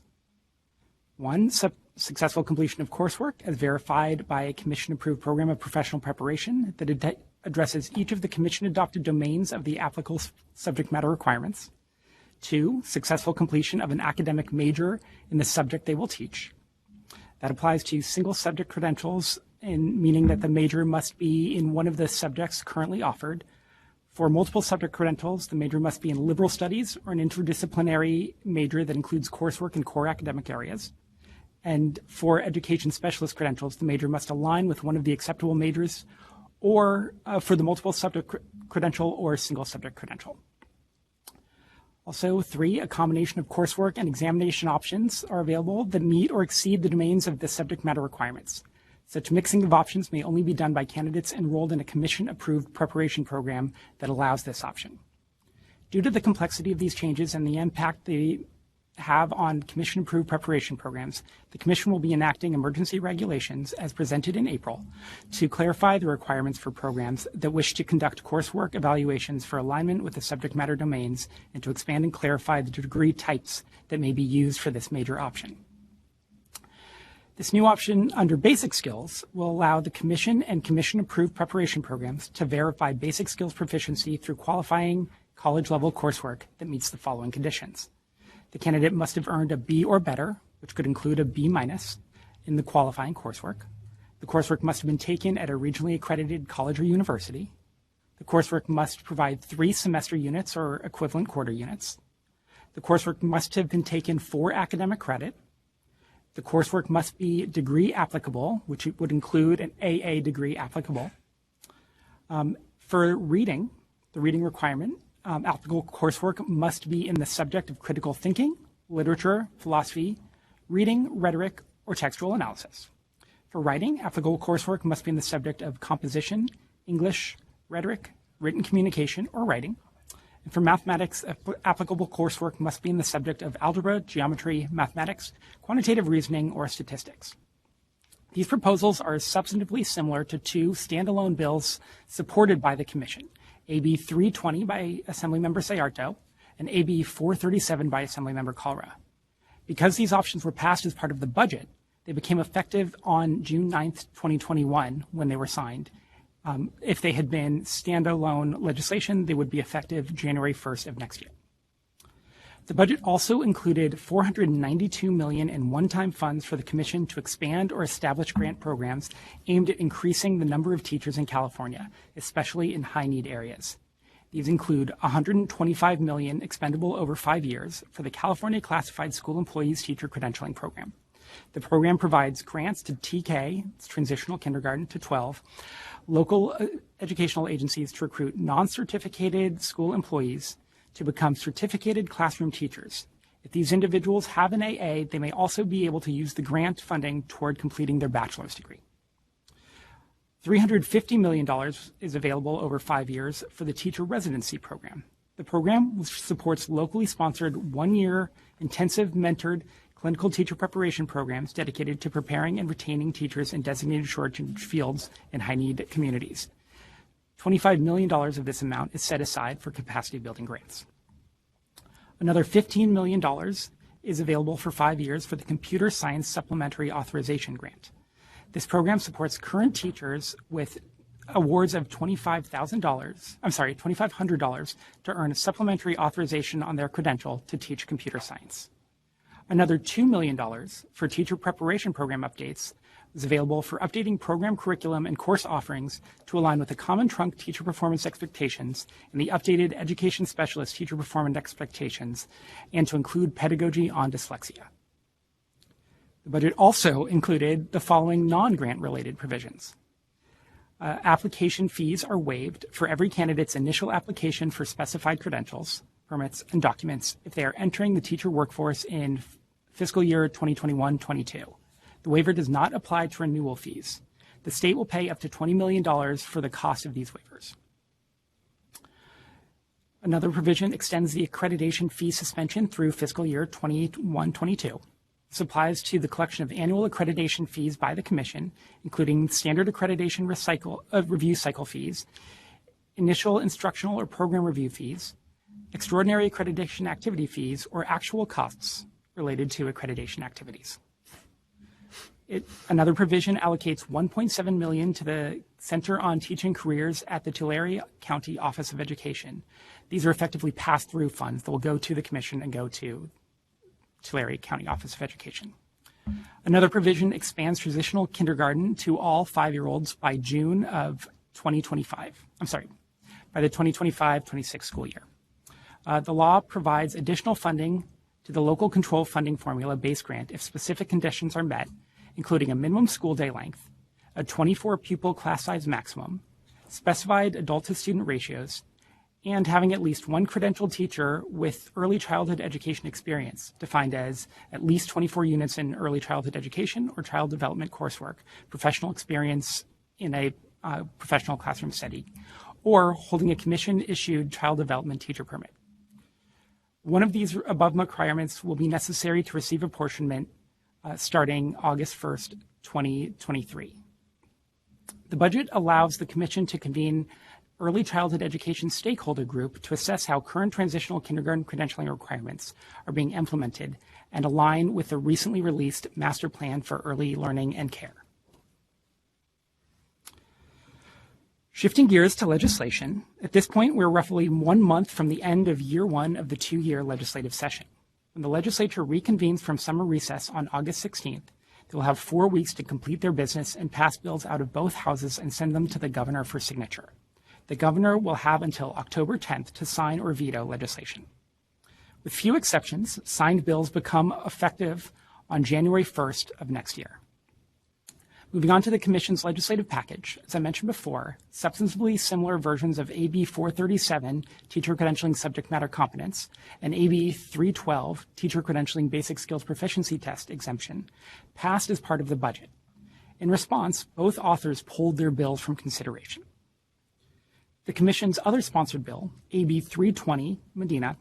1. Successful completion of coursework as verified by a Commission-approved program of professional preparation that addresses each of the Commission-adopted domains of the applicable subject matter requirements. 2. Successful completion of an academic major in the subject they will teach. That applies to single subject credentials, meaning that the major must be in one of the subjects currently offered. For multiple subject credentials, the major must be in liberal studies or an interdisciplinary major that includes coursework in core academic areas. And for education specialist credentials, the major must align with one of the acceptable majors or for the multiple subject credential or single subject credential. Also, 3, a combination of coursework and examination options are available that meet or exceed the domains of the subject matter requirements. Such mixing of options may only be done by candidates enrolled in a Commission-approved preparation program that allows this option. Due to the complexity of these changes and the impact they have on Commission-approved preparation programs, the Commission will be enacting emergency regulations as presented in April to clarify the requirements for programs that wish to conduct coursework evaluations for alignment with the subject matter domains and to expand and clarify the degree types that may be used for this major option. This new option under basic skills will allow the Commission and Commission-approved preparation programs to verify basic skills proficiency through qualifying college-level coursework that meets the following conditions. The candidate must have earned a B or better, which could include a B- in the qualifying coursework. The coursework must have been taken at a regionally accredited college or university. The coursework must provide 3 semester units or equivalent quarter units. The coursework must have been taken for academic credit. The coursework must be degree applicable, which would include an AA degree applicable. For reading, the reading requirement, applicable coursework must be in the subject of critical thinking, literature, philosophy, reading, rhetoric, or textual analysis. For writing, applicable coursework must be in the subject of composition, English, rhetoric, written communication, or writing. And for mathematics, applicable coursework must be in the subject of algebra, geometry, mathematics, quantitative reasoning, or statistics. These proposals are substantively similar to 2 standalone bills supported by the Commission, AB 320 by Assemblymember Sayarto and AB 437 by Assemblymember Kalra. Because these options were passed as part of the budget, they became effective on June 9th, 2021 when they were signed. If they had been standalone legislation, they would be effective January 1st of next year. The budget also included $492 million in one-time funds for the Commission to expand or establish grant programs aimed at increasing the number of teachers in California, especially in high-need areas. These include $125 million expendable over 5 years for the California Classified School Employees Teacher Credentialing Program. The program provides grants to TK, it's transitional kindergarten to 12, local educational agencies to recruit non-certificated school employees to become certificated classroom teachers. If these individuals have an AA, they may also be able to use the grant funding toward completing their bachelor's degree. $350 million is available over 5 years for the teacher residency program. The program supports locally sponsored 1-year intensive mentored clinical teacher preparation programs dedicated to preparing and retaining teachers in designated shortage fields in high-need communities. $25 million of this amount is set aside for capacity building grants. Another $15 million is available for 5 years for the Computer Science Supplementary Authorization Grant. This program supports current teachers with awards of $2,500 to earn supplementary authorization on their credential to teach computer science. Another $2 million for teacher preparation program updates was available for updating program curriculum and course offerings to align with the Common Trunk teacher performance expectations and the updated Education Specialist teacher performance expectations, and to include pedagogy on dyslexia. The budget also included the following non-grant related provisions. Application fees are waived for every candidate's initial application for specified credentials, permits, and documents if they are entering the teacher workforce in fiscal year 2021-22. The waiver does not apply to renewal fees. The state will pay up to $20 million for the cost of these waivers. Another provision extends the accreditation fee suspension through fiscal year 21-22. This applies to the collection of annual accreditation fees by the Commission, including standard accreditation review cycle fees, initial instructional or program review fees, extraordinary accreditation activity fees, or actual costs related to accreditation activities. Another provision allocates $1.7 million to the Center on Teaching Careers at the Tulare County Office of Education. These are effectively pass-through funds that will go to the Commission and go to Tulare County Office of Education. Another provision expands transitional kindergarten to all 5-year-olds by June of 2025. By the 2025-26 school year. The law provides additional funding to the local control funding formula base grant if specific conditions are met, including a minimum school day length, a 24 pupil class size maximum, specified adult to student ratios, and having at least one credentialed teacher with early childhood education experience, defined as at least 24 units in early childhood education or child development coursework, professional experience in a professional classroom setting, or holding a commission-issued child development teacher permit. One of these above requirements will be necessary to receive apportionment starting August 1st, 2023. The budget allows the Commission to convene early childhood education stakeholder group to assess how current transitional kindergarten credentialing requirements are being implemented and align with the recently released Master Plan for Early Learning and Care. Shifting gears to legislation, at this point we're roughly 1 month from the end of year 1 of the 2-year legislative session. When the legislature reconvenes from summer recess on August 16th, they will have 4 weeks to complete their business and pass bills out of both houses and send them to the governor for signature. The governor will have until October 10th to sign or veto legislation. With few exceptions, signed bills become effective on January 1st of next year. Moving on to the Commission's legislative package, as I mentioned before, substantively similar versions of AB 437, Teacher Credentialing Subject Matter Competence, and AB 312, Teacher Credentialing Basic Skills Proficiency Test exemption, passed as part of the budget. In response, both authors pulled their bills from consideration. The Commission's other sponsored bill, AB 320, Medina,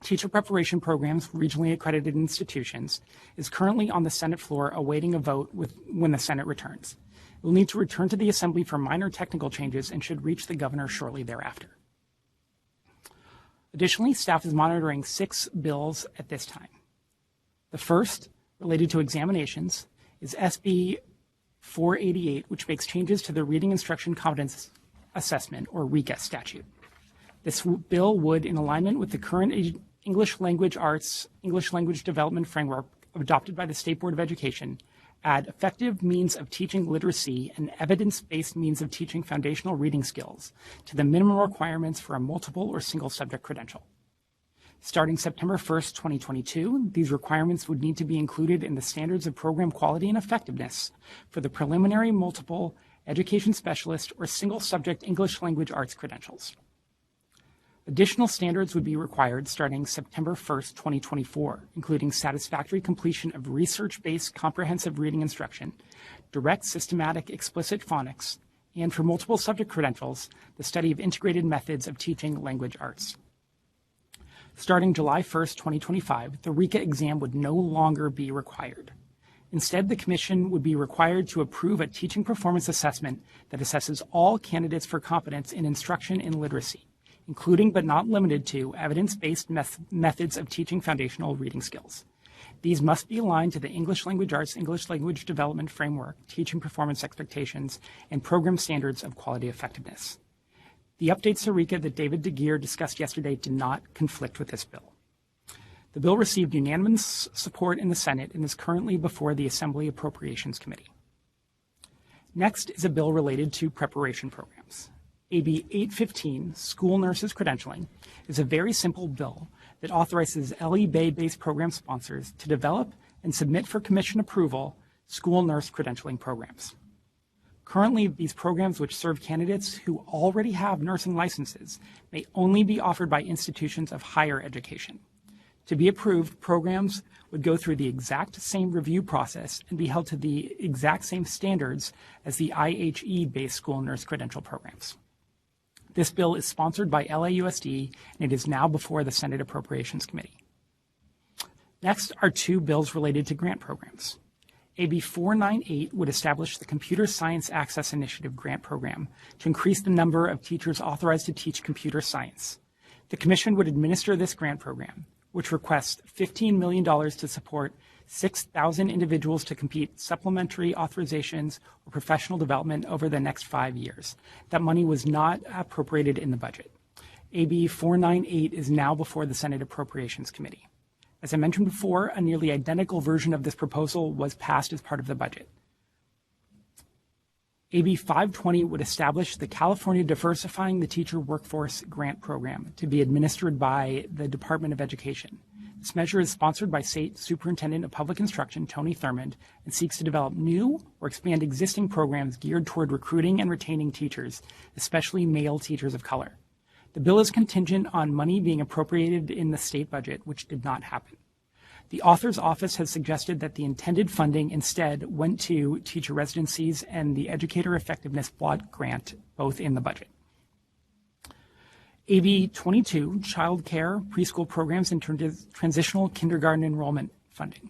Teacher Preparation Programs for Regionally Accredited Institutions, is currently on the Senate floor awaiting a vote when the Senate returns. It will need to return to the Assembly for minor technical changes and should reach the governor shortly thereafter. Additionally, staff is monitoring 6 bills at this time. The first, related to examinations, is SB 488, which makes changes to the Reading Instruction Competence Assessment, or RECA statute. This bill would, in alignment with the current English Language Arts, English Language Development Framework adopted by the State Board of Education, add effective means of teaching literacy and evidence-based means of teaching foundational reading skills to the minimum requirements for a multiple or single subject credential. Starting September 1st, 2022, these requirements would need to be included in the standards of program quality and effectiveness for the preliminary multiple education specialist or single subject English Language Arts credentials. Additional standards would be required starting September 1st, 2024, including satisfactory completion of research-based comprehensive reading instruction, direct systematic explicit phonics, and for multiple subject credentials, the study of integrated methods of teaching language arts. Starting July 1st, 2025, the RECA exam would no longer be required. Instead, the Commission would be required to approve a teaching performance assessment that assesses all candidates for competence in instruction in literacy, including but not limited to evidence-based methods of teaching foundational reading skills. These must be aligned to the English Language Arts, English Language Development Framework, teaching performance expectations, and program standards of quality effectiveness. The updates to RECA that David DeGeer discussed yesterday did not conflict with this bill. The bill received unanimous support in the Senate and is currently before the Assembly Appropriations Committee. Next is a bill related to preparation programs. AB 815, School Nurses Credentialing, is a very simple bill that authorizes LE Bay-based program sponsors to develop and submit for commission approval school nurse credentialing programs. Currently, these programs, which serve candidates who already have nursing licenses, may only be offered by institutions of higher education. To be approved, programs would go through the exact same review process and be held to the exact same standards as the IHE-based school nurse credential programs. This bill is sponsored by LAUSD, and it is now before the Senate Appropriations Committee. Next are two bills related to grant programs. AB 498 would establish the Computer Science Access Initiative grant program to increase the number of teachers authorized to teach computer science. The Commission would administer this grant program, which requests $15 million to support 6,000 individuals to complete supplementary authorizations or professional development over the next 5 years. That money was not appropriated in the budget. AB 498 is now before the Senate Appropriations Committee. As I mentioned before, a nearly identical version of this proposal was passed as part of the budget. AB 520 would establish the California Diversifying the Teacher Workforce Grant Program to be administered by the Department of Education. This measure is sponsored by State Superintendent of Public Instruction, Tony Thurmond, and seeks to develop new or expand existing programs geared toward recruiting and retaining teachers, especially male teachers of color. The bill is contingent on money being appropriated in the state budget, which did not happen. The author's office has suggested that the intended funding instead went to teacher residencies and the Educator Effectiveness Block Grant, both in the budget. AB 22, Child Care, Preschool Programs, and Transitional Kindergarten Enrollment Funding.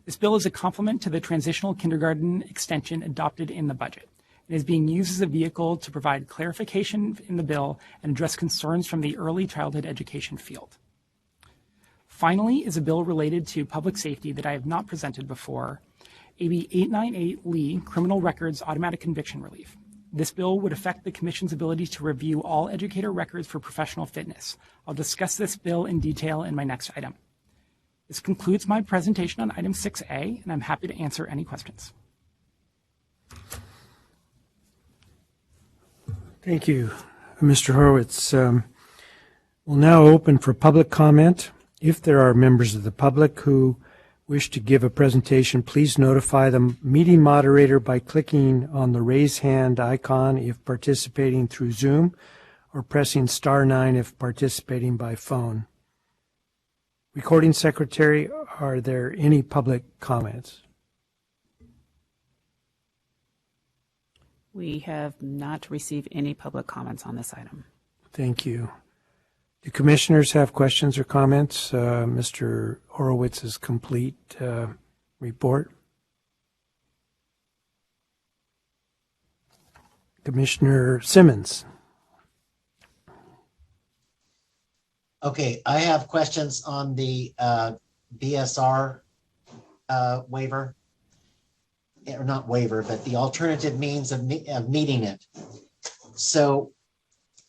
This bill is a complement to the Transitional Kindergarten Extension adopted in the budget. It is being used as a vehicle to provide clarification in the bill and address concerns from the early childhood education field. Finally is a bill related to public safety that I have not presented before, AB 898 Lee, Criminal Records Automatic Conviction Relief. This bill would affect the Commission's ability to review all educator records for professional fitness. I'll discuss this bill in detail in my next item. This concludes my presentation on item 6A, and I'm happy to answer any questions. Thank you, Mr. Horowitz. We'll now open for public comment. If there are members of the public who wish to give a presentation, please notify the meeting moderator by clicking on the raise hand icon if participating through Zoom, or pressing *9 if participating by phone. Recording Secretary, are there any public comments? We have not received any public comments on this item. Thank you. Do commissioners have questions or comments? Mr. Horowitz's complete report. Commissioner Simmons. Okay, I have questions on the BSR waiver, or not waiver, but the alternative means of meeting it. So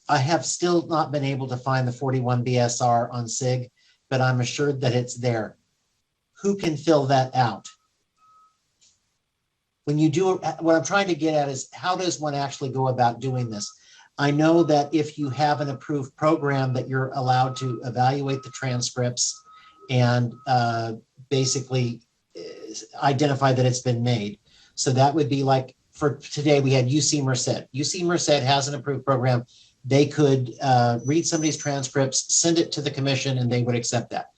I have still not been able to find the 41 BSR on SIG, but I'm assured that it's there. Who can fill that out? When you do, what I'm trying to get at is, how does one actually go about doing this? I know that if you have an approved program that you're allowed to evaluate the transcripts and basically identify that it's been made. So that would be like, for today, we had UC Merced. UC Merced has an approved program. They could read somebody's transcripts, send it to the commission, and they would accept that.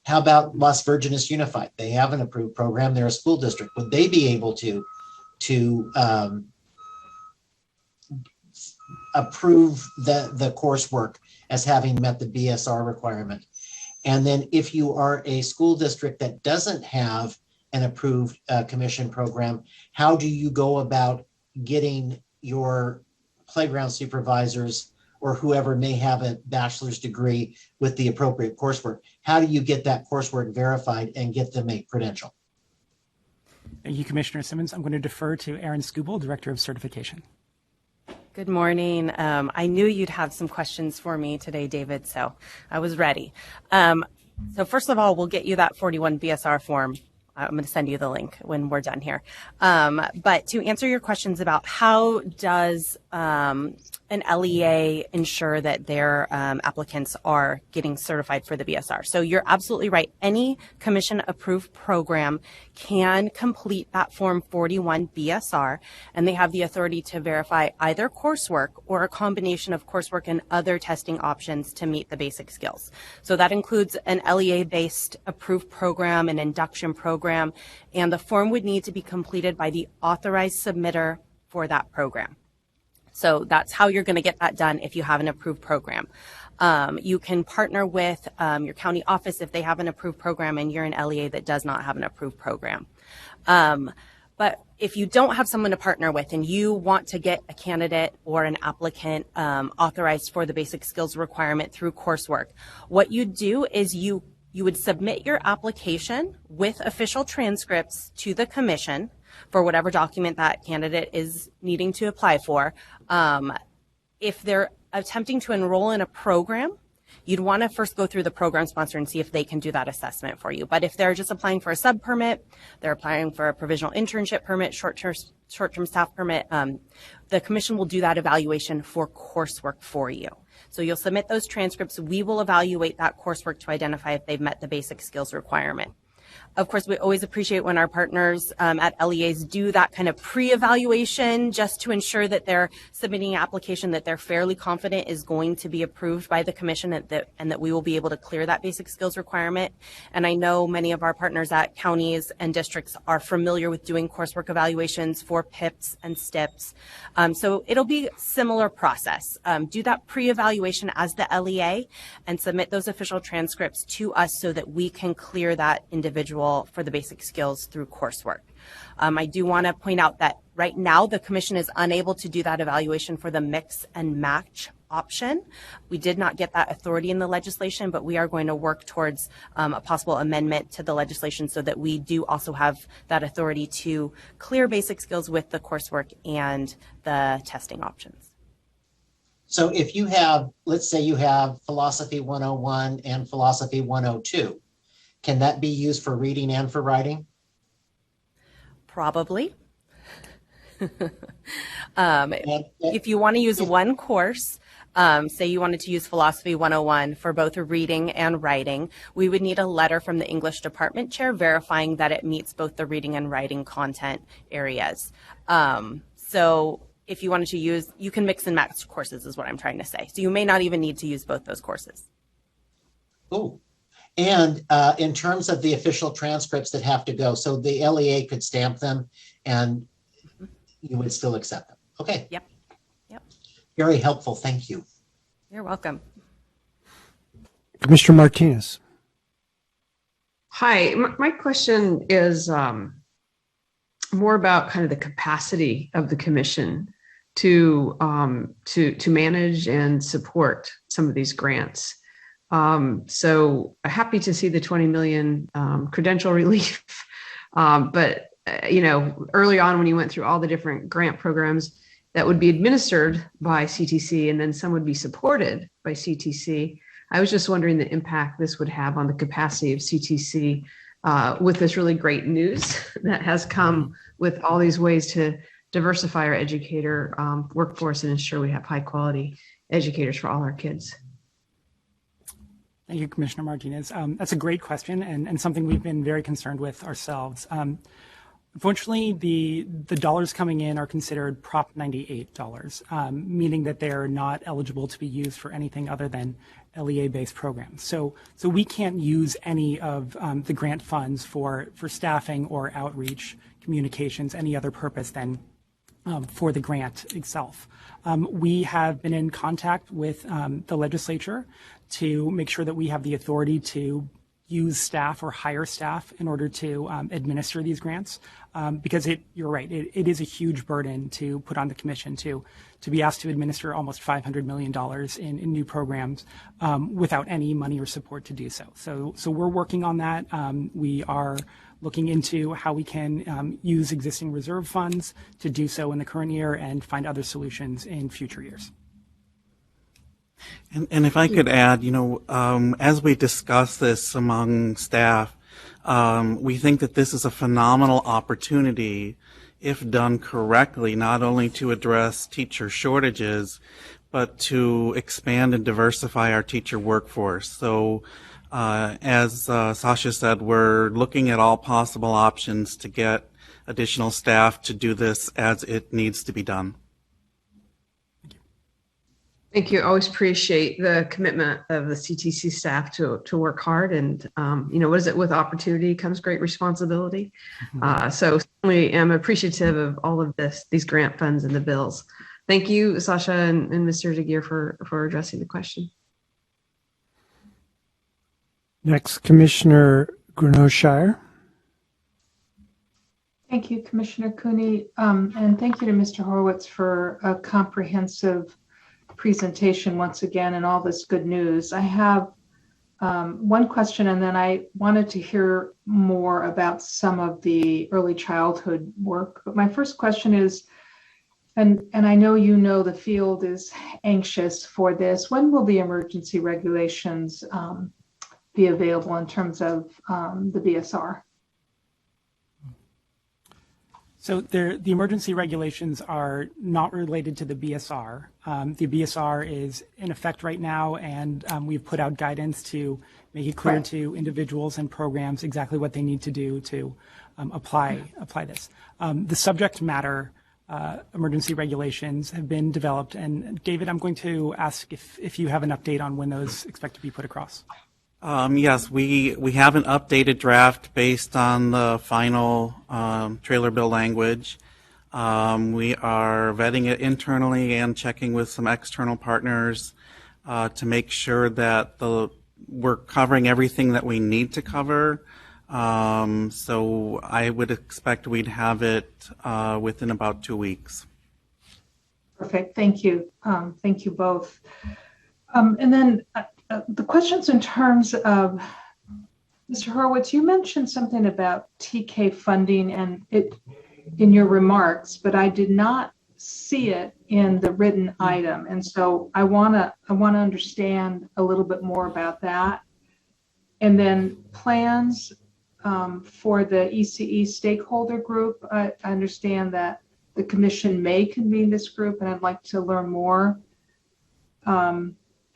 How about Las Virgenes Unified? They have an approved program. They're a school district. Would they be able to approve the coursework as having met the BSR requirement? And then if you are a school district that doesn't have an approved commission program, how do you go about getting your playground supervisors or whoever may have a bachelor's degree with the appropriate coursework? how do you get that coursework verified and get them a credential? Thank you, Commissioner Simmons. I'm going to defer to Erin Skubal, Director of Certification. Good morning. I knew you'd have some questions for me today, David, so I was ready. So first of all, we'll get you that 41 BSR form. I'm going to send you the link when we're done here. But to answer your questions about how does an LEA ensure that their applicants are getting certified for the BSR. So you're absolutely right. Any commission approved program can complete that form 41 BSR, and they have the authority to verify either coursework or a combination of coursework and other testing options to meet the basic skills. So that includes an LEA-based approved program, an induction program, and the form would need to be completed by the authorized submitter for that program. So that's how you're going to get that done if you have an approved program. You can partner with your county office if they have an approved program and you're an LEA that does not have an approved program. But if you don't have someone to partner with and you want to get a candidate or an applicant authorized for the basic skills requirement through coursework, what you do is you would submit your application with official transcripts to the commission for whatever document that candidate is needing to apply for. If they're attempting to enroll in a program, you'd want to first go through the program sponsor and see if they can do that assessment for you. But if they're just applying for a sub permit, they're applying for a provisional internship permit, short-term staff permit, the commission will do that evaluation for coursework for you. So you'll submit those transcripts. We will evaluate that coursework to identify if they've met the basic skills requirement. Of course, we always appreciate when our partners at LEAs do that kind of pre-evaluation just to ensure that they're submitting an application that they're fairly confident is going to be approved by the commission and that we will be able to clear that basic skills requirement. And I know many of our partners at counties and districts are familiar with doing coursework evaluations for PIPs and STIPs. So it'll be similar process. Do that pre-evaluation as the LEA and submit those official transcripts to us so that we can clear that individual for the basic skills through coursework. I do want to point out that right now the commission is unable to do that evaluation for the mix and match option. We did not get that authority in the legislation, but we are going to work towards a possible amendment to the legislation so that we do also have that authority to clear basic skills with the coursework and the testing options. So if you have, let's say you have Philosophy 101 and Philosophy 102, can that be used for reading and for writing? Probably. If you want to use one course, say you wanted to use Philosophy 101 for both reading and writing, we would need a letter from the English department chair verifying that it meets both the reading and writing content areas. So if you wanted to use, you can mix and match courses is what I'm trying to say. So you may not even need to use both those courses. Oh. And in terms of the official transcripts that have to go, so the LEA could stamp them and you would still accept them. Okay. Yep. Yep. Very helpful. Thank you. You're welcome. Commissioner Martinez. Hi, my question is more about kind of the capacity of the commission to manage and support some of these grants. So happy to see the 20 million credential relief. But, early on when you went through all the different grant programs that would be administered by CTC and then some would be supported by CTC, I was just wondering the impact this would have on the capacity of CTC with this really great news that has come with all these ways to diversify our educator workforce and ensure we have high quality educators for all our kids. Thank you, Commissioner Martinez. That's a great question and something we've been very concerned with ourselves. Unfortunately, the dollars coming in are considered Prop 98 dollars, meaning that they're not eligible to be used for anything other than LEA-based programs. So we can't use any of the grant funds for staffing or outreach, communications, any other purpose than for the grant itself. We have been in contact with the legislature to make sure that we have the authority to use staff or hire staff in order to administer these grants, because you're right, it is a huge burden to put on the commission to be asked to administer almost $500 million in new programs without any money or support to do so. So we're working on that. We are looking into how we can use existing reserve funds to do so in the current year and find other solutions in future years. And if I could add, as we discuss this among staff, we think that this is a phenomenal opportunity, if done correctly, not only to address teacher shortages, but to expand and diversify our teacher workforce. So as Sasha said, we're looking at all possible options to get additional staff to do this as it needs to be done. Thank you. I always appreciate the commitment of the CTC staff to work hard. And, what is it? With opportunity comes great responsibility. So certainly am appreciative of all of these grant funds and the bills. Thank you, Sasha and Mr. DeGeer for addressing the question. Next, Commissioner Grunow-Shire. Thank you, Commissioner Cooney. And thank you to Mr. Horowitz for a comprehensive presentation once again and all this good news. I have one question, and then I wanted to hear more about some of the early childhood work. But my first question is, and I know the field is anxious for this, when will the emergency regulations be available in terms of the BSR? So the emergency regulations are not related to the BSR. The BSR is in effect right now, and we've put out guidance to make it clear to individuals and programs exactly what they need to do to apply this. The subject matter emergency regulations have been developed, and David, I'm going to ask if you have an update on when those expect to be put across. Yes, we have an updated draft based on the final trailer bill language. We are vetting it internally and checking with some external partners to make sure that we're covering everything that we need to cover. So I would expect we'd have it within about 2 weeks. Perfect. Thank you. Thank you both. And then the questions in terms of, Mr. Horowitz, you mentioned something about TK funding and it in your remarks, but I did not see it in the written item. And so I want to understand a little bit more about that. And then plans for the ECE stakeholder group. I understand that the commission may convene this group, and I'd like to learn more.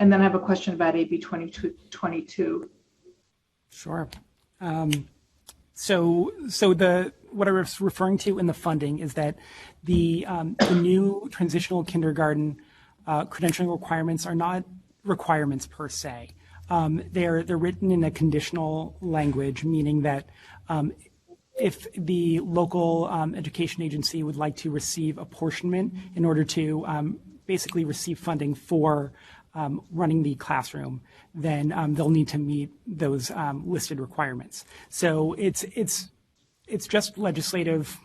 And then I have a question about AB 2222. Sure. So what I was referring to in the funding is that the new transitional kindergarten credentialing requirements are not requirements per se. They're written in a conditional language, meaning that if the local education agency would like to receive apportionment in order to basically receive funding for running the classroom, then they'll need to meet those listed requirements. So it's just legislative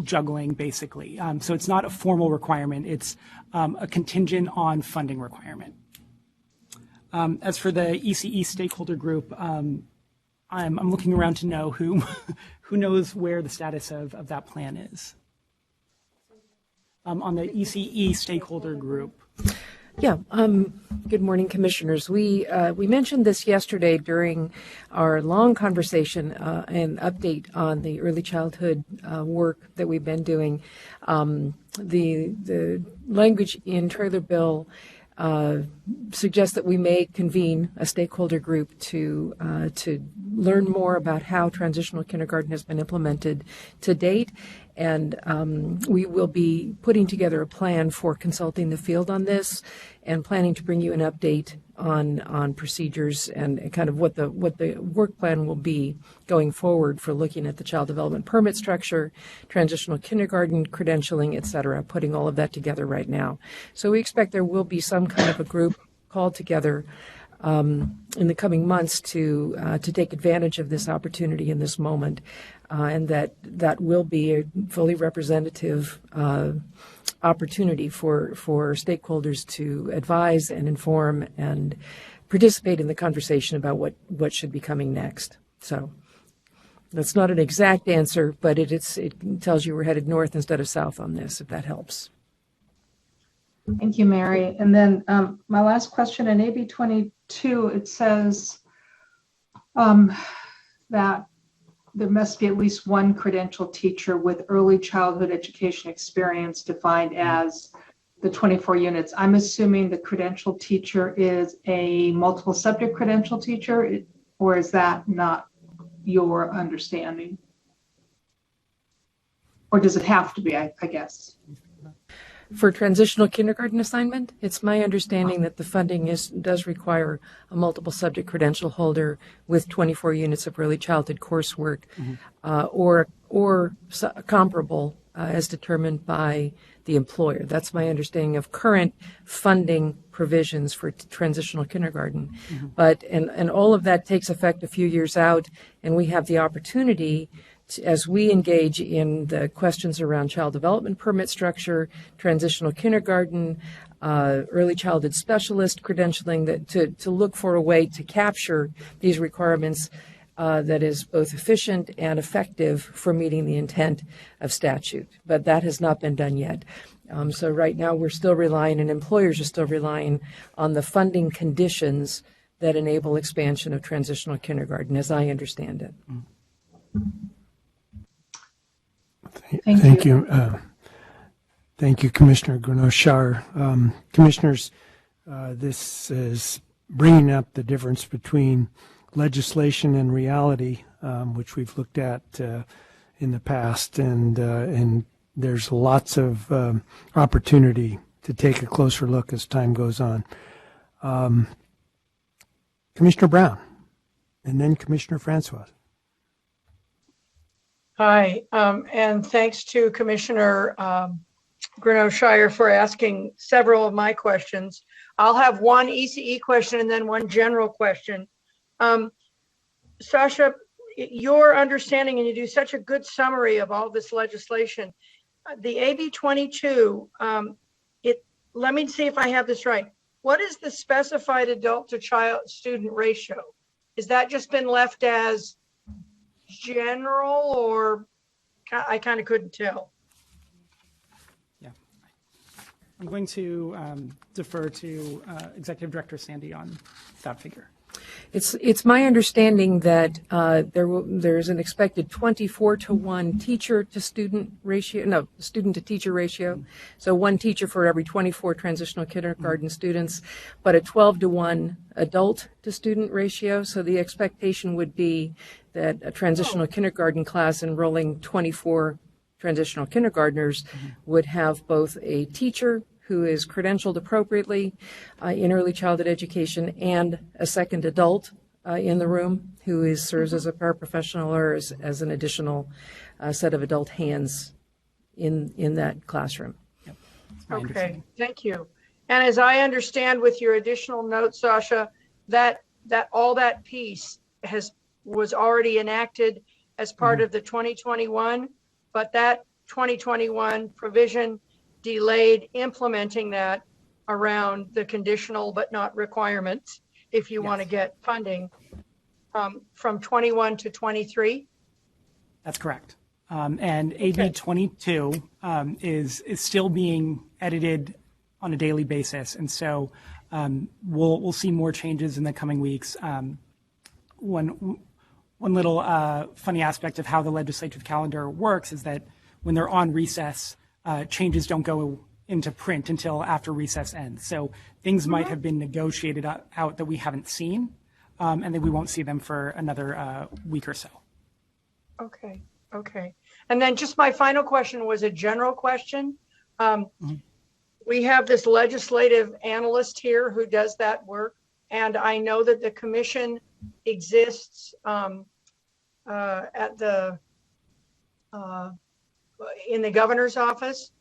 juggling, basically. So it's not a formal requirement. It's a contingent on funding requirement. As for the ECE stakeholder group, I'm looking around to know who knows where the status of that plan is. On the ECE stakeholder group. Yeah. Good morning, commissioners. We mentioned this yesterday during our long conversation and update on the early childhood work that we've been doing. The language in Trailer Bill suggests that we may convene a stakeholder group to learn more about how transitional kindergarten has been implemented to date. And we will be putting together a plan for consulting the field on this and planning to bring you an update on procedures and kind of what the work plan will be going forward for looking at the child development permit structure, transitional kindergarten credentialing, et cetera, putting all of that together right now. So we expect there will be some kind of a group called together in the coming months to take advantage of this opportunity in this moment, and that will be a fully representative opportunity for stakeholders to advise and inform and participate in the conversation about what should be coming next. So that's not an exact answer, but it tells you we're headed north instead of south on this, if that helps. Thank you, Mary. And then my last question in AB 22, it says that there must be at least one credentialed teacher with early childhood education experience defined as the 24 units. I'm assuming the credentialed teacher is a multiple subject credential teacher, or is that not your understanding? Or does it have to be, I guess? For transitional kindergarten assignment, it's my understanding that the funding does require a multiple subject credential holder with 24 units of early childhood coursework, or comparable as determined by the employer. That's my understanding of current funding provisions for transitional kindergarten. But and all of that takes effect a few years out, and we have the opportunity as we engage in the questions around child development permit structure, transitional kindergarten, early childhood specialist credentialing, to look for a way to capture these requirements that is both efficient and effective for meeting the intent of statute. But that has not been done yet. So right now we're still relying, and employers are still relying on the funding conditions that enable expansion of transitional kindergarten, as I understand it. Thank you. Thank you, Commissioner Grunow-Shar. Commissioners, this is bringing up the difference between legislation and reality, which we've looked at in the past, and there's lots of opportunity to take a closer look as time goes on. Commissioner Brown, and then Commissioner Francois. Hi, and thanks to Commissioner Grunow-Shire for asking several of my questions. I'll have one ECE question and then one general question. Sasha, your understanding, and you do such a good summary of all this legislation, the AB 22, let me see if I have this right. What is the specified adult to child student ratio? Is that just been left as general, or I kind of couldn't tell? Yeah, I'm going to defer to Executive Director Sandy on that figure. It's my understanding that there's an expected 24-to-1 teacher to student ratio, no, student to teacher ratio. So one teacher for every 24 transitional kindergarten students, but a 12-to-1 adult to student ratio. So the expectation would be that a transitional kindergarten class enrolling 24 transitional kindergartners would have both a teacher who is credentialed appropriately in early childhood education and a second adult in the room who serves as a paraprofessional or as an additional set of adult hands in that classroom. Yep. Okay, thank you. And as I understand with your additional note, Sasha, that all that piece was already enacted as part of the 2021, but that 2021 provision delayed implementing that around the conditional but not requirements if you want to get funding from 21 to 23. That's correct. And AB 22 is still being edited on a daily basis, and so we'll see more changes in the coming weeks. One little funny aspect of how the legislative calendar works is that when they're on recess, changes don't go into print until after recess ends. So things might have been negotiated out that we haven't seen, and then we won't see them for another week or so. Okay. And then just my final question was a general question. We have this legislative analyst here who does that work, and I know that the commission exists in the governor's office.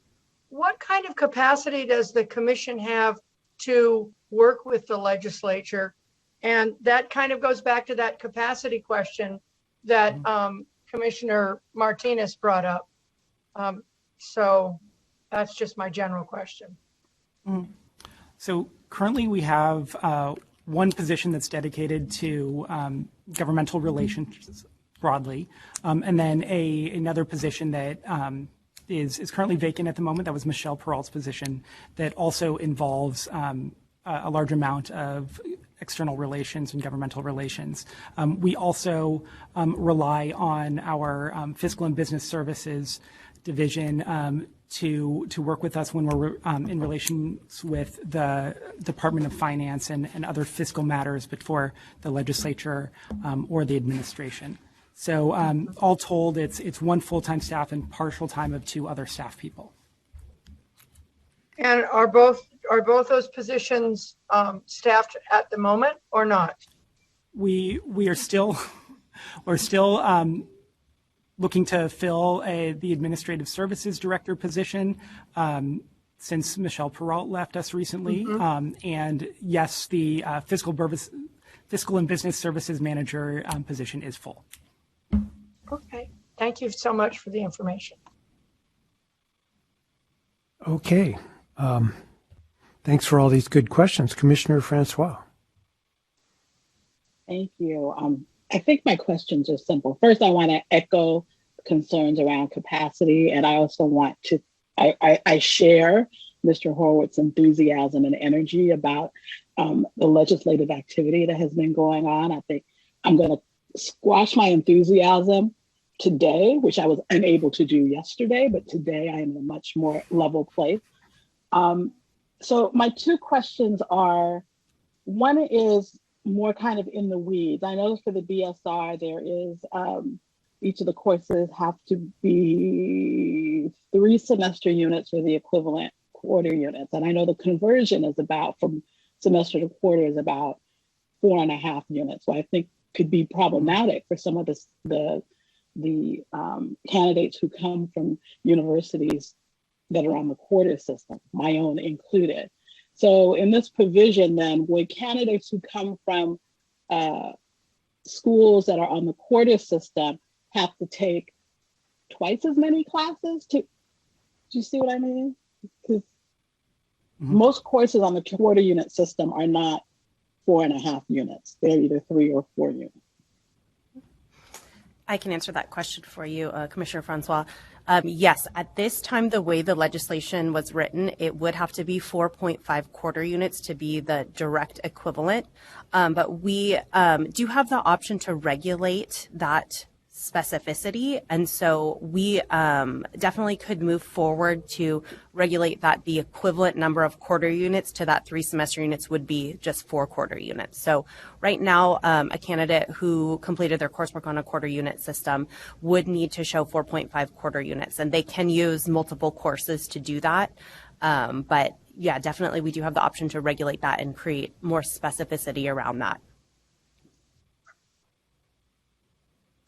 What kind of capacity does the commission have to work with the legislature And that kind of goes back to that capacity question that Commissioner Martinez brought up. So that's just my general question. So currently we have one position that's dedicated to governmental relations broadly, and then another position that is currently vacant at the moment. That was Michelle Peralt's position that also involves a large amount of external relations and governmental relations. We also rely on our fiscal and business services division to work with us when we're in relations with the Department of Finance and other fiscal matters before the legislature or the administration. So all told, it's one full-time staff and partial time of 2 other staff people. And are both those positions staffed at the moment or not? We are still looking to fill the administrative services director position since Michelle Peralt left us recently. And yes, the fiscal and business services manager position is full. Okay, thank you so much for the information. Okay. Thanks for all these good questions. Commissioner Francois. Thank you. I think my questions are simple. First, I want to echo concerns around capacity, and I also want to, I share Mr. Horwitz's enthusiasm and energy about the legislative activity that has been going on. I think I'm going to squash my enthusiasm today, which I was unable to do yesterday, but today I am in a much more level place. So my 2 questions are, one is more kind of in the weeds. I know for the BSR, there is, each of the courses have to be 3 semester units or the equivalent quarter units. And I know the conversion is about, from semester to quarter, is about 4.5 units. So I think could be problematic for some of the candidates who come from universities that are on the quarter system, my own included. So in this provision then, would candidates who come from schools that are on the quarter system have to take twice as many classes? Do you see what I mean? Because most courses on the quarter unit system are not 4.5 units. They're either 3 or 4 units. I can answer that question for you, Commissioner Francois. Yes, at this time, the way the legislation was written, it would have to be 4.5 quarter units to be the direct equivalent. But we do have the option to regulate that specificity. And so we definitely could move forward to regulate that the equivalent number of quarter units to that 3 semester units would be just 4 quarter units. So right now, a candidate who completed their coursework on a quarter unit system would need to show 4.5 quarter units, and they can use multiple courses to do that. But yeah, definitely we do have the option to regulate that and create more specificity around that.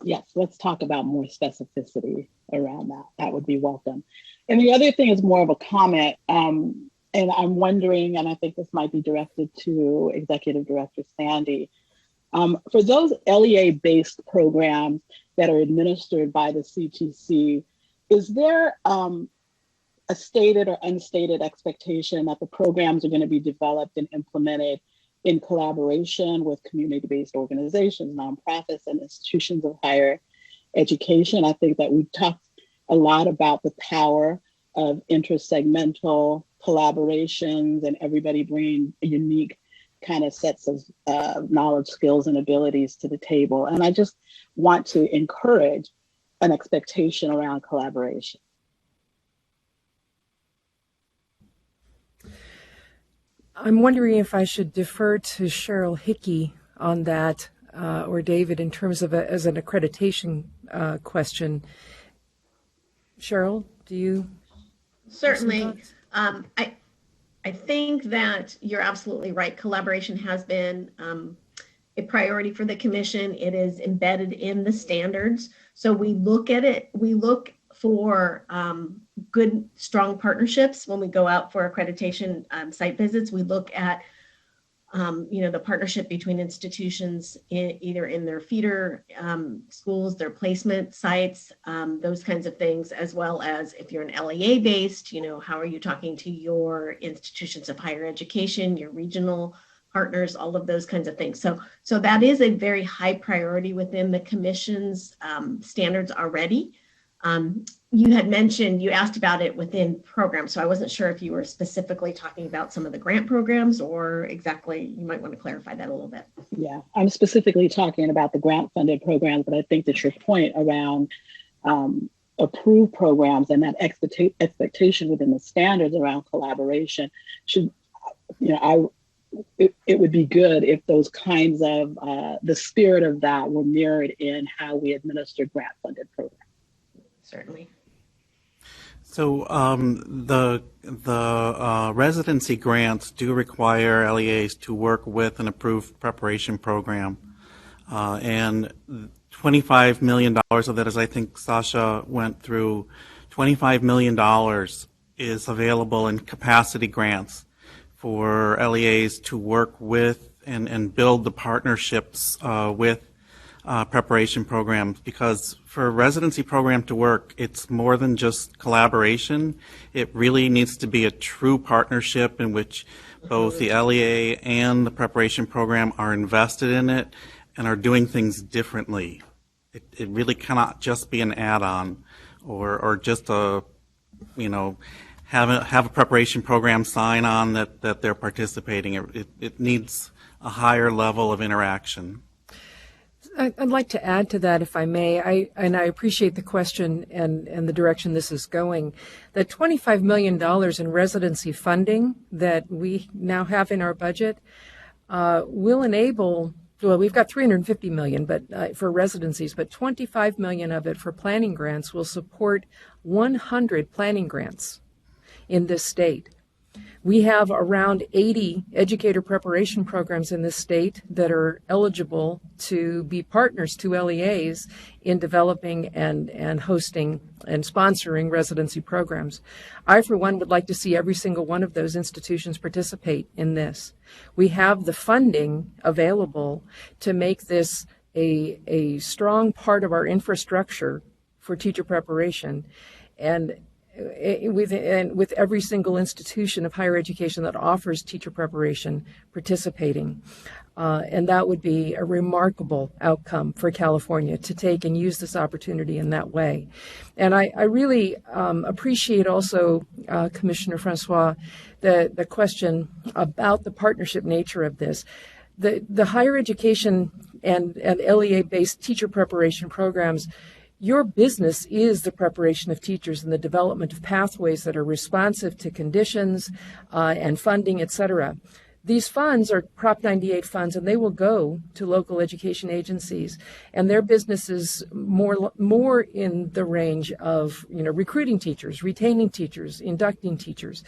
Yes, let's talk about more specificity around that. That would be welcome. And the other thing is more of a comment, and I'm wondering, and I think this might be directed to Executive Director Sandy, for those LEA-based programs that are administered by the CTC, is there a stated or unstated expectation that the programs are going to be developed and implemented in collaboration with community-based organizations, nonprofits, and institutions of higher education? I think that we've talked a lot about the power of intersegmental collaborations and everybody bringing unique kind of sets of knowledge, skills, and abilities to the table. And I just want to encourage an expectation around collaboration. I'm wondering if I should defer to Cheryl Hickey on that, or David, in terms of as an accreditation question. Cheryl, do you? Certainly. I think that you're absolutely right. Collaboration has been a priority for the commission. It is embedded in the standards. So we look at it, we look for good, strong partnerships when we go out for accreditation site visits. We look at the partnership between institutions, either in their feeder schools, their placement sites, those kinds of things, as well as if you're an LEA based, how are you talking to your institutions of higher education, your regional partners, all of those kinds of things. So that is a very high priority within the commission's standards already. You had mentioned, you asked about it within programs, so I wasn't sure if you were specifically talking about some of the grant programs or exactly, you might want to clarify that a little bit. Yeah, I'm specifically talking about the grant funded programs, but I think that your point around approved programs and that expectation within the standards around collaboration should, it would be good if those kinds of, the spirit of that were mirrored in how we administer grant funded programs. Certainly. So the residency grants do require LEAs to work with an approved preparation program, and $25 million of that, as I think Sasha went through, $25 million is available in capacity grants for LEAs to work with and build the partnerships with preparation programs, because for a residency program to work, it's more than just collaboration. It really needs to be a true partnership in which both the LEA and the preparation program are invested in it and are doing things differently. It really cannot just be an add-on or just a, have a preparation program sign on that they're participating. It needs a higher level of interaction. I'd like to add to that, if I may. I appreciate the question and the direction this is going. The $25 million in residency funding that we now have in our budget will enable, well, we've got $350 million for residencies, but $25 million of it for planning grants will support 100 planning grants in this state. We have around 80 educator preparation programs in this state that are eligible to be partners to LEAs in developing and hosting and sponsoring residency programs. I, for one, would like to see every single one of those institutions participate in this. We have the funding available to make this a strong part of our infrastructure for teacher preparation, and with every single institution of higher education that offers teacher preparation participating. And that would be a remarkable outcome for California to take and use this opportunity in that way. And I really appreciate also, Commissioner Francois, the question about the partnership nature of this. The higher education and LEA-based teacher preparation programs, your business is the preparation of teachers and the development of pathways that are responsive to conditions and funding, et cetera. These funds are Prop 98 funds, and they will go to local education agencies. And their business is more in the range of recruiting teachers, retaining teachers, inducting teachers.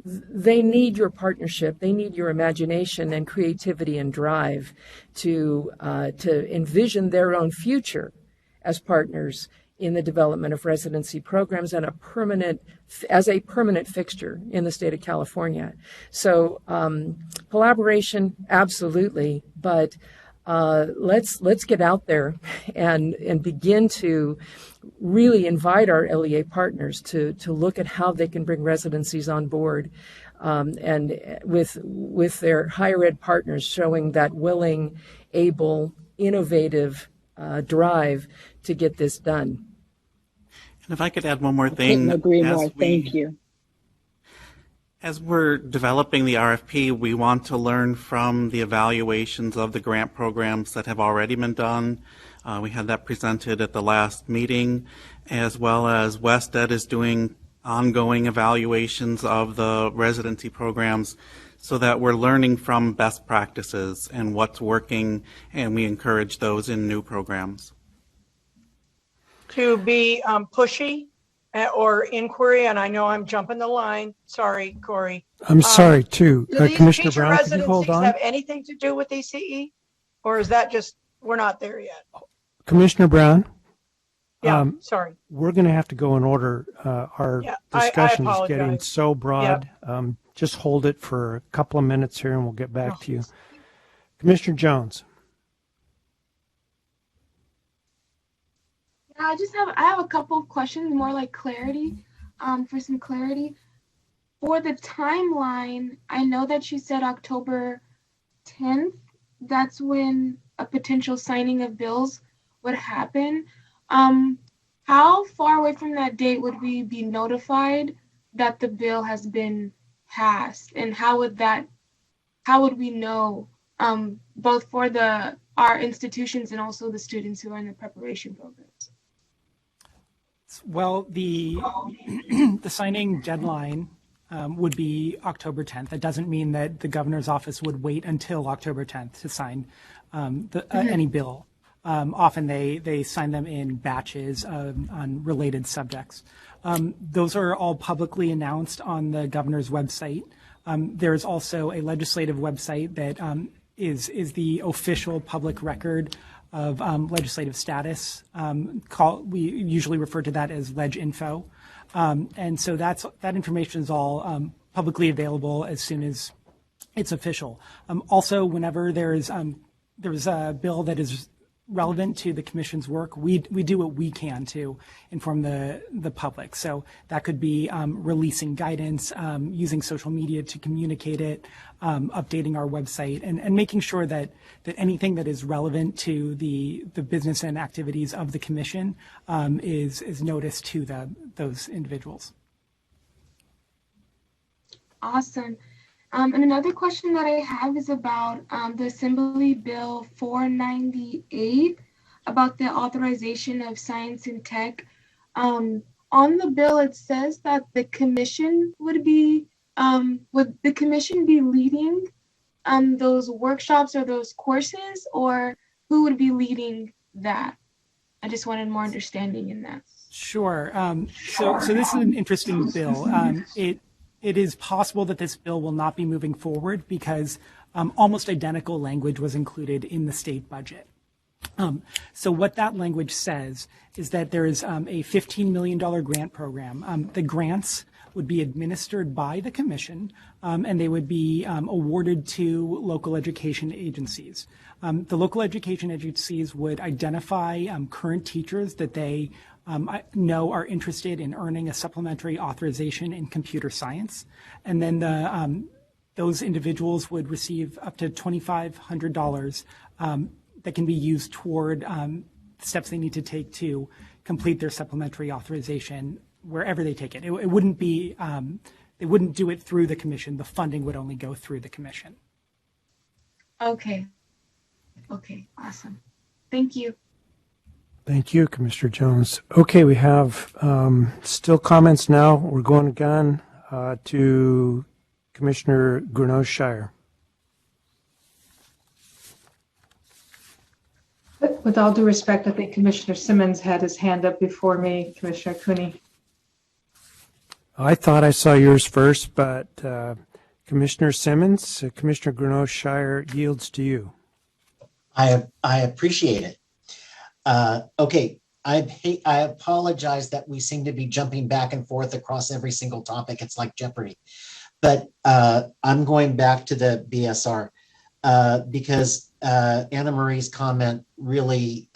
They need your partnership. They need your imagination and creativity and drive to envision their own future as partners in the development of residency programs and as a permanent fixture in the state of California. So collaboration, absolutely, but let's get out there and begin to really invite our LEA partners to look at how they can bring residencies on board, and with their higher ed partners showing that willing, able, innovative drive to get this done. And if I could add one more thing. I couldn't agree more. Thank you. As we're developing the RFP, we want to learn from the evaluations of the grant programs that have already been done. We had that presented at the last meeting, as well as Merced is doing ongoing evaluations of the residency programs, so that we're learning from best practices and what's working, and we encourage those in new programs. To be pushy or inquiry, and I know I'm jumping the line. Sorry, Corey. I'm sorry, too. Do these Commissioner teacher Brown, can you hold residencies on? have anything to do with ECE? Or is that just, we're not there yet? Commissioner Brown? Yeah, sorry. We're going to have to go in order. Our Yeah, discussion I is getting apologize. so broad. Just hold it for a couple of minutes here and we'll get back to you. Commissioner Jones. I have a couple of questions, more like clarity, for some clarity. For the timeline, I know that you said October 10th. That's when a potential signing of bills would happen. How far away from that date would we be notified that the bill has been passed, and how would we know, both for our institutions and also the students who are in the preparation programs? Well, the the signing deadline would be October 10th. That doesn't mean that the governor's office would wait until October 10th to sign any bill. Often they sign them in batches on related subjects. Those are all publicly announced on the governor's website. There is also a legislative website that is the official public record of legislative status. We usually refer to that as LegInfo. And so that information is all publicly available as soon as it's official. Also, whenever there's a bill that is relevant to the commission's work, we do what we can to inform the public. So that could be releasing guidance, using social media to communicate it, updating our website, and making sure that anything that is relevant to the business and activities of the commission is noticed to those individuals. Awesome. And another question that I have is about the Assembly Bill 498 about the authorization of science and tech. On the bill, it says that the commission would the commission be leading those workshops or those courses, or who would be leading that? I just wanted more understanding in that. Sure. So this is an interesting bill. It is possible that this bill will not be moving forward because almost identical language was included in the state budget. So what that language says is that there is a $15 million grant program. The grants would be administered by the commission, and they would be awarded to local education agencies. The local education agencies would identify current teachers that they know are interested in earning a supplementary authorization in computer science. And then those individuals would receive up to $2,500 that can be used toward steps they need to take to complete their supplementary authorization wherever they take it. It wouldn't be, they wouldn't do it through the commission. The funding would only go through the commission. Okay. Okay, awesome. Thank you. Thank you, Commissioner Jones. Okay, we have still comments now. We're going again to Commissioner Grenache-Shire. With all due respect, I think Commissioner Simmons had his hand up before me, Commissioner Cooney. I thought I saw yours first, but Commissioner Simmons, Commissioner Grenache-Shire yields to you. I appreciate it. Okay, I apologize that we seem to be jumping back and forth across every single topic. It's like Jeopardy. But I'm going back to the BSR because Anna Marie's comment really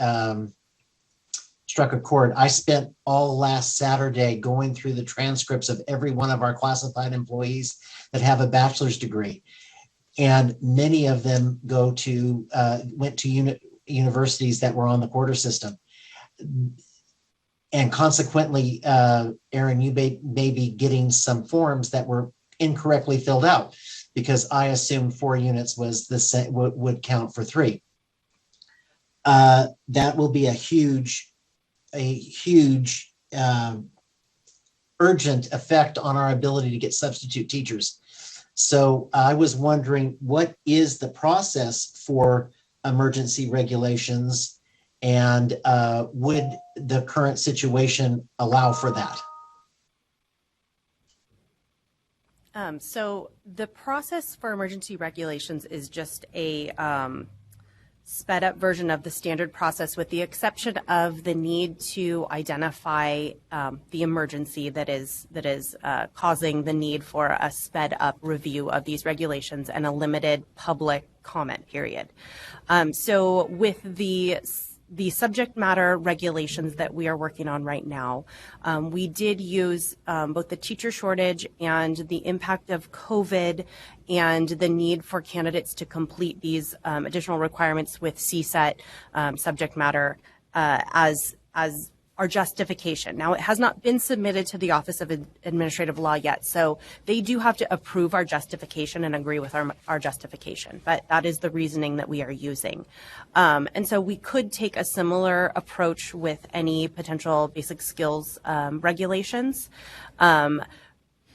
struck a chord. I spent all last Saturday going through the transcripts of every one of our classified employees that have a bachelor's degree. And many of them went to universities that were on the quarter system. And consequently, Aaron, you may be getting some forms that were incorrectly filled out because I assumed 4 units was would count for 3. That will be a huge urgent effect on our ability to get substitute teachers. So I was wondering, what is the process for emergency regulations, and would the current situation allow for that? So the process for emergency regulations is just a sped up version of the standard process, with the exception of the need to identify the emergency that is causing the need for a sped up review of these regulations and a limited public comment period. So with the subject matter regulations that we are working on right now, we did use both the teacher shortage and the impact of COVID and the need for candidates to complete these additional requirements with CSET subject matter as our justification. Now, it has not been submitted to the Office of Administrative Law yet, so they do have to approve our justification and agree with our justification, but that is the reasoning that we are using. And so we could take a similar approach with any potential basic skills regulations.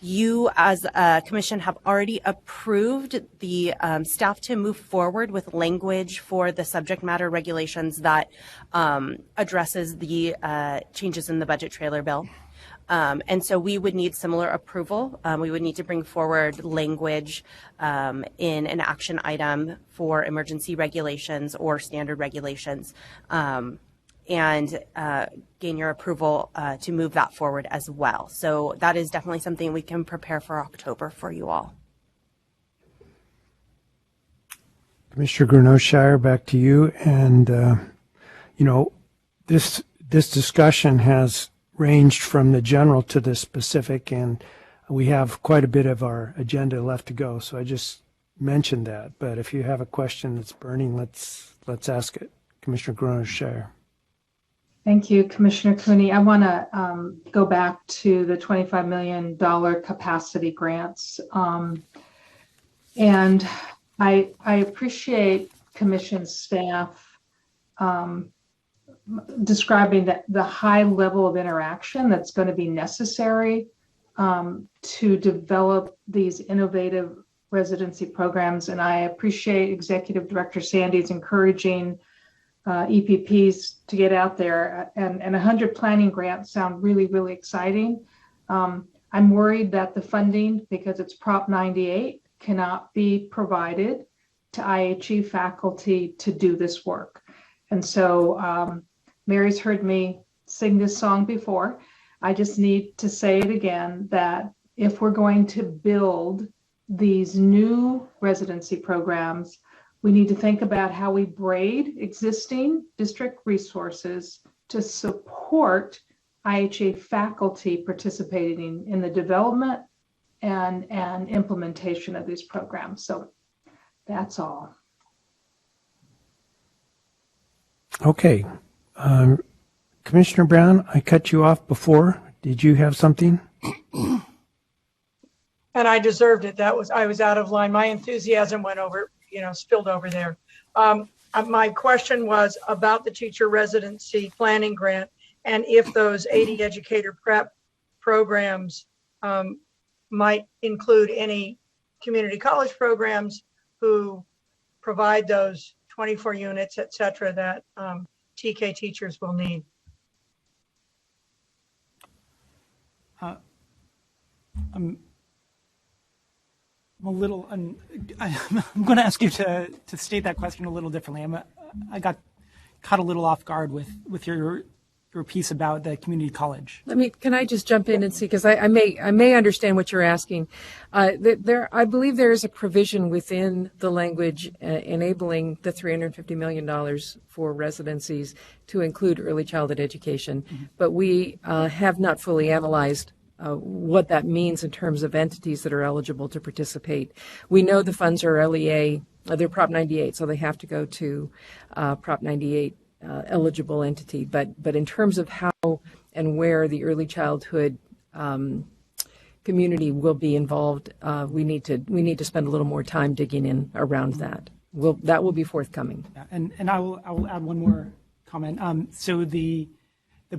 You, as a commission, have already approved the staff to move forward with language for the subject matter regulations that addresses the changes in the budget trailer bill. And so we would need similar approval. We would need to bring forward language in an action item for emergency regulations or standard regulations. And gain your approval to move that forward as well. So that is definitely something we can prepare for October for you all. Commissioner Grunow-Shire, back to you. And, this discussion has ranged from the general to the specific, and we have quite a bit of our agenda left to go. So I just mentioned that. But if you have a question that's burning, let's ask it. Commissioner Grunow-Shire. Thank you, Commissioner Cooney. I want to go back to the $25 million capacity grants. And I appreciate Commission staff describing the high level of interaction that's going to be necessary to develop these innovative residency programs. And I appreciate Executive Director Sandy's encouraging EPPs to get out there, and 100 planning grants sound really, really exciting. I'm worried that the funding, because it's Prop 98, cannot be provided to IHE faculty to do this work. And so Mary's heard me sing this song before. I just need to say it again, that if we're going to build these new residency programs, we need to think about how we braid existing district resources to support IHA faculty participating in the development and implementation of these programs. So that's all. Okay. Commissioner Brown, I cut you off before. Did you have something? And I deserved it. I was out of line. My enthusiasm went over, spilled over there. My question was about the teacher residency planning grant, and if those 80 educator prep programs might include any community college programs who provide those 24 units, et cetera, that TK teachers will need. I'm going to ask you to state that question a little differently. I got caught a little off guard with your piece about the community college. Can I just jump in and see, because I may understand what you're asking. I believe there is a provision within the language enabling the $350 million for residencies to include early childhood education, but we have not fully analyzed what that means in terms of entities that are eligible to participate. We know the funds are LEA, they're Prop 98, so they have to go to Prop 98 eligible entity. But in terms of how and where the early childhood community will be involved, we need to spend a little more time digging in around that. That will be forthcoming. Yeah, and I will add one more comment. So the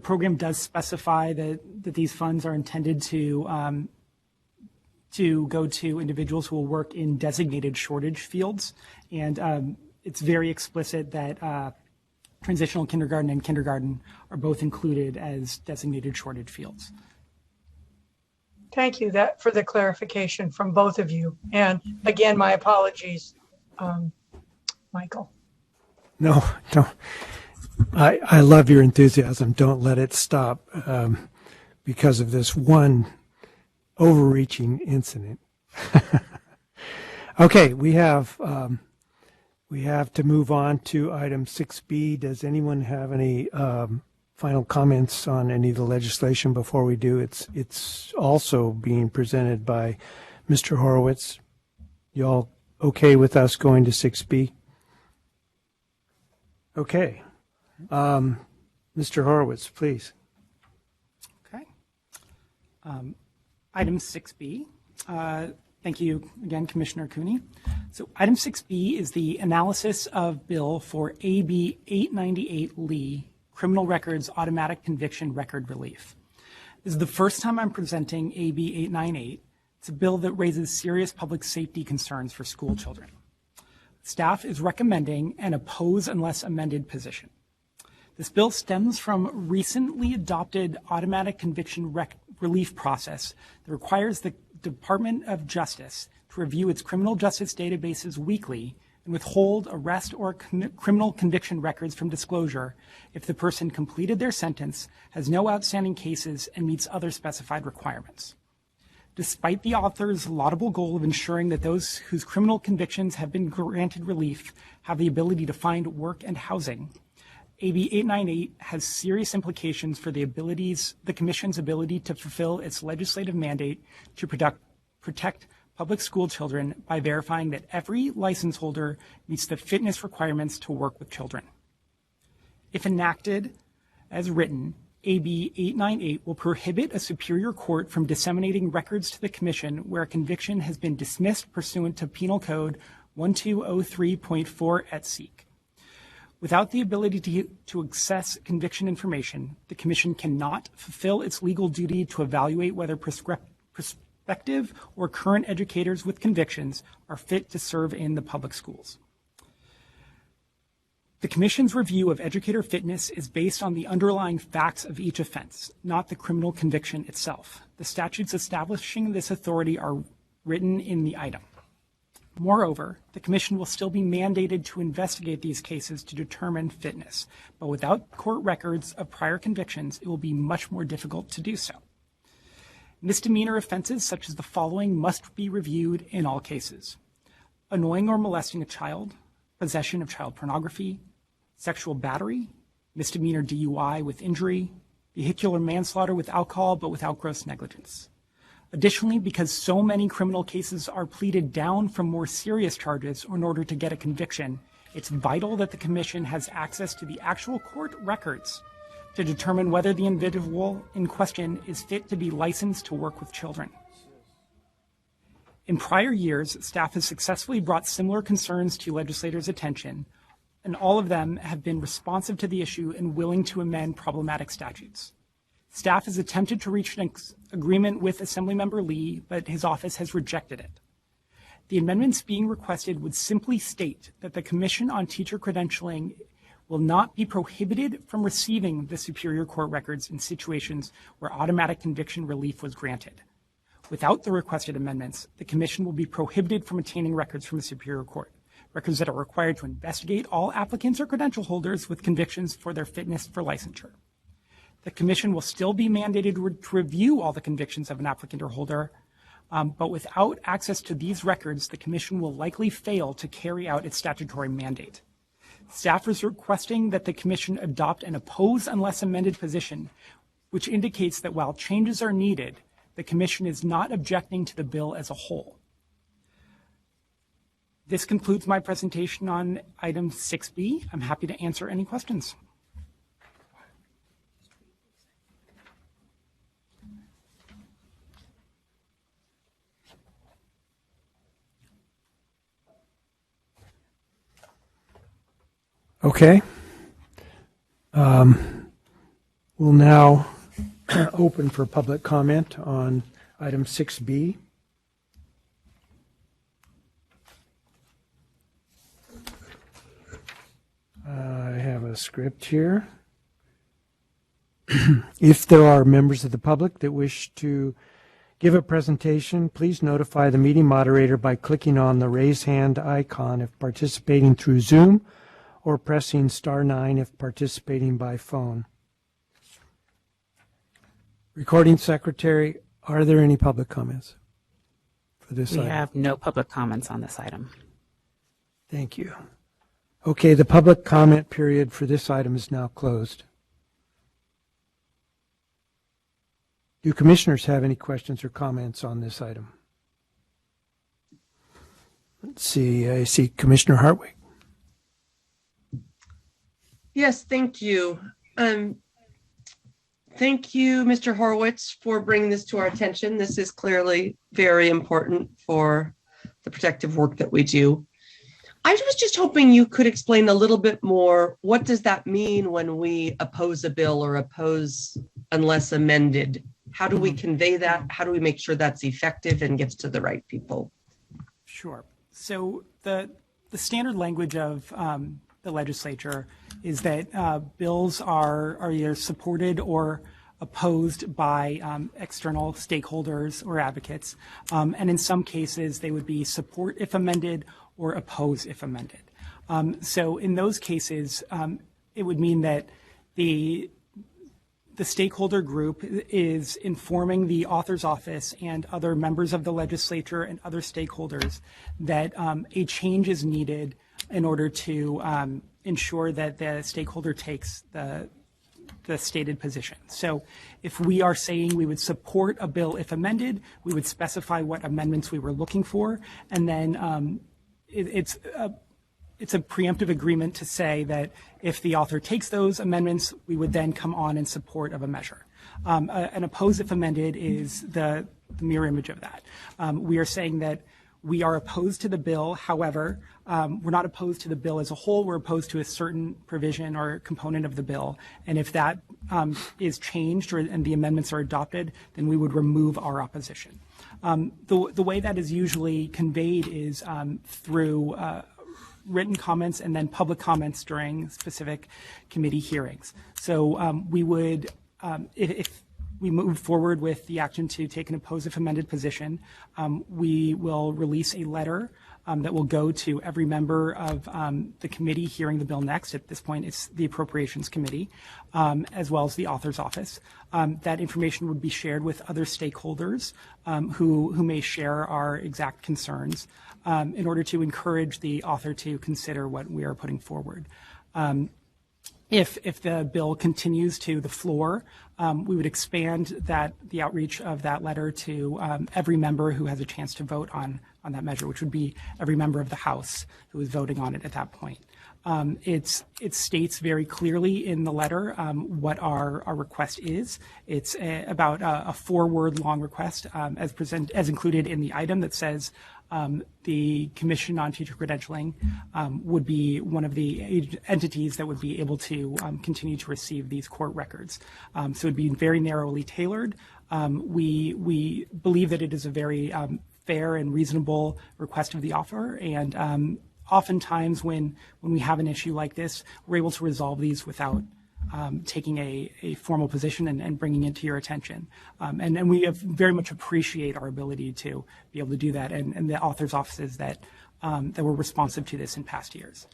program does specify that these funds are intended to go to individuals who will work in designated shortage fields, and it's very explicit that transitional kindergarten and kindergarten are both included as designated shortage fields. Thank you for the clarification from both of you. And again, my apologies, Michael. No, don't. I love your enthusiasm. Don't let it stop because of this one overreaching incident. Okay, we have to move on to item 6B. Does anyone have any final comments on any of the legislation before we do? It's also being presented by Mr. Horowitz. Y'all okay with us going to 6B? Okay. Mr. Horowitz, please. Okay. Item 6B. Thank you again, Commissioner Cooney. So item 6B is the analysis of bill for AB 898 Lee, Criminal Records Automatic Conviction Record Relief. This is the first time I'm presenting AB 898. It's a bill that raises serious public safety concerns for school children. Staff is recommending an oppose unless amended position. This bill stems from recently adopted automatic conviction relief process that requires the Department of Justice to review its criminal justice databases weekly and withhold arrest or criminal conviction records from disclosure if the person completed their sentence, has no outstanding cases, and meets other specified requirements. Despite the author's laudable goal of ensuring that those whose criminal convictions have been granted relief have the ability to find work and housing, AB 898 has serious implications for the Commission's ability to fulfill its legislative mandate to protect public school children by verifying that every license holder meets the fitness requirements to work with children. If enacted as written, AB 898 will prohibit a superior court from disseminating records to the Commission where a conviction has been dismissed pursuant to Penal Code 1203.4 et seq. Without the ability to access conviction information, the Commission cannot fulfill its legal duty to evaluate whether prospective or current educators with convictions are fit to serve in the public schools. The Commission's review of educator fitness is based on the underlying facts of each offense, not the criminal conviction itself. The statutes establishing this authority are written in the item. Moreover, the Commission will still be mandated to investigate these cases to determine fitness, but without court records of prior convictions, it will be much more difficult to do so. Misdemeanor offenses such as the following must be reviewed in all cases: annoying or molesting a child, possession of child pornography, sexual battery, misdemeanor DUI with injury, vehicular manslaughter with alcohol but without gross negligence. Additionally, because so many criminal cases are pleaded down from more serious charges in order to get a conviction, it's vital that the Commission has access to the actual court records to determine whether the individual in question is fit to be licensed to work with children. In prior years, staff has successfully brought similar concerns to legislators' attention, and all of them have been responsive to the issue and willing to amend problematic statutes. Staff has attempted to reach an agreement with Assemblymember Lee, but his office has rejected it. The amendments being requested would simply state that the Commission on Teacher Credentialing will not be prohibited from receiving the Superior Court records in situations where automatic conviction relief was granted. Without the requested amendments, the Commission will be prohibited from obtaining records from the Superior Court, records that are required to investigate all applicants or credential holders with convictions for their fitness for licensure. The Commission will still be mandated to review all the convictions of an applicant or holder, but without access to these records, the Commission will likely fail to carry out its statutory mandate. Staff is requesting that the Commission adopt an oppose unless amended position, which indicates that while changes are needed, the Commission is not objecting to the bill as a whole. This concludes my presentation on item 6B. I'm happy to answer any questions. Okay. We'll now open for public comment on item 6B. I have a script here. If there are members of the public that wish to give a presentation, please notify the meeting moderator by clicking on the raise hand icon if participating through Zoom or pressing *9 if participating by phone. Recording Secretary, are there any public comments for this We item? have no public comments on this item. Thank you. Okay, the public comment period for this item is now closed. Do commissioners have any questions or comments on this item? Let's see, I see Commissioner Hartwig. Yes, thank you. Thank you, Mr. Horowitz, for bringing this to our attention. This is clearly very important for the protective work that we do. I was just hoping you could explain a little bit more, what does that mean when we oppose a bill or oppose unless amended? How do we convey that? How do we make sure that's effective and gets to the right people? Sure. So the standard language of the legislature is that bills are either supported or opposed by external stakeholders or advocates. And in some cases, they would be support if amended or oppose if amended. So in those cases, it would mean that the stakeholder group is informing the author's office and other members of the legislature and other stakeholders that a change is needed in order to ensure that the stakeholder takes the stated position. So if we are saying we would support a bill if amended, we would specify what amendments we were looking for, and then it's a preemptive agreement to say that if the author takes those amendments, we would then come on in support of a measure. An oppose if amended is the mirror image of that. We are saying that we are opposed to the bill. However, we're not opposed to the bill as a whole. We're opposed to a certain provision or component of the bill. And if that is changed and the amendments are adopted, then we would remove our opposition. The way that is usually conveyed is through written comments and then public comments during specific committee hearings. So we would, if we move forward with the action to take an oppose if amended position, we will release a letter that will go to every member of the committee hearing the bill next. At this point, it's the Appropriations Committee, as well as the author's office. That information would be shared with other stakeholders who may share our exact concerns in order to encourage the author to consider what we are putting forward. If the bill continues to the floor, we would expand the outreach of that letter to every member who has a chance to vote on that measure, which would be every member of the House who is voting on it at that point. It states very clearly in the letter what our request is. It's about a 4-word long request as included in the item that says the Commission on Teacher Credentialing would be one of the entities that would be able to continue to receive these court records. So it would be very narrowly tailored. We believe that it is a very fair and reasonable request of the author, and oftentimes when we have an issue like this, we're able to resolve these without taking a formal position and bringing it to your attention. And we very much appreciate our ability to be able to do that, and the author's offices that were responsive to this in past years.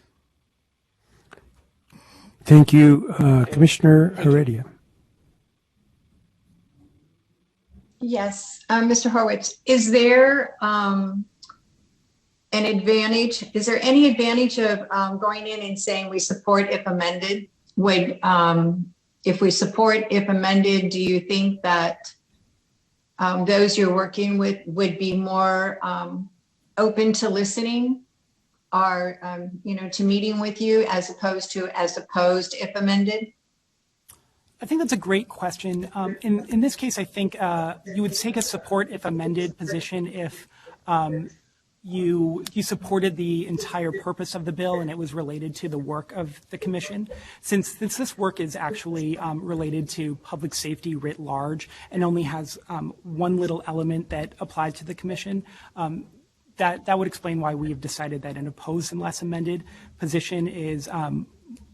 Thank you. Commissioner Heredia. Yes, Mr. Horowitz, is there an advantage? Is there any advantage of going in and saying we support if amended? If we support if amended, do you think that those you're working with would be more open to listening or to meeting with you as opposed if amended? I think that's a great question. In this case, I think you would take a support if amended position if you supported the entire purpose of the bill and it was related to the work of the commission. Since this work is actually related to public safety writ large and only has one little element that applies to the commission, that would explain why we've decided that an opposed unless amended position is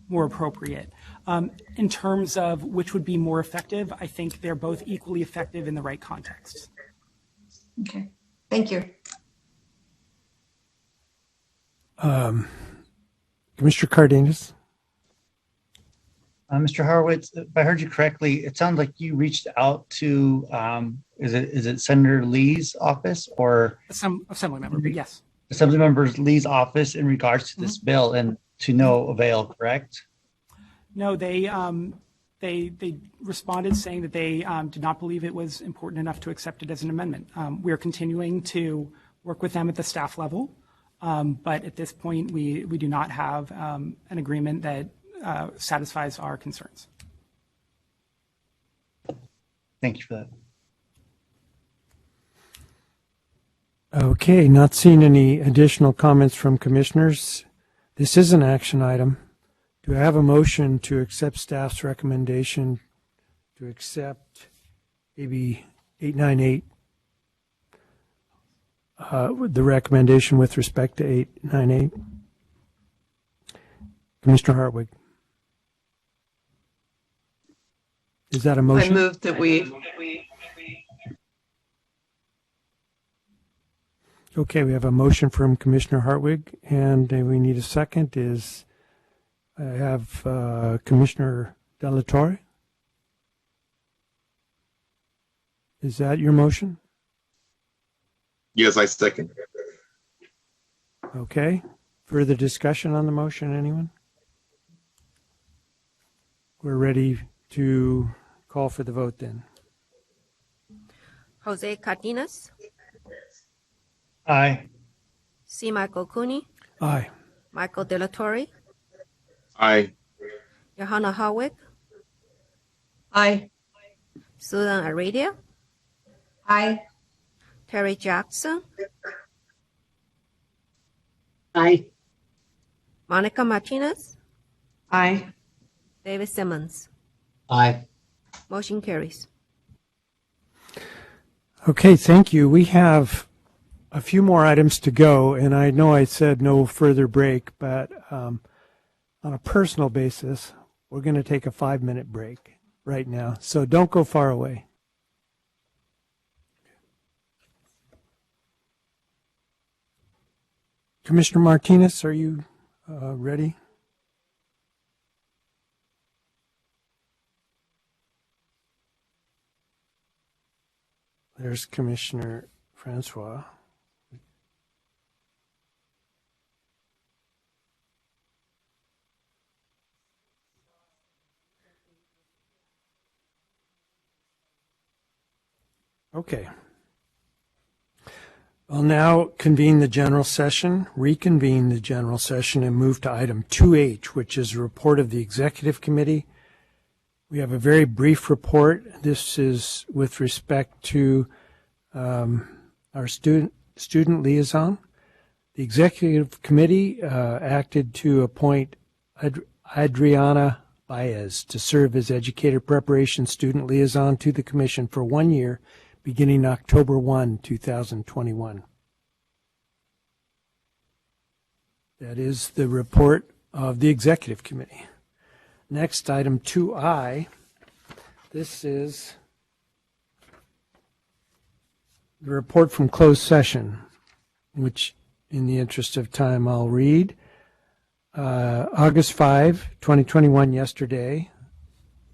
more appropriate. In terms of which would be more effective, I think they're both equally effective in the right contexts. Okay, thank you. Commissioner Cardenas? Mr. Horowitz, if I heard you correctly, it sounds like you reached out to, is it Senator Lee's office or? Assembly member, but yes. Assemblymember Lee's office in regards to this bill, and to no avail, correct? No, they responded saying that they did not believe it was important enough to accept it as an amendment. We're continuing to work with them at the staff level, but at this point, we do not have an agreement that satisfies our concerns. Thank you for that. Okay, not seeing any additional comments from commissioners. This is an action item. Do I have a motion to accept staff's recommendation to accept AB 898, the recommendation with respect to 898? Commissioner Hartwig. Is that a motion? I move that we. Okay, we have a motion from Commissioner Hartwig, and we need a second. I have Commissioner Delatorre. Is that your motion? Yes, I second. Okay. Further discussion on the motion, anyone? We're ready to call for the vote then. Jose Cardenas, Aye. C. Michael Cooney, Aye. Michael Delatorre, Aye. Johanna Harwick, Aye. Susan Aradia, Aye. Terry Jackson, Aye. Monica Martinez, Aye. David Simmons. Aye. Motion carries. Okay, thank you. We have a few more items to go, and I know I said no further break, but on a personal basis, we're going to take a 5-minute break right now, so don't go far away. Commissioner Martinez, are you ready? There's Commissioner Francois. Okay. I'll now reconvene the general session, and move to item 2H, which is a report of the Executive Committee. We have a very brief report. This is with respect to our student liaison. The Executive Committee acted to appoint Adriana Baez to serve as Educator Preparation Student Liaison to the Commission for 1 year, beginning October 1, 2021. That is the report of the Executive Committee. Next, item 2I. This is the report from closed session, which, in the interest of time, I'll read. August 5, 2021, yesterday,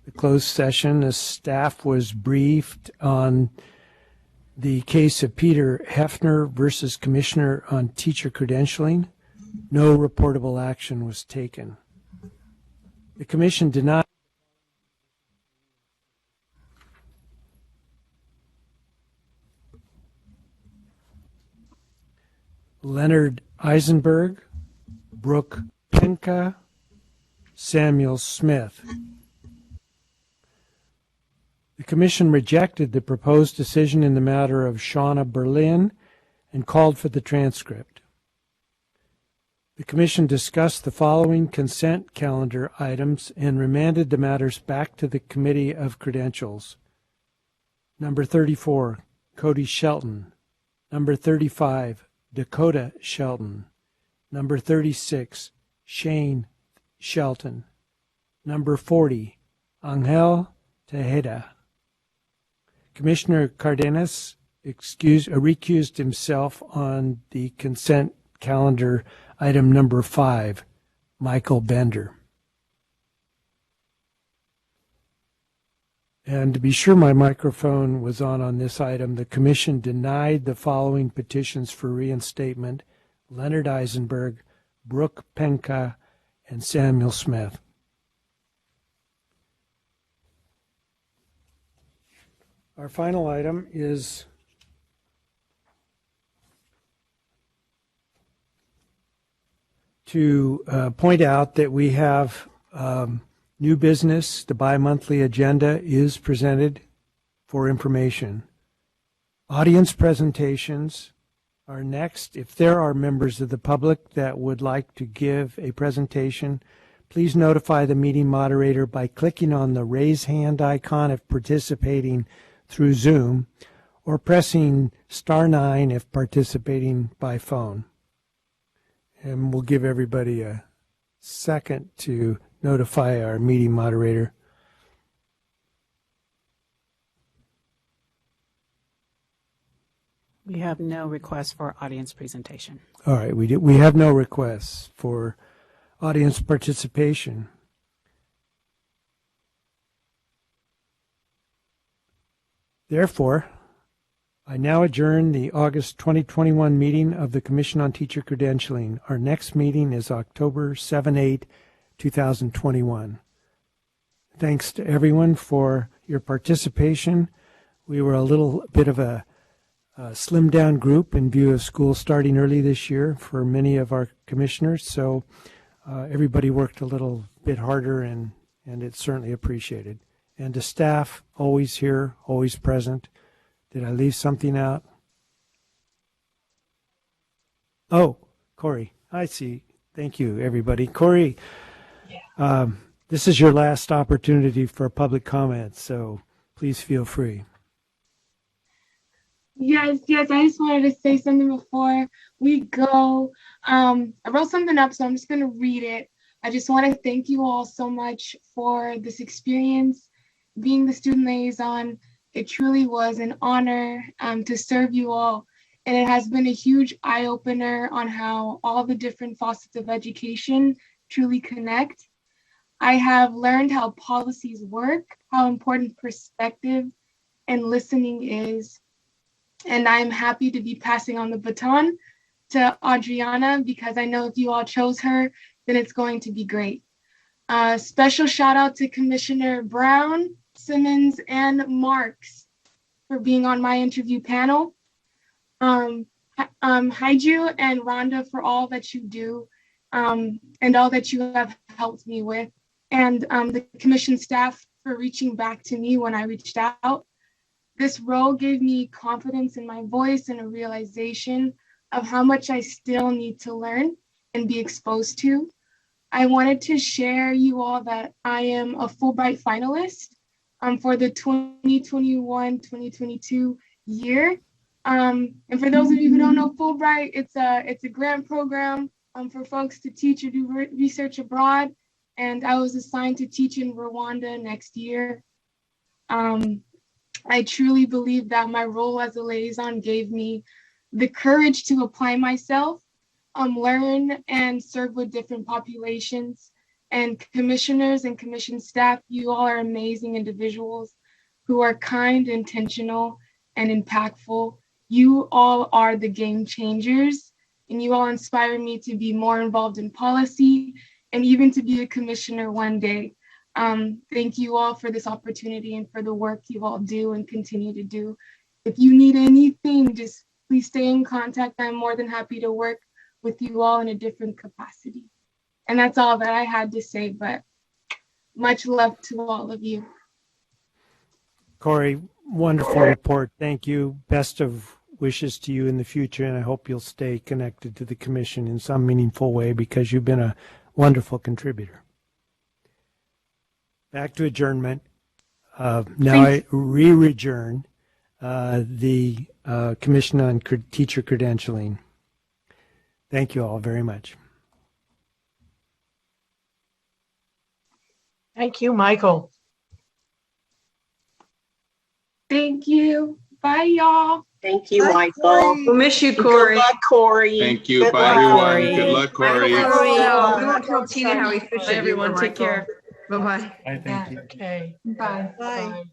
the closed session, the staff was briefed on the case of Peter Hefner versus Commissioner on Teacher Credentialing. No reportable action was taken. The Commission did not Leonard Eisenberg, Brooke Pinka, Samuel Smith. The Commission rejected the proposed decision in the matter of Shauna Berlin and called for the transcript. The Commission discussed the following consent calendar items and remanded the matters back to the Committee of Credentials. Number 34, Cody Shelton. Number 35, Dakota Shelton. Number 36, Shane Shelton. Number 40, Angel Tejeda. Commissioner Cardenas recused himself on the consent calendar item number 5, Michael Bender. And to be sure my microphone was on this item, the Commission denied the following petitions for reinstatement: Leonard Eisenberg, Brooke Penka, and Samuel Smith. Our final item is to point out that we have new business. The bi-monthly agenda is presented for information. Audience presentations are next. If there are members of the public that would like to give a presentation, please notify the meeting moderator by clicking on the raise hand icon if participating through Zoom, or pressing *9 if participating by phone. And we'll give everybody a second to notify our meeting moderator. We have no request for audience presentation. All right, we have no requests for audience participation. Therefore, I now adjourn the August 2021 meeting of the Commission on Teacher Credentialing. Our next meeting is October 7-8, 2021. Thanks to everyone for your participation. We were a little bit of a slimmed down group in view of school starting early this year for many of our commissioners, so everybody worked a little bit harder, and it's certainly appreciated. And to staff, always here, always present. Did I leave something out? Oh, Corey, I see. Thank you, everybody. Corey, this is your last opportunity for public comment, so please feel free. Yes, I just wanted to say something before we go. I wrote something up, so I'm just going to read it. I just want to thank you all so much for this experience. Being the student liaison, it truly was an honor to serve you all. And it has been a huge eye-opener on how all the different facets of education truly connect. I have learned how policies work, how important perspective and listening is. And I'm happy to be passing on the baton to Adriana, because I know if you all chose her, then it's going to be great. Special shout out to Commissioner Brown, Simmons, and Marks for being on my interview panel. Haiju and Rhonda for all that you do and all that you have helped me with. And the commission staff for reaching back to me when I reached out. This role gave me confidence in my voice and a realization of how much I still need to learn and be exposed to. I wanted to share you all that I am a Fulbright finalist for the 2021-2022 year. And for those of you who don't know Fulbright, it's a grant program for folks to teach or do research abroad. And I was assigned to teach in Rwanda next year. I truly believe that my role as a liaison gave me the courage to apply myself, learn and serve with different populations. And commissioners and commission staff, you all are amazing individuals who are kind, intentional, and impactful. You all are the game changers, and you all inspire me to be more involved in policy and even to be a commissioner one day. Thank you all for this opportunity and for the work you all do and continue to do. If you need anything, just please stay in contact. I'm more than happy to work with you all in a different capacity. And that's all that I had to say, but much love to all of you. Corey, wonderful report. Thank you. Best of wishes to you in the future, and I hope you'll stay connected to the commission in some meaningful way, because you've been a wonderful contributor. Back to adjournment. Now I re-adjourn the Commission on Teacher Credentialing. Thank you all very much. Thank you, Michael. Thank you. Bye, y'all. Thank you, Bye, Michael. We'll miss you, Corey. Good luck, Corey. Thank you. Good Bye, luck, everyone. Corey. Good luck, Corey. We won't tell Tina how efficient Bye, everyone. you were, Take Michael. care. Bye-bye. I thank you. Okay. Bye. Bye.